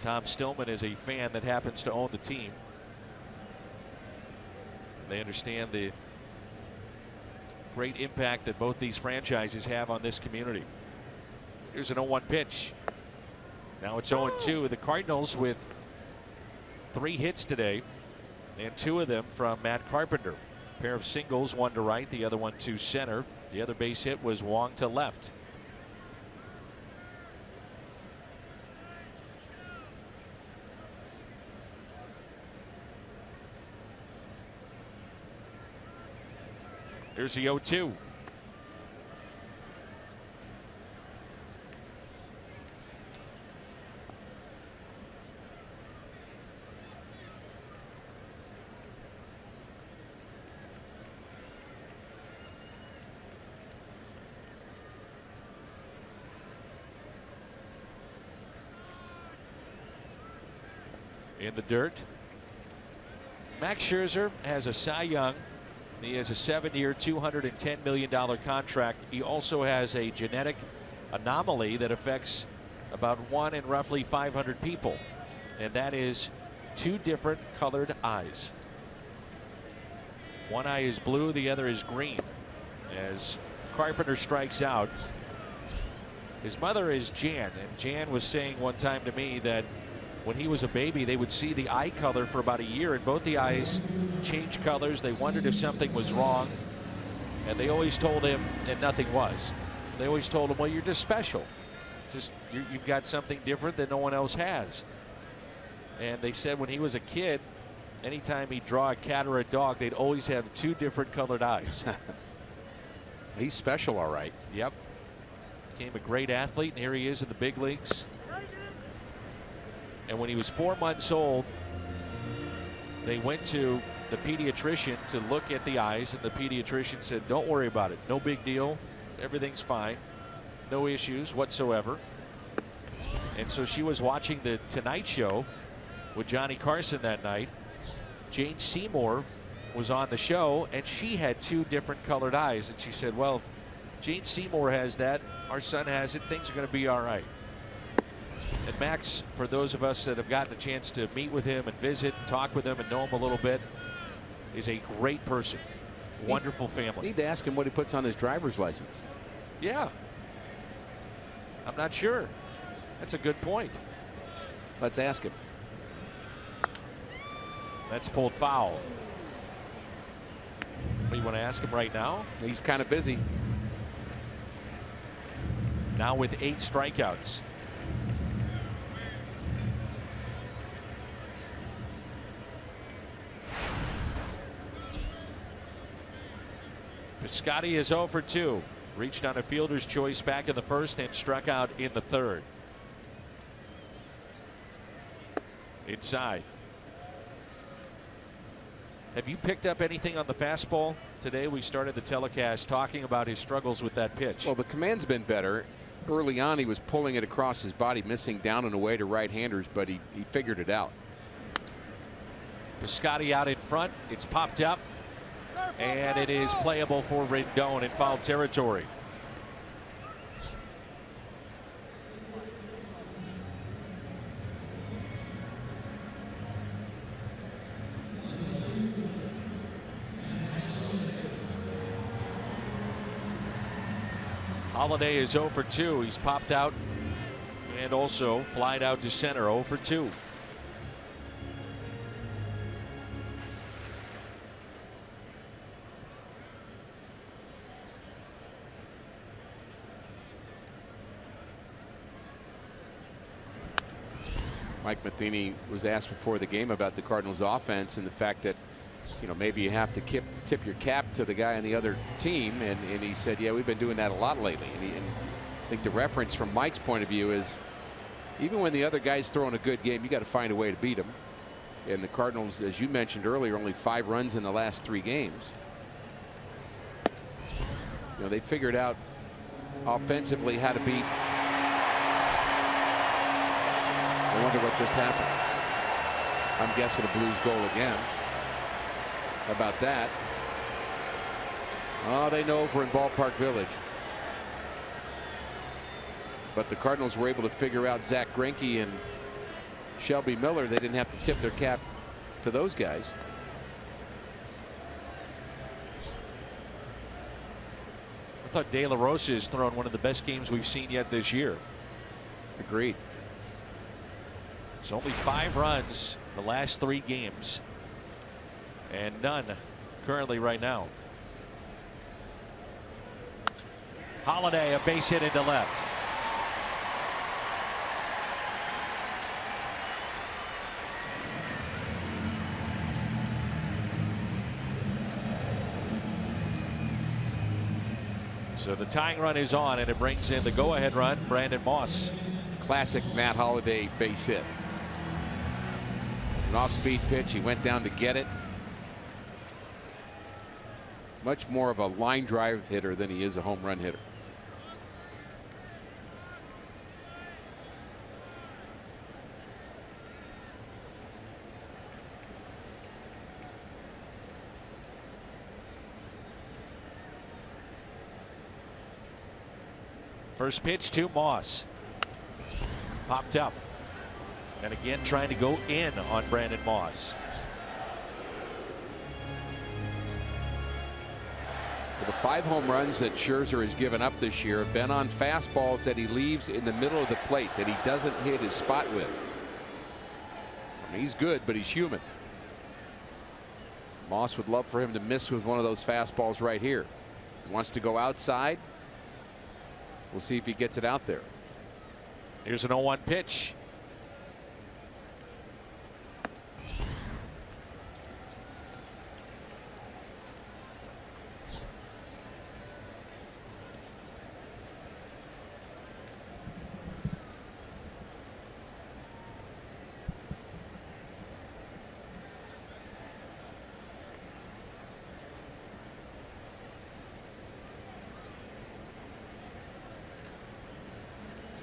Tom Stillman is a fan that happens to own the team. They understand the great impact that both these franchises have on this community. Here's an 0-1 pitch. Now it's 0-2. The Cardinals with 3 hits today, and 2 of them from Matt Carpenter. A pair of singles, one to right, the other one to center. The other base hit was Wong to left. Here's the 0-2. In the dirt. Max Scherzer has a Cy Young. He has a 7-year, $210 million contract. He also has a genetic anomaly that affects about 1 in roughly 500 people, and that is 2 different colored eyes. One eye is blue, the other is green. As Carpenter strikes out, his mother is Jan, and Jan was saying one time to me that when he was a baby, they would see the eye color for about a year, and both the eyes changed colors. They wondered if something was wrong, and they always told him that nothing was. They always told him, well, you're just special. Just you've got something different that no one else has. And they said when he was a kid, anytime he'd draw a cat or a dog, they'd always have 2 different colored eyes. He's special, all right. Yep. Became a great athlete, and here he is in the big leagues. And when he was 4 months old, they went to the pediatrician to look at the eyes, and the pediatrician said, don't worry about it. No big deal. Everything's fine. No issues whatsoever. And so she was watching the Tonight Show with Johnny Carson that night. Jane Seymour was on the show, and she had 2 different colored eyes. And she said, well, if Jane Seymour has that, our son has it, things are going to be all right. And Max, for those of us that have gotten a chance to meet with him and visit and talk with him and know him a little bit, is a great person. Wonderful family. Need to ask him what he puts on his driver's license. Yeah. I'm not sure. That's a good point. Let's ask him. That's pulled foul. What, you want to ask him right now? He's kind of busy. Now with 8 strikeouts. Piscotty is 0 for 2. Reached on a fielder's choice back in the first and struck out in the third. Inside. Have you picked up anything on the fastball today? We started the telecast talking about his struggles with that pitch. Well, the command's been better. Early on, he was pulling it across his body, missing down and away to right-handers, but he figured it out. Piscotty out in front. It's popped up. And it is playable for Rendon in foul territory. Holiday is 0 for 2. He's popped out and also flied out to center. 0 for 2. Mike Matheny was asked before the game about the Cardinals offense and the fact that, you know, maybe you have to tip your cap to the guy on the other team. And he said, yeah, we've been doing that a lot lately. And I think the reference from Mike's point of view is even when the other guy's throwing a good game, you got to find a way to beat him. And the Cardinals, as you mentioned earlier, only 5 runs in the last 3 games. You know, they figured out offensively how to beat. I wonder what just happened. I'm guessing a Blues goal again. How about that? Oh, they know over in Ballpark Village. But the Cardinals were able to figure out Zach Greinke and Shelby Miller. They didn't have to tip their cap to those guys. I thought De La Rosa has thrown one of the best games we've seen yet this year. Agreed. It's only 5 runs in the last 3 games, and none currently right now. Holiday, a base hit into left. So the tying run is on, and it brings in the go-ahead run, Brandon Moss. Classic Matt Holliday base hit. An off-speed pitch. He went down to get it. Much more of a line drive hitter than he is a home run hitter. First pitch to Moss. Popped up. And again trying to go in on Brandon Moss. Well, the 5 home runs that Scherzer has given up this year have been on fastballs that he leaves in the middle of the plate that he doesn't hit his spot with. I mean, he's good, but he's human. Moss would love for him to miss with one of those fastballs right here. He wants to go outside. We'll see if he gets it out there. Here's an 0-1 pitch.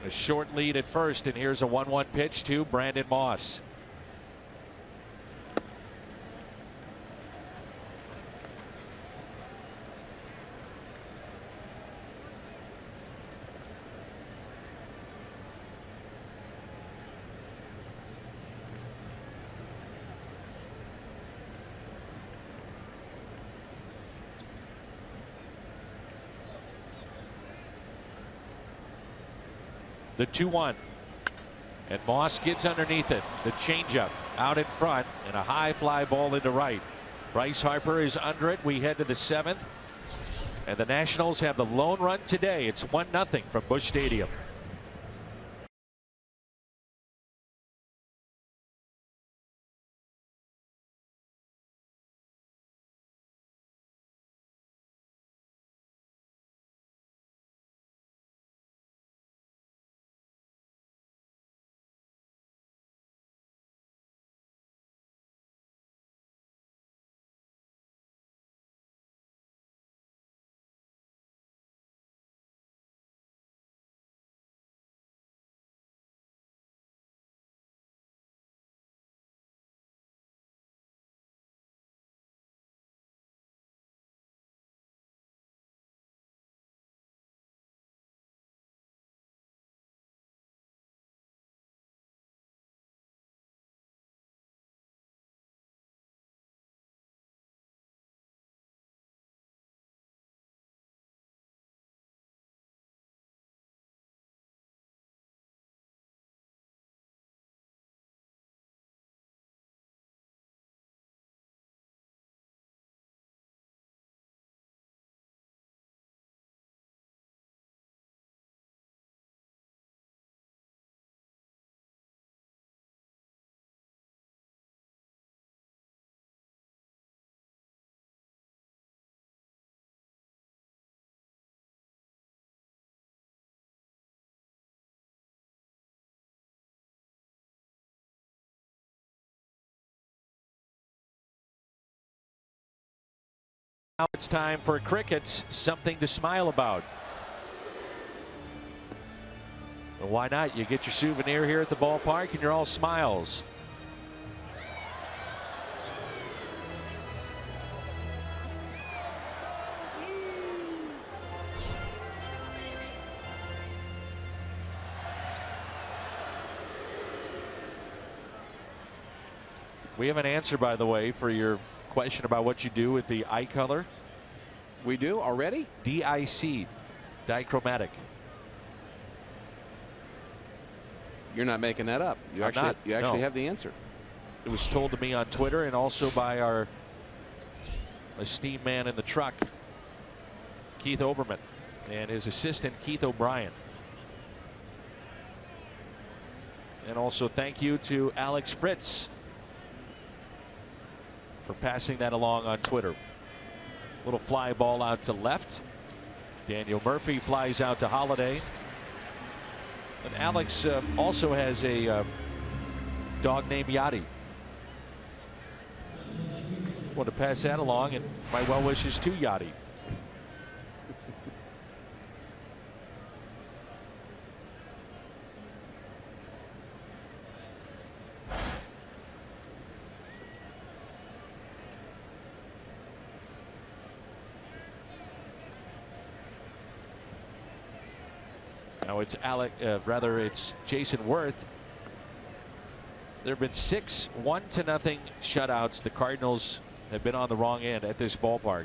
A short lead at first, and here's a 1-1 pitch to Brandon Moss. The 2-1, and Moss gets underneath it. The changeup out in front, and a high fly ball into right. Bryce Harper is under it. We head to the 7th, and the Nationals have the lone run today. It's 1-0 from Busch Stadium. Now it's time for Crickets, something to smile about. Well, why not? You get your souvenir here at the ballpark and you're all smiles. We have an answer, by the way, for your question about what you do with the eye color. We do already? DIC, dichromatic. You're not making that up. You actually have the answer. It was told to me on Twitter and also by our esteemed man in the truck, Keith Oberman, and his assistant, Keith O'Brien. And also thank you to Alex Fritz for passing that along on Twitter. Little fly ball out to left. Daniel Murphy flies out to Holiday. And Alex also has a dog named Yachty. Want to pass that along, and my well wishes to Yachty. Now it's it's Jason Worth. There have been 6 1-0 shutouts. The Cardinals have been on the wrong end at this ballpark,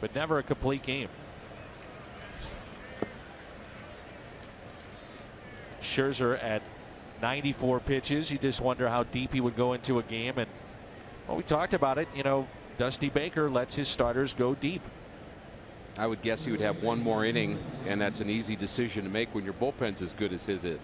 but never a complete game. Scherzer at 94 pitches. You just wonder how deep he would go into a game. And well, we talked about it. You know, Dusty Baker lets his starters go deep. I would guess he would have one more inning, and that's an easy decision to make when your bullpen's as good as his is.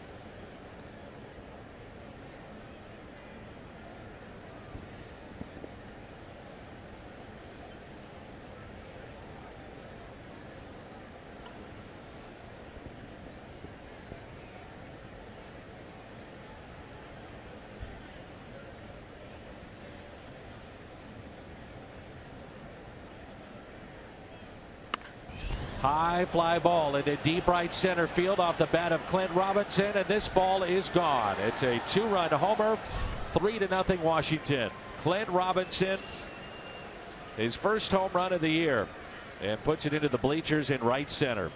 High fly ball into deep right center field off the bat of Clint Robinson, and this ball is gone. It's a 2-run homer, 3-0 Washington. Clint Robinson, his first home run of the year, and puts it into the bleachers in right center.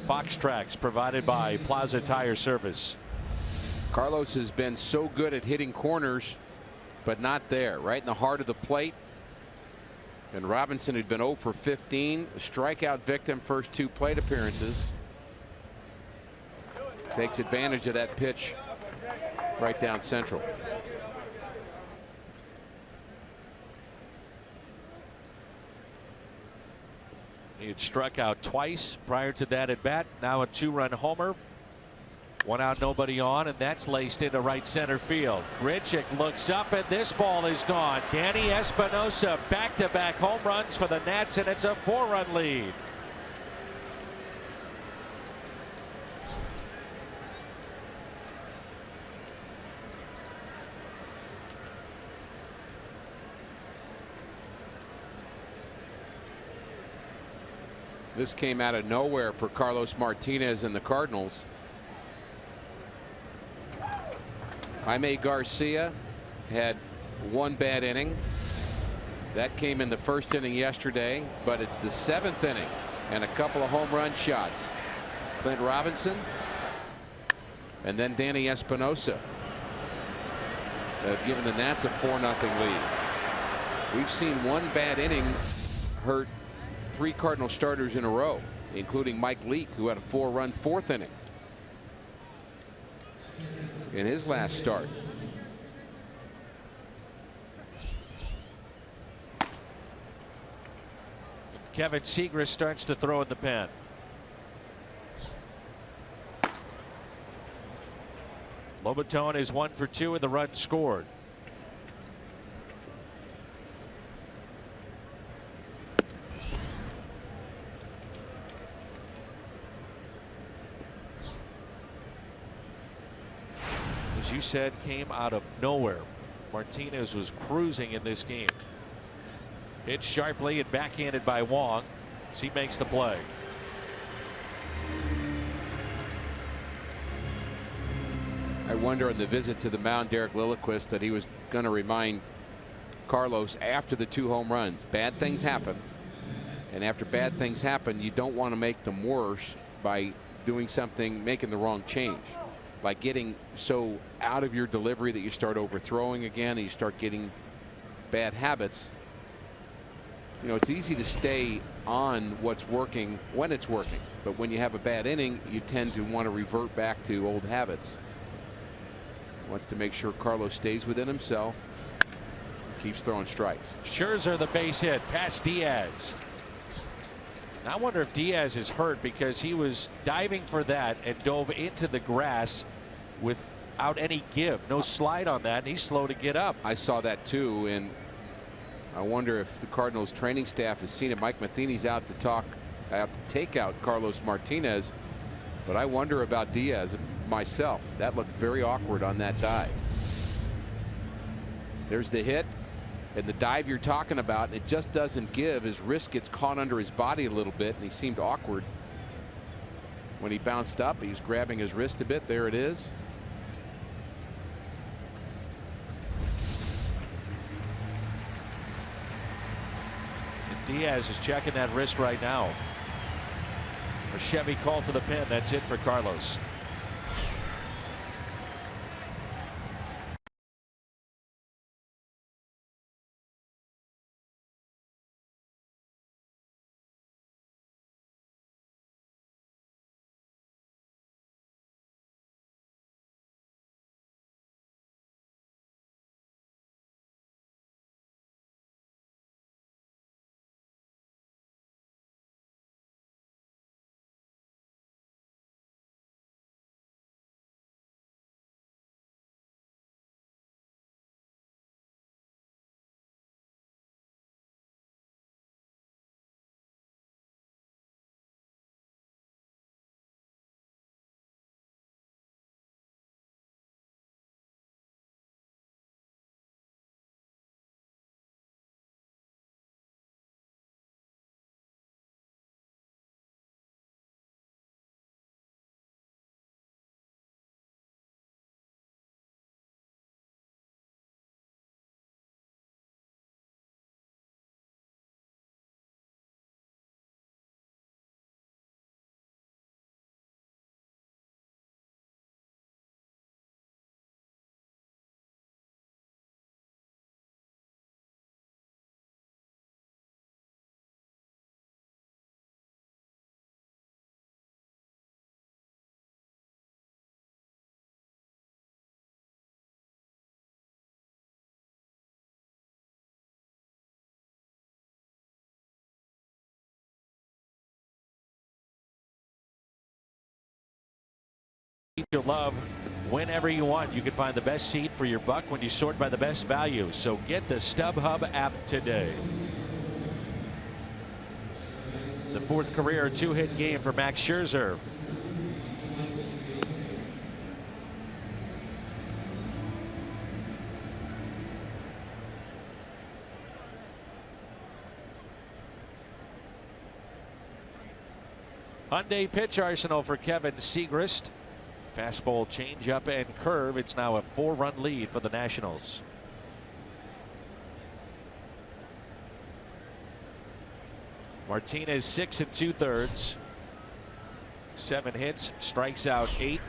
Fox Tracks provided by Plaza Tire Service. Carlos has been so good at hitting corners, but not there, right in the heart of the plate. And Robinson had been 0 for 15, a strikeout victim first 2 plate appearances. Takes advantage of that pitch right down central. He had struck out twice prior to that at bat. Now a 2-run homer. 1 out, nobody on, and that's laced into right center field. Grichuk looks up, and this ball is gone. Danny Espinosa back-to-back home runs for the Nats, and it's a 4-run lead. This came out of nowhere for Carlos Martinez and the Cardinals. Jaime Garcia had 1 bad inning. That came in the first inning yesterday, but it's the 7th inning and a couple of home run shots. Clint Robinson and then Danny Espinosa have given the Nats a 4-0 lead. We've seen 1 bad inning hurt 3 Cardinal starters in a row, including Mike Leake, who had a 4-run 4th inning in his last start. Kevin Segras starts to throw in the pen. Lobaton is 1 for 2 and the run scored. as you said, came out of nowhere. Martinez was cruising in this game. Hit sharply and backhanded by Wong as he makes the play. I wonder on the visit to the mound, Derek Lilliquist, that he was going to remind Carlos after the 2 home runs. Bad things happen. And after bad things happen, you don't want to make them worse by doing something, making the wrong change. By getting so out of your delivery that you start overthrowing again and you start getting bad habits. You know, it's easy to stay on what's working when it's working. But when you have a bad inning, you tend to want to revert back to old habits. Wants to make sure Carlos stays within himself, keeps throwing strikes. Scherzer the base hit past Diaz. I wonder if Diaz is hurt because he was diving for that and dove into the grass without any give. No slide on that, and he's slow to get up. I saw that too, and I wonder if the Cardinals training staff has seen it. Mike Matheny's out to take out Carlos Martinez, but I wonder about Diaz myself. That looked very awkward on that dive. There's the hit. And the dive you're talking about, it just doesn't give. His wrist gets caught under his body a little bit, and he seemed awkward when he bounced up. He was grabbing his wrist a bit. There it is. And Diaz is checking that wrist right now. A Chevy call to the pin. That's it for Carlos. Your love whenever you want. You can find the best seat for your buck when you sort by the best value. So get the StubHub app today. The 4th career 2-hit game for Max Scherzer. Hyundai pitch arsenal for Kevin Segrist. Fastball, changeup, and curve. It's now a 4-run lead for the Nationals. Martinez 6 2/3. 7 hits, strikes out 8.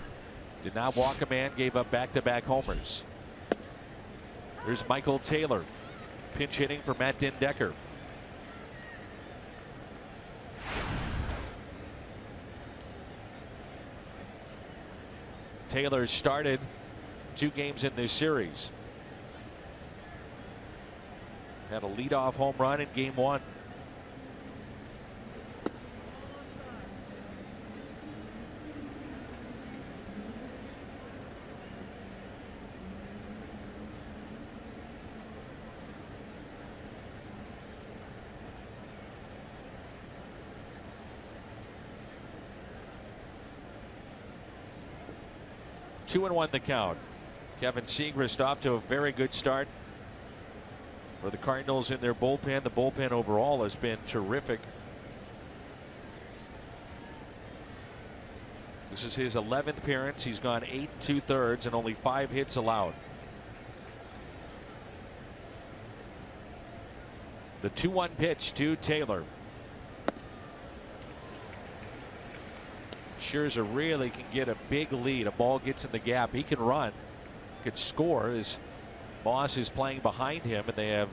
Did not walk a man, gave up back-to-back homers. Here's Michael Taylor, pinch hitting for Matt Dendecker. Taylor started 2 games in this series. Had a leadoff home run in game 1. Two and 1 the count. Kevin Siegrist off to a very good start for the Cardinals in their bullpen. The bullpen overall has been terrific. This is his 11th appearance. He's gone 8 2/3 and only 5 hits allowed. The 2-1 pitch to Taylor. Scherzer really can get a big lead. A ball gets in the gap. He can run, could score as Moss is playing behind him, and they have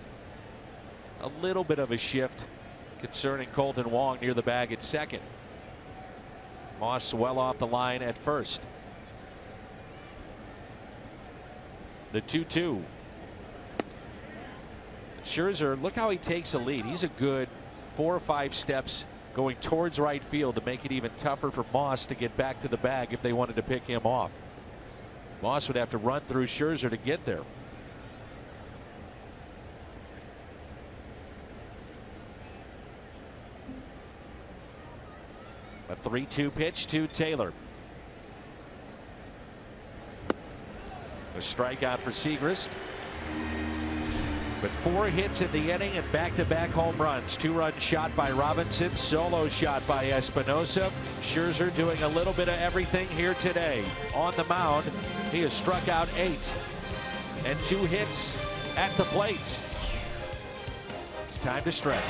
a little bit of a shift concerning Colton Wong near the bag at second. Moss well off the line at first. The 2-2. Scherzer, look how he takes a lead. He's a good 4 or 5 steps going towards right field to make it even tougher for Moss to get back to the bag if they wanted to pick him off. Moss would have to run through Scherzer to get there. A 3-2 pitch to Taylor. A strikeout for Siegrist. But 4 hits in the inning and back-to-back home runs. 2-run shot by Robinson, solo shot by Espinosa. Scherzer doing a little bit of everything here today. On the mound, he has struck out 8 and 2 hits at the plate. It's time to stretch.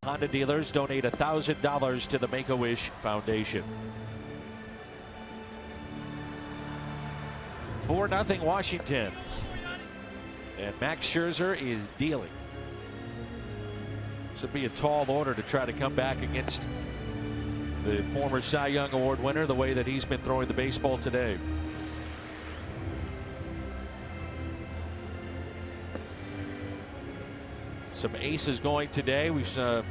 Honda dealers donate $1,000 to the Make-A-Wish Foundation. 4-0 Washington. And Max Scherzer is dealing. This would be a tall order to try to come back against the former Cy Young Award winner the way that he's been throwing the baseball today. Some aces going today. We've saw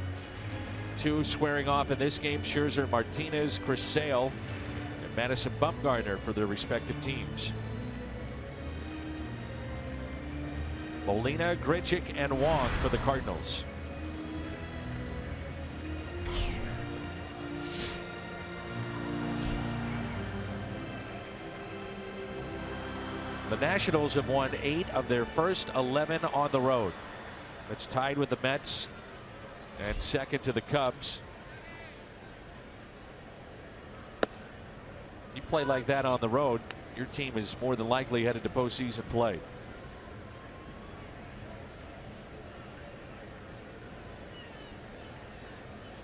2 squaring off in this game. Scherzer, Martinez, Chris Sale, and Madison Bumgarner for their respective teams. Molina, Grichuk, and Wong for the Cardinals. The Nationals have won 8 of their first 11 on the road. It's tied with the Mets and second to the Cubs. You play like that on the road, your team is more than likely headed to postseason play.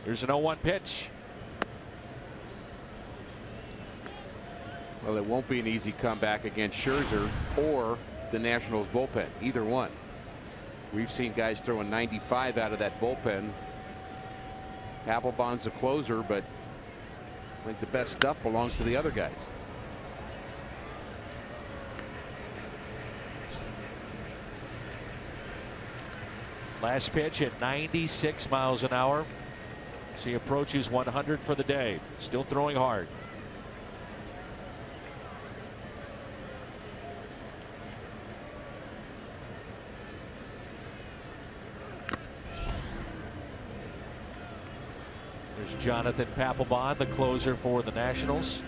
Here's an 0-1 pitch. Well, it won't be an easy comeback against Scherzer or the Nationals bullpen, either one. We've seen guys throwing 95 out of that bullpen Papelbon's the closer, but I think the best stuff belongs to the other guys. Last pitch at 96 miles an hour as he approaches 100 for the day. Still throwing hard. There's Jonathan Papelbon, the closer for the Nationals.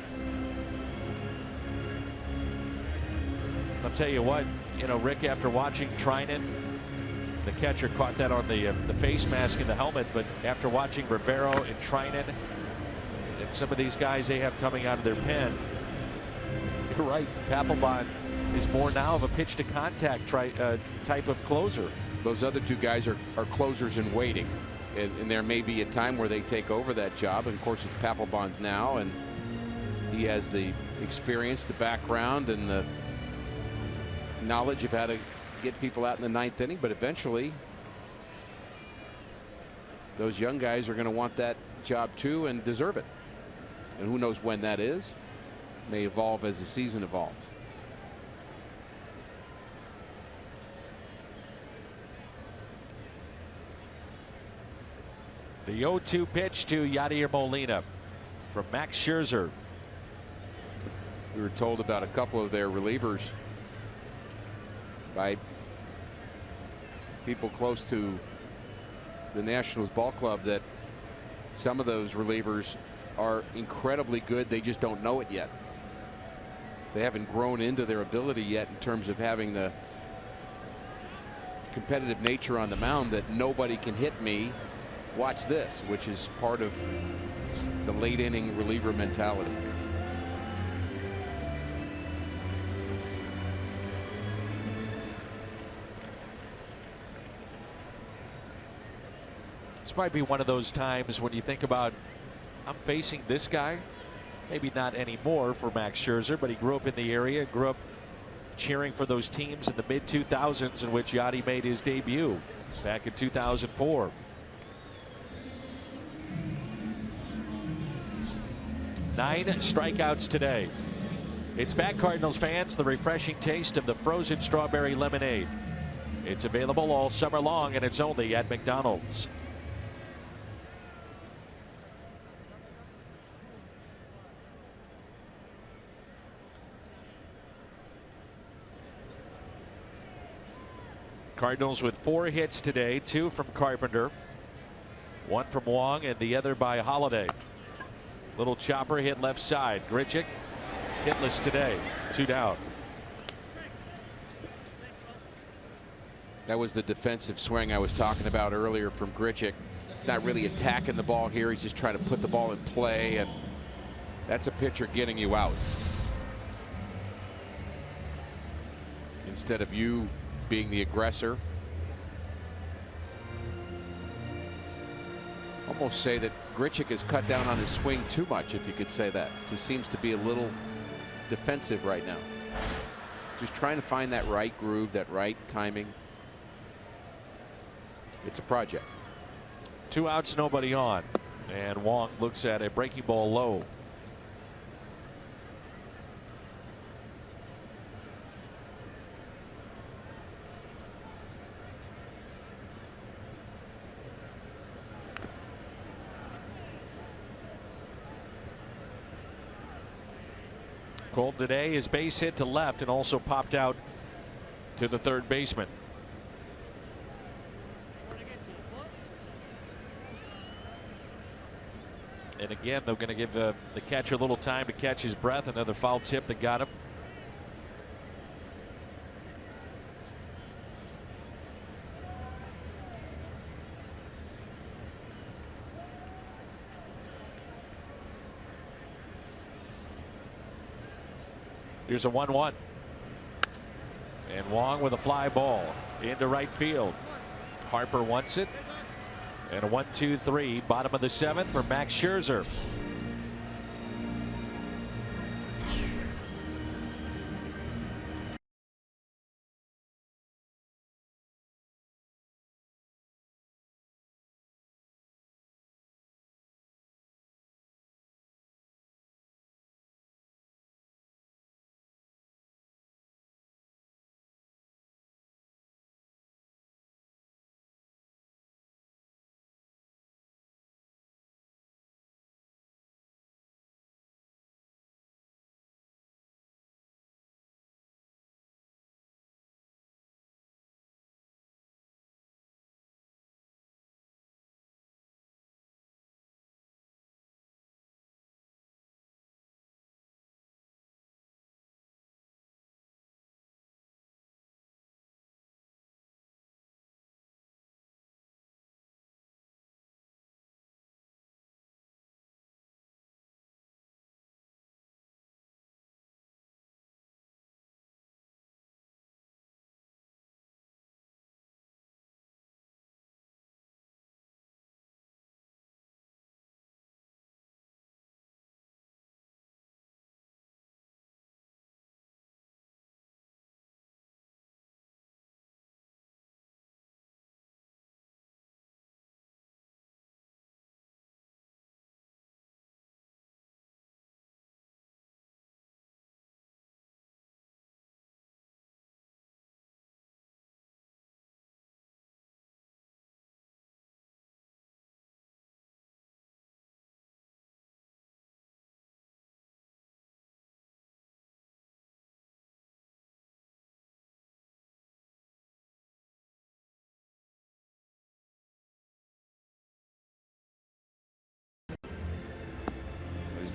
I'll tell you what, you know, Rick, after watching Treinen, the catcher caught that on the face mask in the helmet, but after watching Rivero and Treinen and some of these guys they have coming out of their pen, you're right, Papelbon is more now of a pitch to contact type of closer. Those other two guys are closers in waiting. And there may be a time where they take over that job. And of course, it's Papelbon's now, and he has the experience, the background, and the knowledge of how to get people out in the ninth inning. But eventually, those young guys are going to want that job too and deserve it. And who knows when that is? May evolve as the season evolves. The 0-2 pitch to Yadier Molina from Max Scherzer. We were told about a couple of their relievers by people close to the Nationals ball club that some of those relievers are incredibly good. They just don't know it yet. They haven't grown into their ability yet in terms of having the competitive nature on the mound that nobody can hit me. Watch this, which is part of the late inning reliever mentality. This might be one of those times when you think about, I'm facing this guy. Maybe not anymore for Max Scherzer, but he grew up in the area, grew up cheering for those teams in the mid-2000s in which Yadi made his debut back in 2004. 9 strikeouts today. It's back, Cardinals fans, the refreshing taste of the frozen strawberry lemonade. It's available all summer long, and it's only at McDonald's. Cardinals with 4 hits today, 2 from Carpenter, 1 from Wong, and the other by Holiday. Little chopper hit left side. Grichuk hitless today. 2 down. That was the defensive swing I was talking about earlier from Grichuk. Not really attacking the ball here. He's just trying to put the ball in play, and that's a pitcher getting you out. Instead of you being the aggressor. Almost say that Grichuk has cut down on his swing too much, if you could say that. Just seems to be a little defensive right now. Just trying to find that right groove, that right timing. It's a project. 2 outs, nobody on. And Wong looks at a breaking ball low. Called today is base hit to left and also popped out to the third baseman. And again, they're going to give the catcher a little time to catch his breath. Another foul tip that got him. Here's a 1-1. And Wong with a fly ball into right field. Harper wants it. And a 1-2-3, bottom of the 7th for Max Scherzer.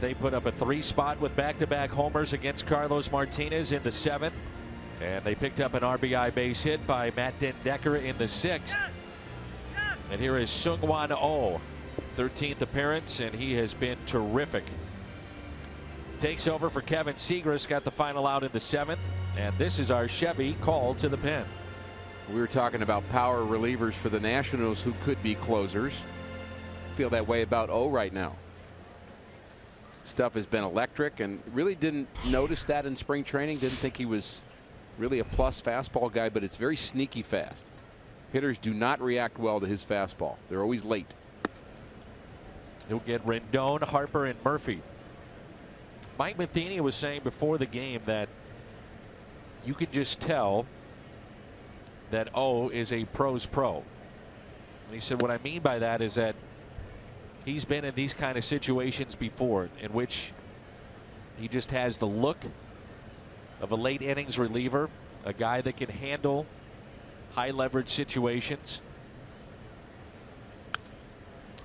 they put up a 3-spot with back-to-back homers against Carlos Martinez in the 7th. And they picked up an RBI base hit by Matt Den Decker in the 6th. And here is Seung-Hwan Oh, 13th appearance, and he has been terrific. Takes over for Kevin Segras, got the final out in the 7th. And this is our Chevy call to the pen. We were talking about power relievers for the Nationals who could be closers. Feel that way about O right now. Stuff has been electric, and really didn't notice that in spring training. Didn't think he was really a plus fastball guy, but it's very sneaky fast. Hitters do not react well to his fastball. They're always late. He'll get Rendon, Harper, and Murphy. Mike Matheny was saying before the game that you could just tell that O is a pro's pro. And he said, what I mean by that is that he's been in these kind of situations before in which he just has the look of a late innings reliever, a guy that can handle high leverage situations.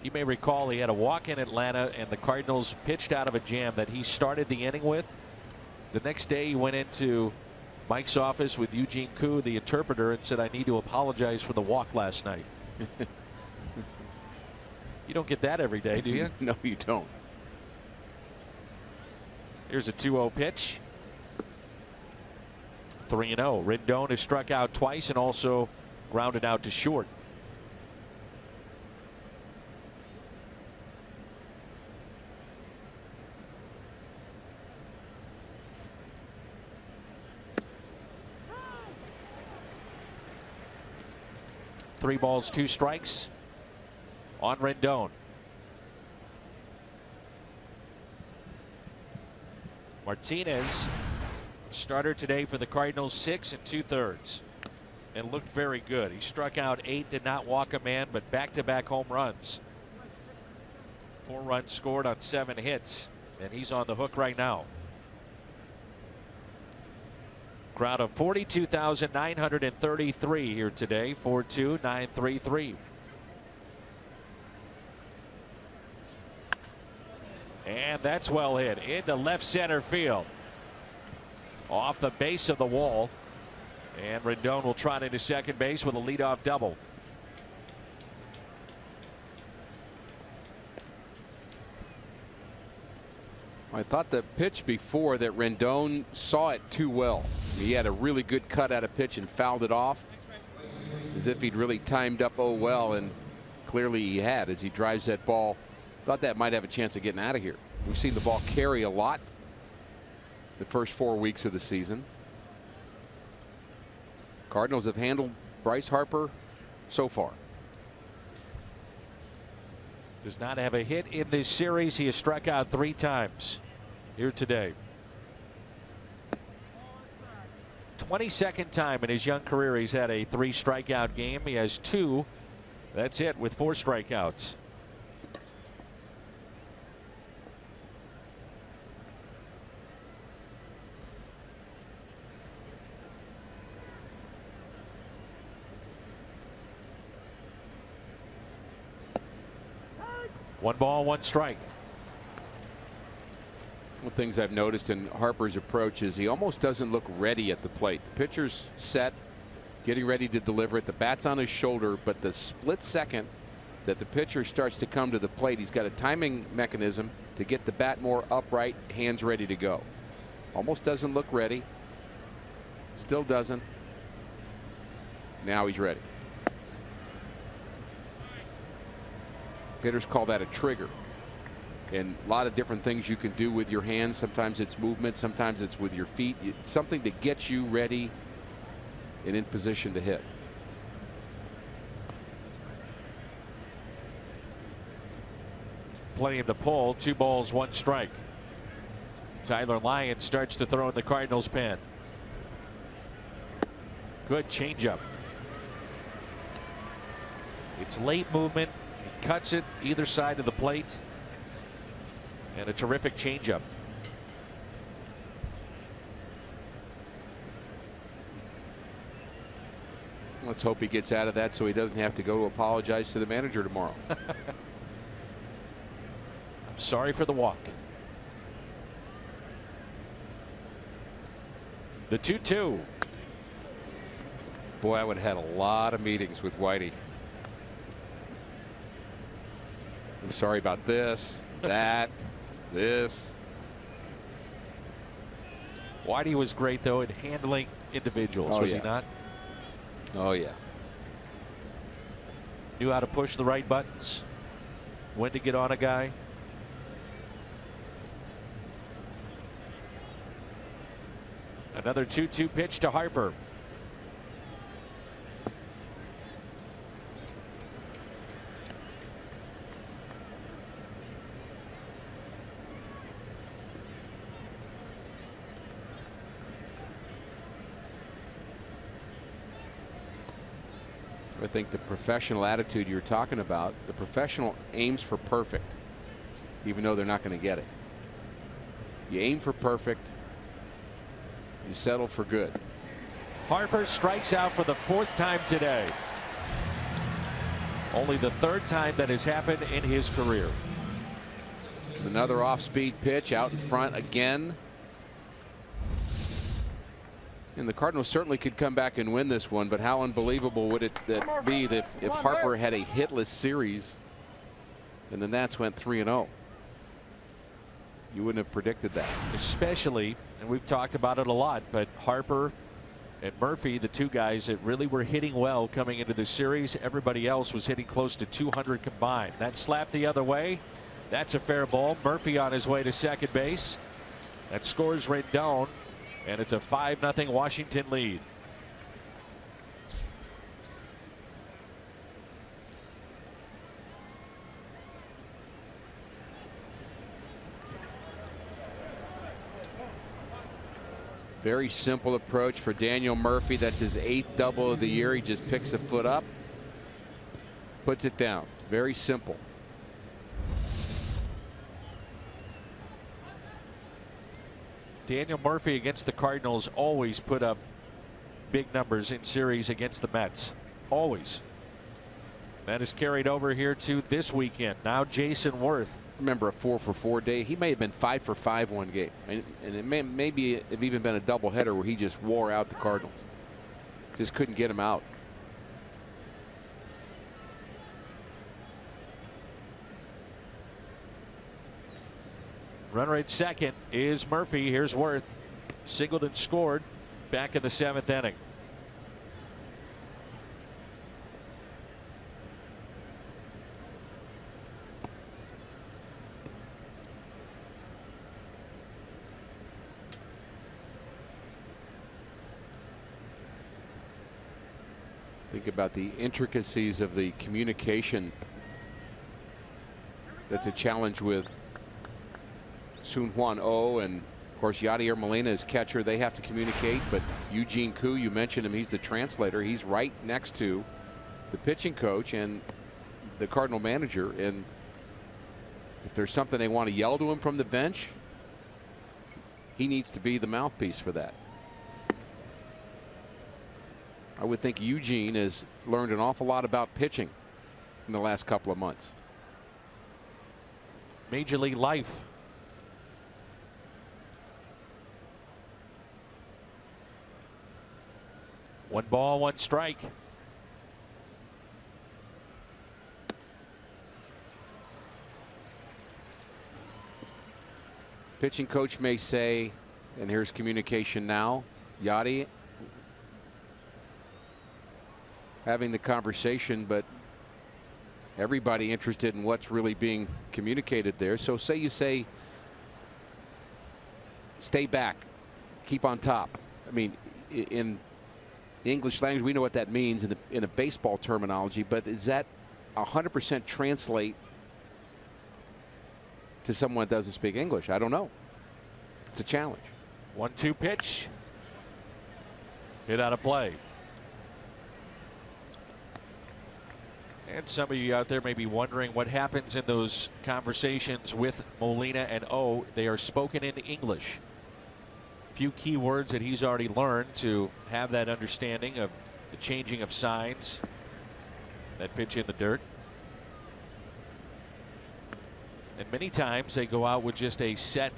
You may recall he had a walk in Atlanta and the Cardinals pitched out of a jam that he started the inning with. The next day he went into Mike's office with Eugene Koo, the interpreter, and said, I need to apologize for the walk last night. You don't get that every day, do you? No, you don't. Here's a 2-0 pitch. 3-0. Rendon has struck out twice and also grounded out to short. Three balls, 2 strikes on Rendon. Martinez, starter today for the Cardinals, 6 2/3, and looked very good. He struck out 8, did not walk a man, but back-to-back home runs. 4 runs scored on 7 hits, and he's on the hook right now. Crowd of 42,933 here today. 42933. And that's well hit into left center field. Off the base of the wall. And Rendon will trot into second base with a leadoff double. I thought the pitch before that Rendon saw it too well. He had a really good cut at a pitch and fouled it off as if he'd really timed up O well, and clearly he had as he drives that ball. Thought that might have a chance of getting out of here. We've seen the ball carry a lot the first 4 weeks of the season. Cardinals have handled Bryce Harper so far. Does not have a hit in this series. He has struck out 3 times here today. 22nd time in his young career he's had a 3 strikeout game. He has 2. That's it with 4 strikeouts. One ball, 1 strike. One of the things I've noticed in Harper's approach is he almost doesn't look ready at the plate. The pitcher's set, getting ready to deliver it. The bat's on his shoulder, but the split second that the pitcher starts to come to the plate, he's got a timing mechanism to get the bat more upright, hands ready to go. Almost doesn't look ready. Still doesn't. Now he's ready. Hitters call that a trigger. And a lot of different things you can do with your hands. Sometimes it's movement, sometimes it's with your feet. It's something to get you ready and in position to hit. Plenty of the pull. 2 balls, 1 strike. Tyler Lyons starts to throw in the Cardinals pen. Good changeup. It's late movement. He cuts it either side of the plate. And a terrific changeup. Let's hope he gets out of that so he doesn't have to go to apologize to the manager tomorrow. I'm sorry for the walk. The 2-2. Boy, I would have had a lot of meetings with Whitey. I'm sorry about this, that, this. Whitey was great, though, at handling individuals, was he not? Oh, yeah. Knew how to push the right buttons, when to get on a guy. Another 2-2 pitch to Harper. I think the professional attitude you're talking about, the professional aims for perfect, even though they're not going to get it. You aim for perfect, you settle for good. Harper strikes out for the 4th time today. Only the 3rd time that has happened in his career. Another off-speed pitch out in front again. And the Cardinals certainly could come back and win this one, but how unbelievable would it be if Harper had a hitless series and the Nats went 3-0? You wouldn't have predicted that. Especially, and we've talked about it a lot, but Harper and Murphy, the two guys that really were hitting well coming into the series. Everybody else was hitting close to 200 combined. That slap the other way. That's a fair ball. Murphy on his way to second base. That scores Rendon. And it's a 5-0 Washington lead. Very simple approach for Daniel Murphy. That's his 8th double of the year. He just picks the foot up, puts it down. Very simple. Daniel Murphy against the Cardinals always put up big numbers in series against the Mets. Always. That is carried over here to this weekend. Now Jason Worth. Remember a 4-for-4 day. He may have been 5-for-5 one game, and it maybe have even been a doubleheader where he just wore out the Cardinals. Just couldn't get him out. Runner at second is Murphy. Here's Worth. Singleton scored back in the 7th inning. Think about the intricacies of the communication. That's a challenge with Sun-Hwan Oh, and of course Yadier Molina is catcher. They have to communicate, but Eugene Koo, you mentioned him, he's the translator. He's right next to the pitching coach and the Cardinal manager, and if there's something they want to yell to him from the bench, he needs to be the mouthpiece for that. I would think Eugene has learned an awful lot about pitching in the last couple of months. Major League life. One ball, one strike. Pitching coach may say, and here's communication now, Yadi having the conversation, but everybody interested in what's really being communicated there. So say you say, stay back, keep on top. I mean, in English language, we know what that means in a baseball terminology, but does that 100% translate to someone that doesn't speak English? I don't know. It's a challenge. 1-2 pitch. Hit out of play. And some of you out there may be wondering what happens in those conversations with Molina and O. They are spoken in English. Few key words that he's already learned to have that understanding of the changing of signs. That pitch in the dirt. And many times they go out with just a set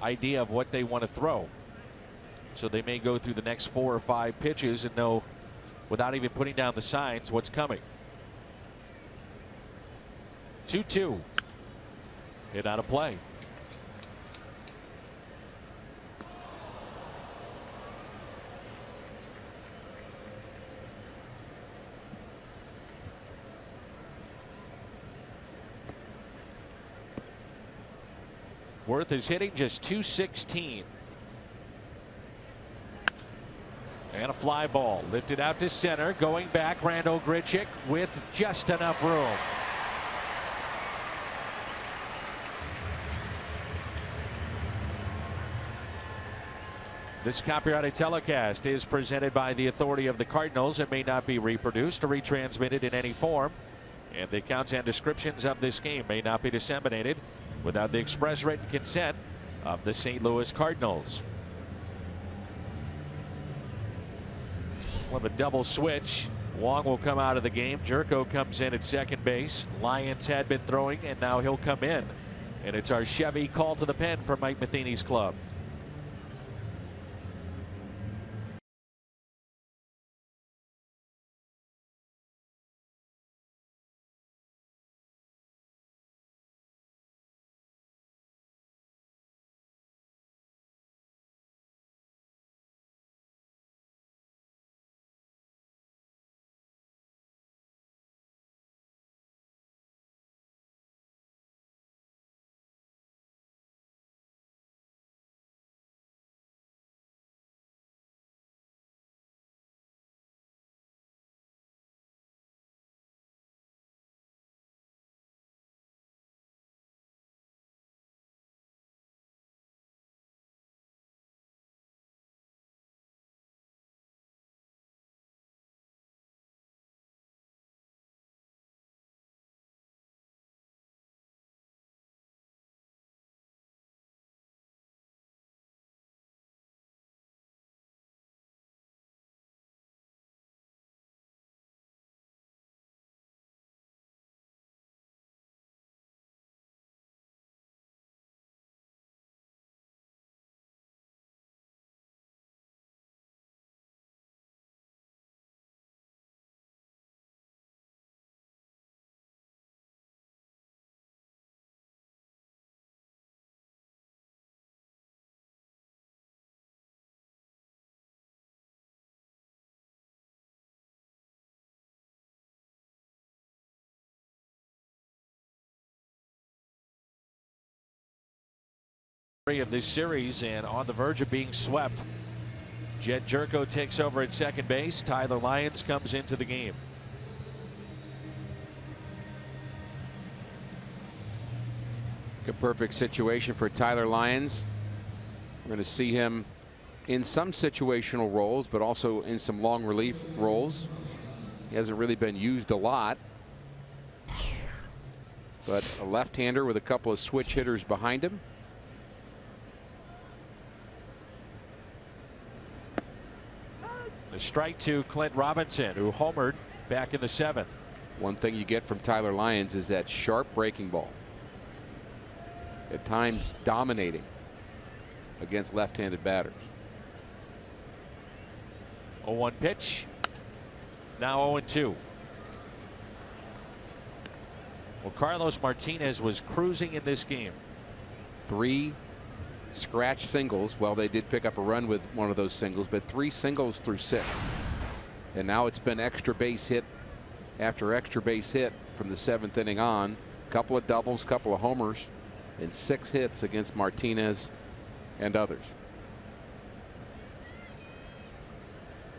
idea of what they want to throw. So they may go through the next 4 or 5 pitches and know, without even putting down the signs, what's coming. 2-2. Hit out of play. Worth is hitting just .216. And a fly ball lifted out to center. Going back, Randal Grichuk with just enough room. This copyrighted telecast is presented by the authority of the Cardinals. It may not be reproduced or retransmitted in any form, and the accounts and descriptions of this game may not be disseminated without the express written consent of the St. Louis Cardinals. We'll have a double switch. Wong will come out of the game. Jerko comes in at second base. Lyons had been throwing, and now he'll come in. And it's our Chevy call to the pen for Mike Matheny's club. Of this series and on the verge of being swept. Jed Jerko takes over at second base. Tyler Lyons comes into the game. A perfect situation for Tyler Lyons. We're going to see him in some situational roles, but also in some long relief roles. He hasn't really been used a lot, but a left-hander with a couple of switch hitters behind him. A strike to Clint Robinson, who homered back in the 7th. One thing you get from Tyler Lyons is that sharp breaking ball. At times dominating against left-handed batters. 0-1 pitch. Now 0-2. Well, Carlos Martinez was cruising in this game. 3 scratch singles. Well, they did pick up a run with one of those singles, but 3 singles through 6. And now it's been extra base hit after extra base hit from the 7th inning on. Couple of doubles, couple of homers, and 6 hits against Martinez and others.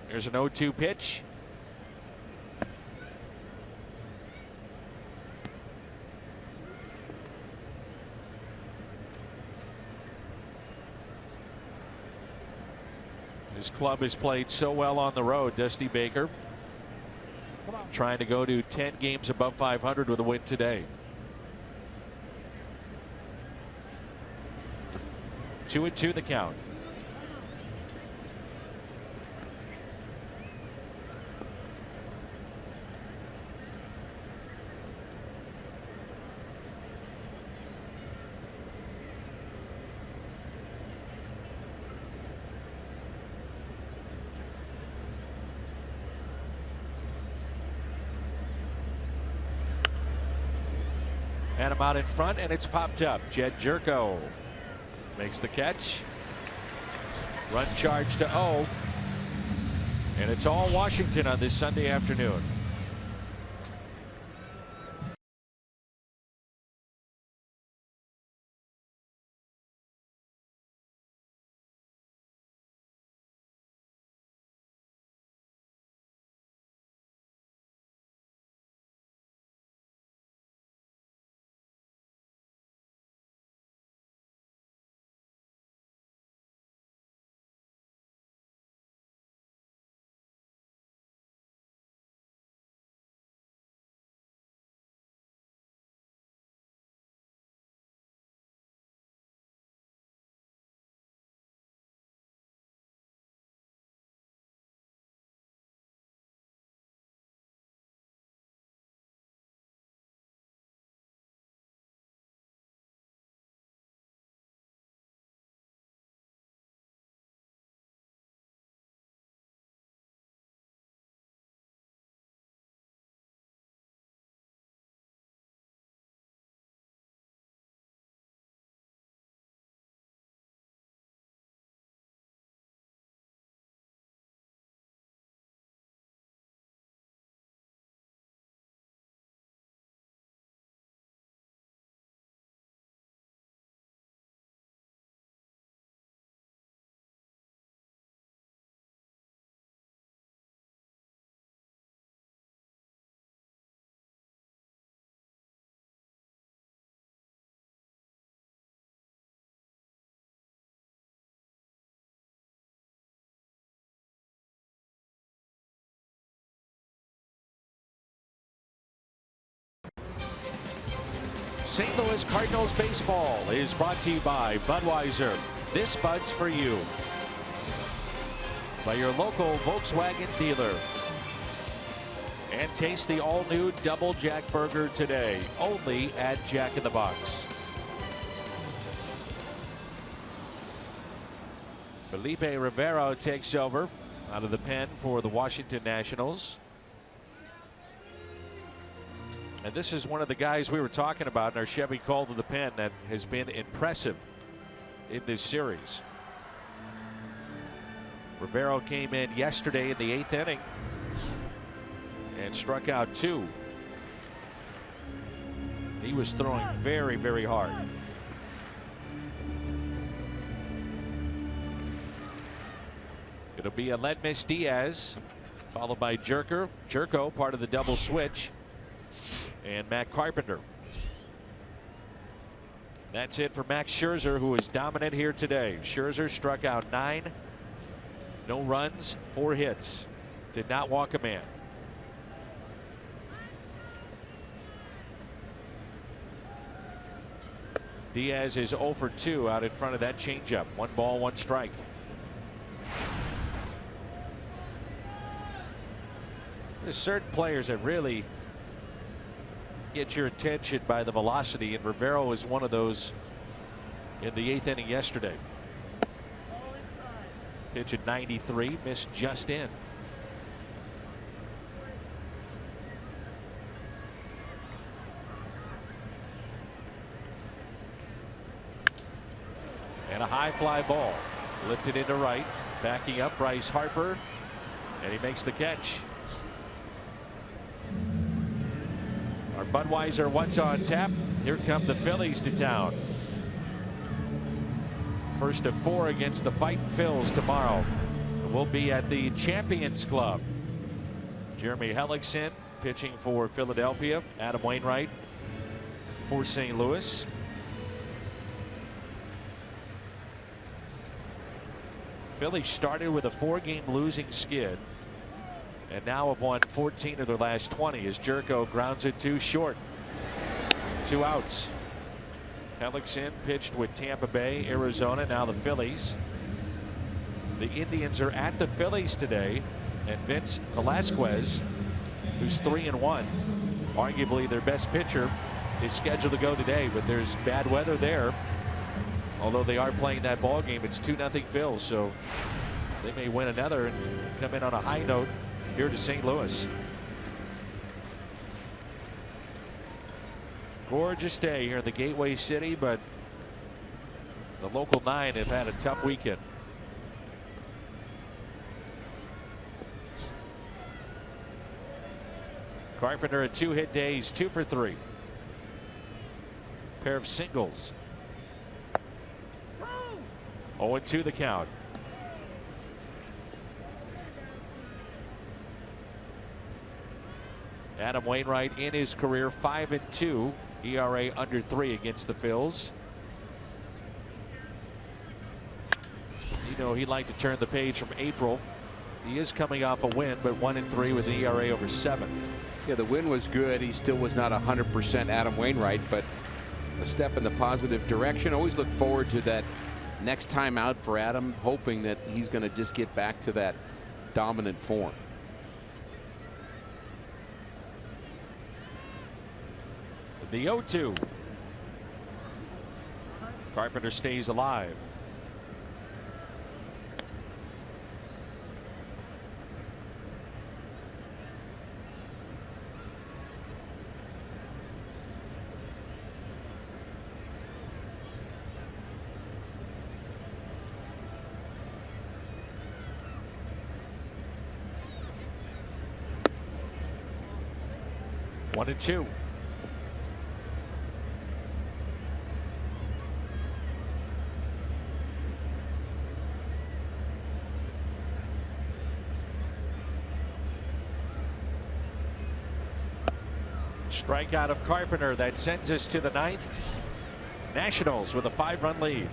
Here's an 0-2 pitch. His club has played so well on the road. Dusty Baker trying to go to 10 games above 500 with a win today. 2-2 the count. And him out in front, and it's popped up. Jedd Gyorko makes the catch. Run charge to O. And it's all Washington on this Sunday afternoon. St. Louis Cardinals baseball is brought to you by Budweiser. This Bud's for you. By your local Volkswagen dealer. And taste the all-new Double Jack Burger today, only at Jack in the Box. Felipe Rivero takes over out of the pen for the Washington Nationals. And this is one of the guys we were talking about in our Chevy Call to the Pen that has been impressive in this series. Rivero came in yesterday in the 8th inning and struck out 2. He was throwing very, very hard. It'll be Aledmys Diaz, followed by Gyorko, part of the double switch, and Matt Carpenter. That's it for Max Scherzer, who is dominant here today. Scherzer struck out 9, no runs, 4 hits, did not walk a man. Diaz is 0 for 2 out in front of that changeup. 1 ball, 1 strike. There's certain players that really get your attention by the velocity, and Rivero was one of those in the 8th inning yesterday. Pitch at 93, missed just in. And a high fly ball lifted into right, backing up Bryce Harper, and he makes the catch. Our Budweiser What's on Tap. Here come the Phillies to town. First of 4 against the Fightin' Phils tomorrow. We'll be at the Champions Club. Jeremy Hellickson pitching for Philadelphia. Adam Wainwright for St. Louis. Phillies started with a 4-game losing skid, and now have won 14 of their last 20 as Gyorko grounds it too short. 2 outs. Hellickson pitched with Tampa Bay, Arizona, now the Phillies. The Indians are at the Phillies today, and Vince Velasquez, who's 3-1, arguably their best pitcher, is scheduled to go today, but there's bad weather there. Although they are playing that ball game, it's 2-0 Phils, so they may win another and come in on a high note here to St. Louis. Gorgeous day here in the Gateway City, but the local 9 have had a tough weekend. Carpenter a 2-hit day. He's 2 for 3. Pair of singles. 0-2 the count. Adam Wainwright in his career 5-2, ERA under 3 against the Phils. You know, he'd like to turn the page from April. He is coming off a win, but 1-3 with an ERA over 7. Yeah, the win was good. He still was not 100% Adam Wainwright, but a step in the positive direction. Always look forward to that next time out for Adam, hoping that he's going to just get back to that dominant form. The 0-2. Carpenter stays alive. One and two. Strikeout of Carpenter. That sends us to the 9th. Nationals with a 5-run lead.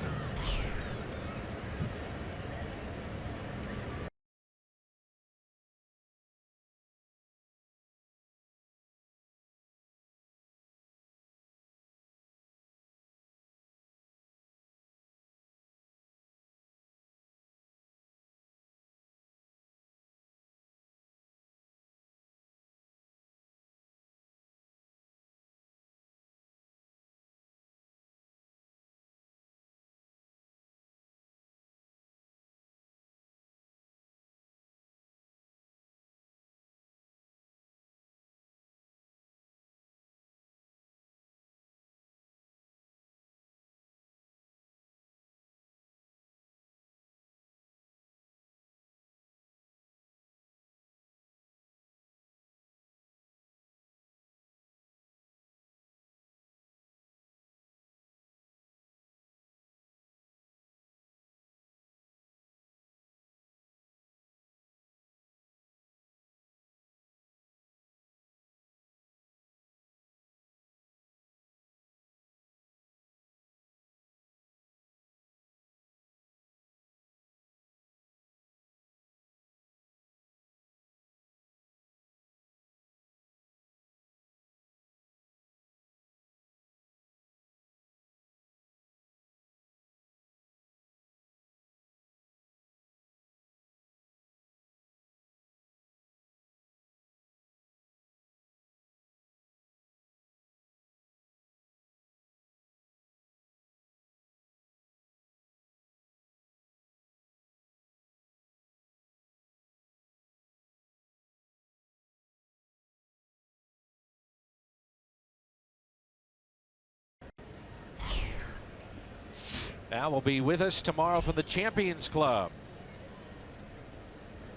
Al will be with us tomorrow from the Champions Club.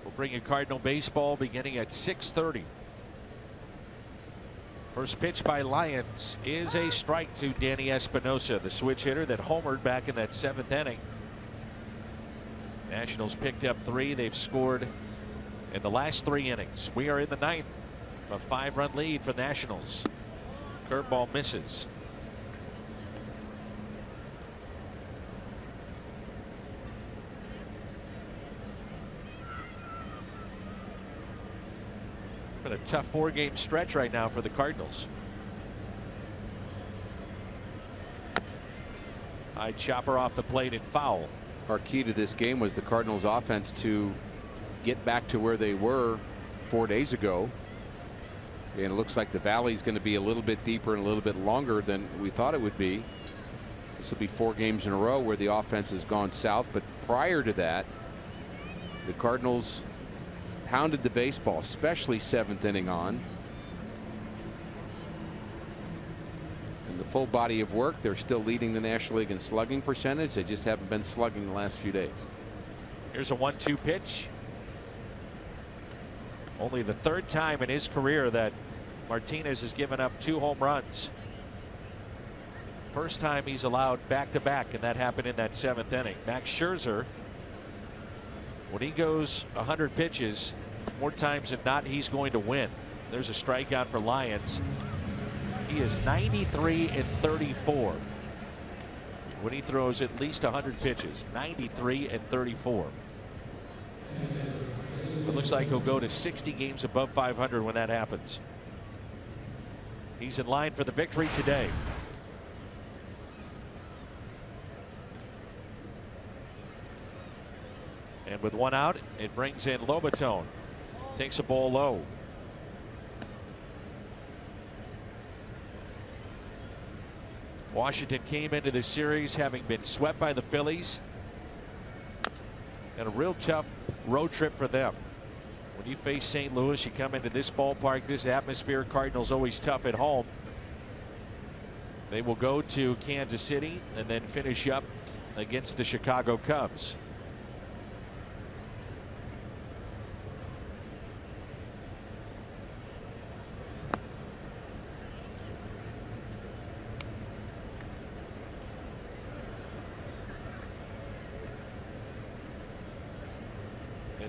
We'll bring you Cardinal baseball beginning at 6:30. First pitch by Lyons is a strike to Danny Espinosa, the switch hitter that homered back in that 7th inning. Nationals picked up 3. They've scored in the last 3 innings. We are in the 9th. A 5-run lead for Nationals. Curveball misses. Been a tough 4-game stretch right now for the Cardinals. High chopper off the plate and foul. Our key to this game was the Cardinals offense to get back to where they were 4 days ago. And it looks like the valley's going to be a little bit deeper and a little bit longer than we thought it would be. This will be 4 games in a row where the offense has gone south. But prior to that, the Cardinals pounded the baseball, especially 7th inning on. And full body of work. They're still leading the National League in slugging percentage. They just haven't been slugging the last few days. Here's a 1-2 pitch. Only the third time in his career that Martinez has given up 2 home runs. First time he's allowed back-to-back, and that happened in that 7th inning. Max Scherzer, when he goes 100 pitches, more times than not, he's going to win. There's a strikeout for Lyons. He is 93-34 when he throws at least 100 pitches. 93-34. It looks like he'll go to 60 games above 500 when that happens. He's in line for the victory today. And with 1 out, it brings in Lobaton. Takes a ball low. Washington came into the series having been swept by the Phillies. And a real tough road trip for them. When you face St. Louis, you come into this ballpark, this atmosphere. Cardinals always tough at home. They will go to Kansas City and then finish up against the Chicago Cubs.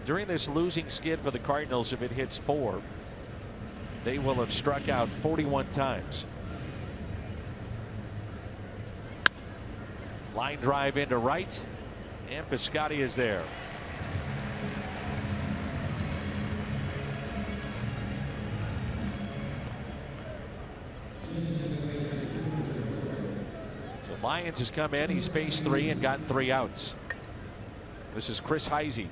During this losing skid for the Cardinals, if it hits 4, they will have struck out 41 times. Line drive into right, and Piscotty is there. So Lyons has come in. He's faced 3 and gotten 3 outs. This is Chris Heisey.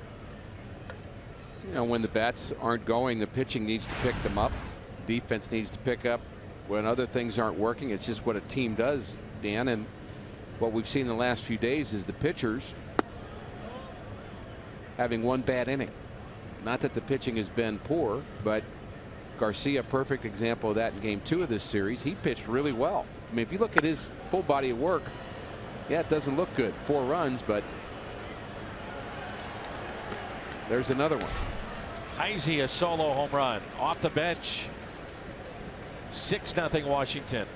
You know, when the bats aren't going, the pitching needs to pick them up. Defense needs to pick up when other things aren't working. It's just what a team does, Dan. And what we've seen the last few days is the pitchers having 1 bad inning. Not that the pitching has been poor, but Garcia, perfect example of that in game 2 of this series. He pitched really well. I mean, if you look at his full body of work, yeah, it doesn't look good. 4 runs, but there's another one. Heisey, a solo home run off the bench. 6-0 Washington.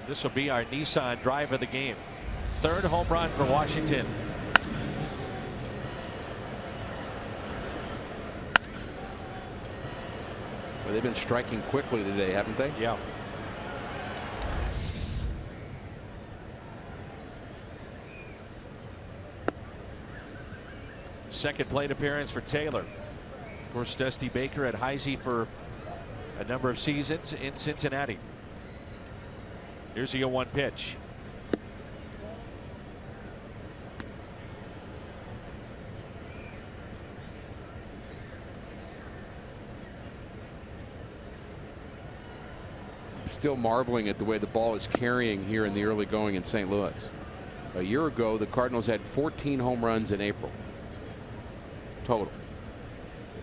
This will be our Nissan drive of the game. 3rd home run for Washington. Well, they've been striking quickly today, haven't they? Yeah. Second plate appearance for Taylor. Of course, Dusty Baker at Heisey for a number of seasons in Cincinnati. Here's the 0-1 pitch. Still marveling at the way the ball is carrying here in the early going in St. Louis. A year ago, the Cardinals had 14 home runs in April. Total.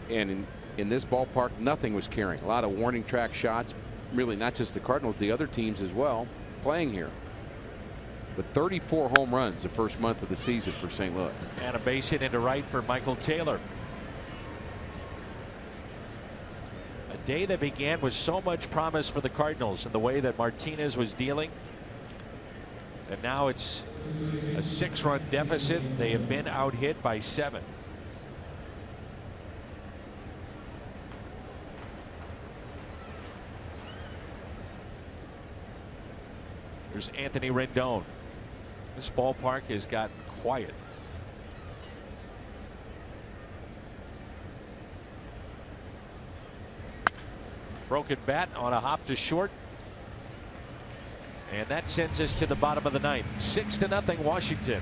And in this ballpark, nothing was carrying. A lot of warning track shots. Really, not just the Cardinals, the other teams as well playing here. But 34 home runs the first month of the season for St. Louis. And a base hit into right for Michael Taylor. A day that began with so much promise for the Cardinals in the way that Martinez was dealing. And now it's a 6-run deficit. They have been out hit by 7. There's Anthony Rendon. This ballpark has gotten quiet. Broken bat on a hop to short. And that sends us to the bottom of the 9th. 6-0 Washington.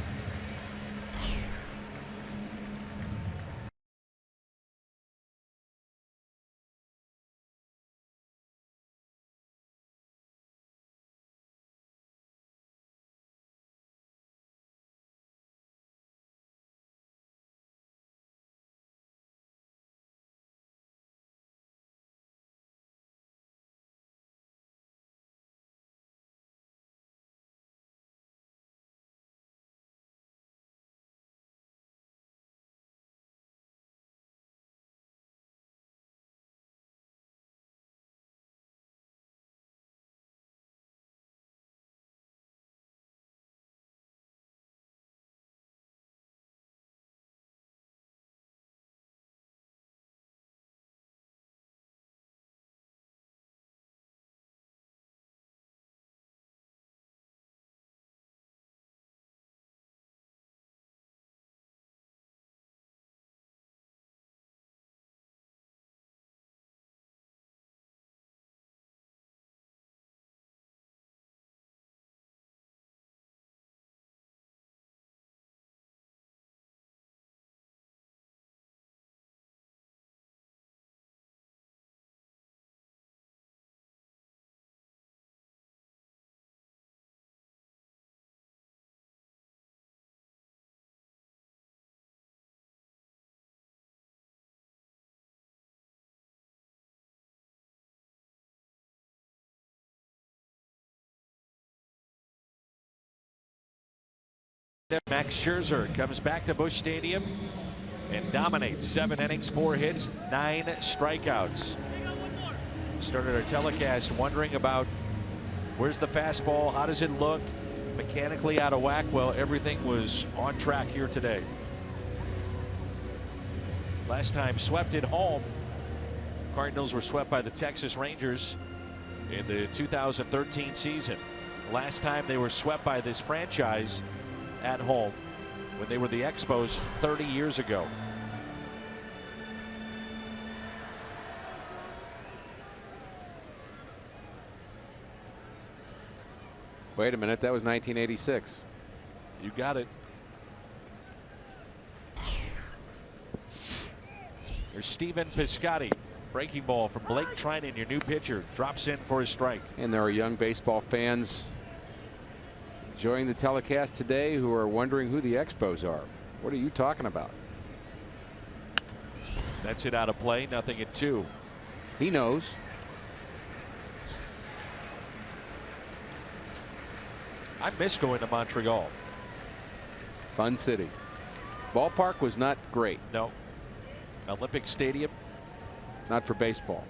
Max Scherzer comes back to Busch Stadium and dominates. 7 innings, 4 hits, 9 strikeouts. Started our telecast wondering about where's the fastball, how does it look, mechanically out of whack. Well, everything was on track here today. Last time swept at home. Cardinals were swept by the Texas Rangers in the 2013 season. Last time they were swept by this franchise at home when they were the Expos 30 years ago. Wait a minute, that was 1986. You got it. There's Stephen Piscotty. Breaking ball from Blake Trinan, your new pitcher, drops in for a strike. And there are young baseball fans enjoying the telecast today who are wondering who the Expos are. What are you talking about? That's it out of play. Nothing at 2. He knows. I miss going to Montreal. Fun city. Ballpark was not great. No. Olympic Stadium. Not for baseball.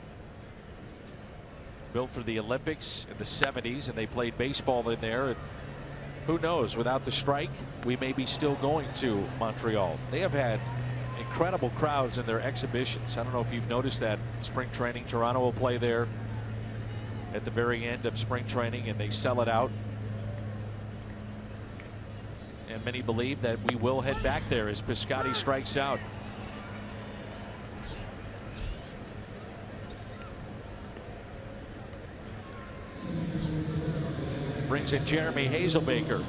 Built for the Olympics in the 70s, and they played baseball in there. And who knows, without the strike, we may be still going to Montreal. They have had incredible crowds in their exhibitions. I don't know if you've noticed that in spring training. Toronto will play there at the very end of spring training, and they sell it out. And many believe that we will head back there as Piscotty strikes out. Brings in Jeremy Hazelbaker.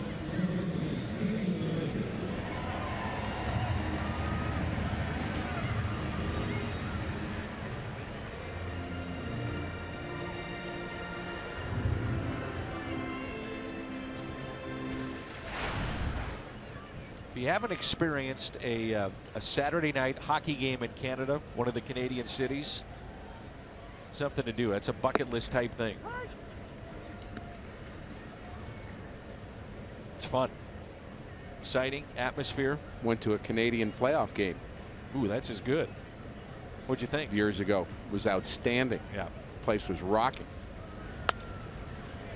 If you haven't experienced a Saturday night hockey game in Canada, one of the Canadian cities, it's something to do. That's a bucket list type thing. It's fun, exciting atmosphere. Went to a Canadian playoff game. Ooh, that's as good. What'd you think? Years ago. It was outstanding. Yeah. The place was rocking.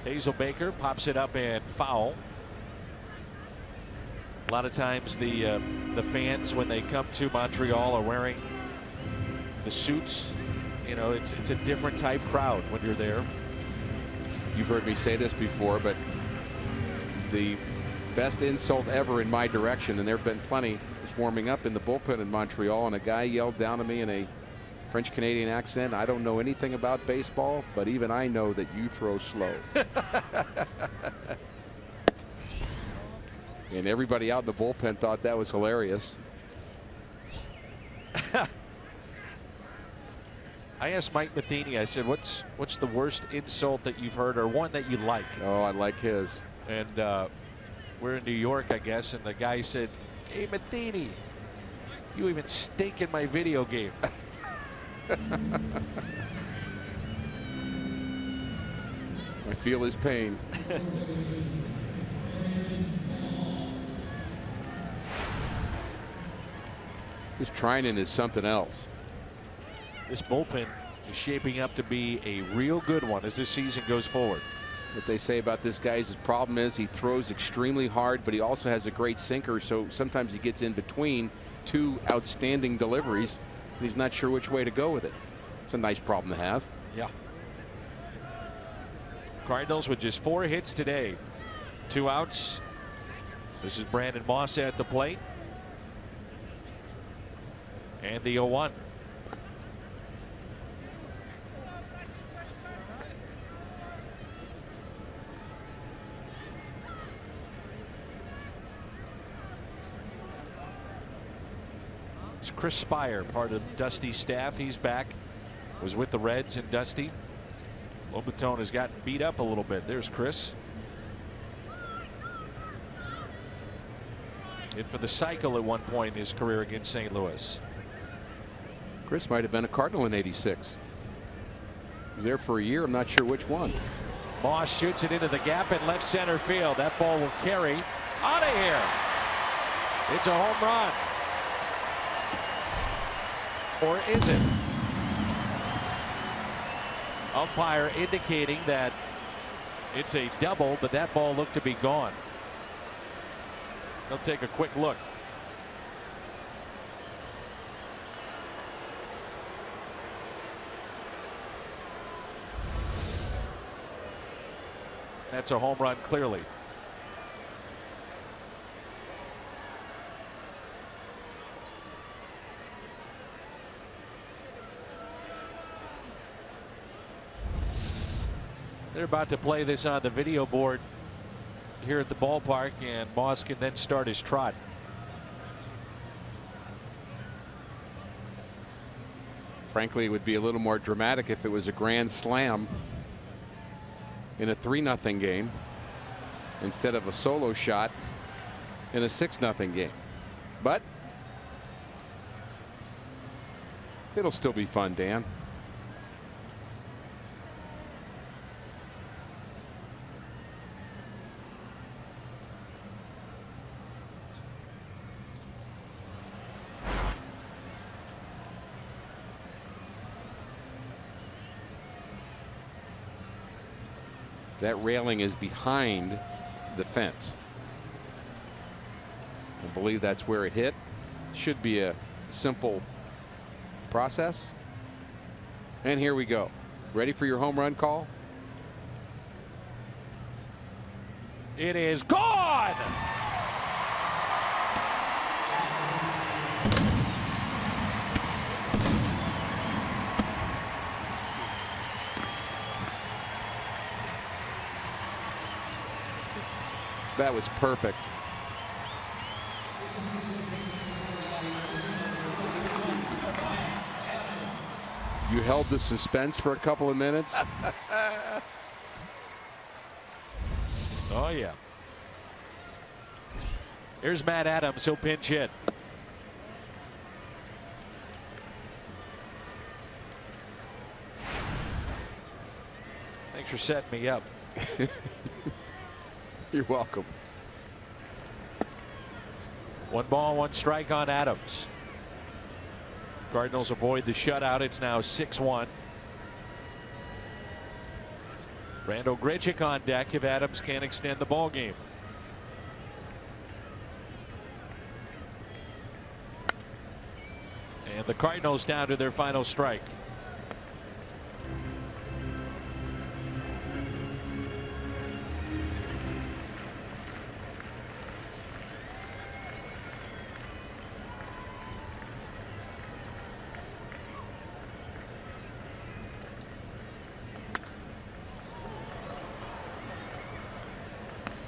Hazelbaker pops it up and foul. A lot of times the fans, when they come to Montreal, are wearing the suits. You know, it's a different type crowd when you're there. You've heard me say this before, but the best insult ever in my direction, and there have been plenty, was warming up in the bullpen in Montreal, and a guy yelled down to me in a French Canadian accent, "I don't know anything about baseball, but even I know that you throw slow." And everybody out in the bullpen thought that was hilarious. I asked Mike Matheny, I said, what's the worst insult that you've heard, or one that you like? Oh, I like his. And we're in New York, I guess, and the guy said, "Hey, Matheny, you even stink in my video game." I feel his pain. This Trinan is something else. This bullpen is shaping up to be a real good one as this season goes forward. What they say about this guy is his problem is he throws extremely hard, but he also has a great sinker, so sometimes he gets in between 2 outstanding deliveries and he's not sure which way to go with it. It's a nice problem to have. Yeah. Cardinals with just 4 hits today, 2 outs. This is Brandon Moss at the plate. And the 0-1. It's Chris Spire, part of Dusty's staff. He's back. Was with the Reds and Dusty. Lobaton has gotten beat up a little bit. There's Chris. In for the cycle at one point in his career against St. Louis. Chris might have been a Cardinal in '86. He was there for a year. I'm not sure which one. Moss shoots it into the gap in left center field. That ball will carry out of here. It's a home run. Or is it? Umpire indicating that it's a double, but that ball looked to be gone. They'll take a quick look. That's a home run clearly. They're about to play this on the video board here at the ballpark, and Moss can then start his trot. Frankly, it would be a little more dramatic if it was a grand slam in a 3-0 game instead of a solo shot in a 6-0 game. But it'll still be fun, Dan. That railing is behind the fence. I believe that's where it hit. Should be a simple process. And here we go. Ready for your home run call? It is gone. That was perfect. You held the suspense for a couple of minutes. Oh, yeah. Here's Matt Adams. He'll pinch hit. Thanks for setting me up. You're welcome. 1 ball, 1 strike on Adams. Cardinals avoid the shutout. It's now 6-1. Randal Grichuk on deck if Adams can't extend the ball game. And the Cardinals down to their final strike.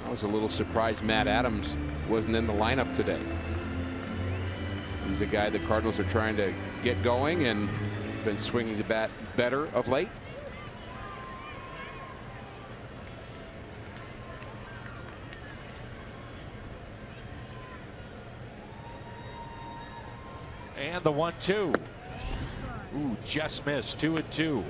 I was a little surprised Matt Adams wasn't in the lineup today. He's a guy the Cardinals are trying to get going and been swinging the bat better of late. And the 1-2. Ooh, just missed. 2-2.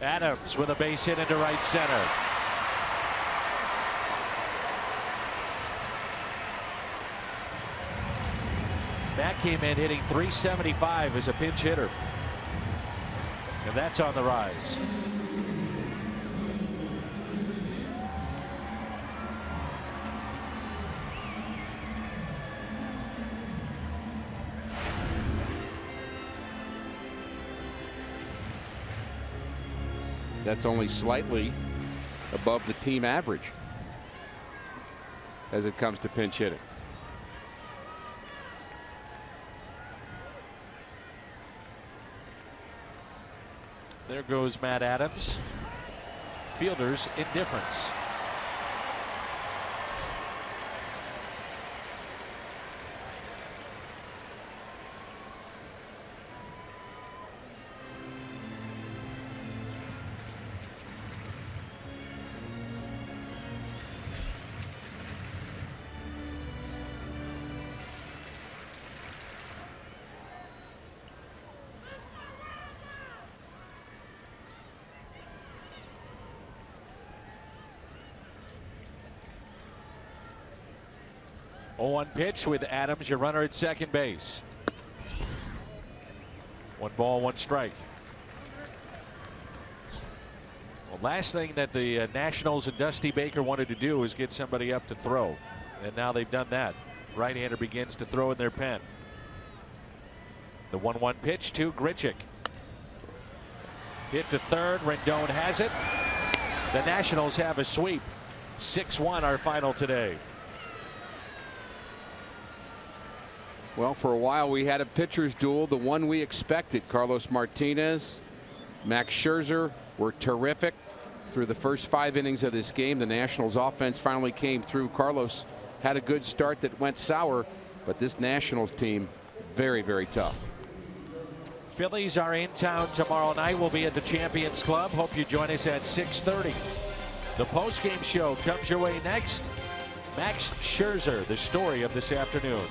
Adams with a base hit into right center. That came in hitting .375 as a pinch hitter. And that's on the rise. That's only slightly above the team average as it comes to pinch hitting. There goes Matt Adams. Fielders indifference. 0-1 pitch with Adams, your runner at second base. 1 ball, 1 strike. Well, last thing that the Nationals and Dusty Baker wanted to do was get somebody up to throw. And now they've done that. Right-hander begins to throw in their pen. The 1-1 pitch to Grichuk. Hit to third. Rendon has it. The Nationals have a sweep. 6-1 our final today. Well, for a while we had a pitcher's duel, the one we expected. Carlos Martinez, Max Scherzer were terrific through the first 5 innings of this game. The Nationals offense finally came through. Carlos had a good start that went sour, but this Nationals team very, very tough. Phillies are in town tomorrow night. We'll be at the Champions Club. Hope you join us at 6:30. The postgame show comes your way next. Max Scherzer, the story of this afternoon.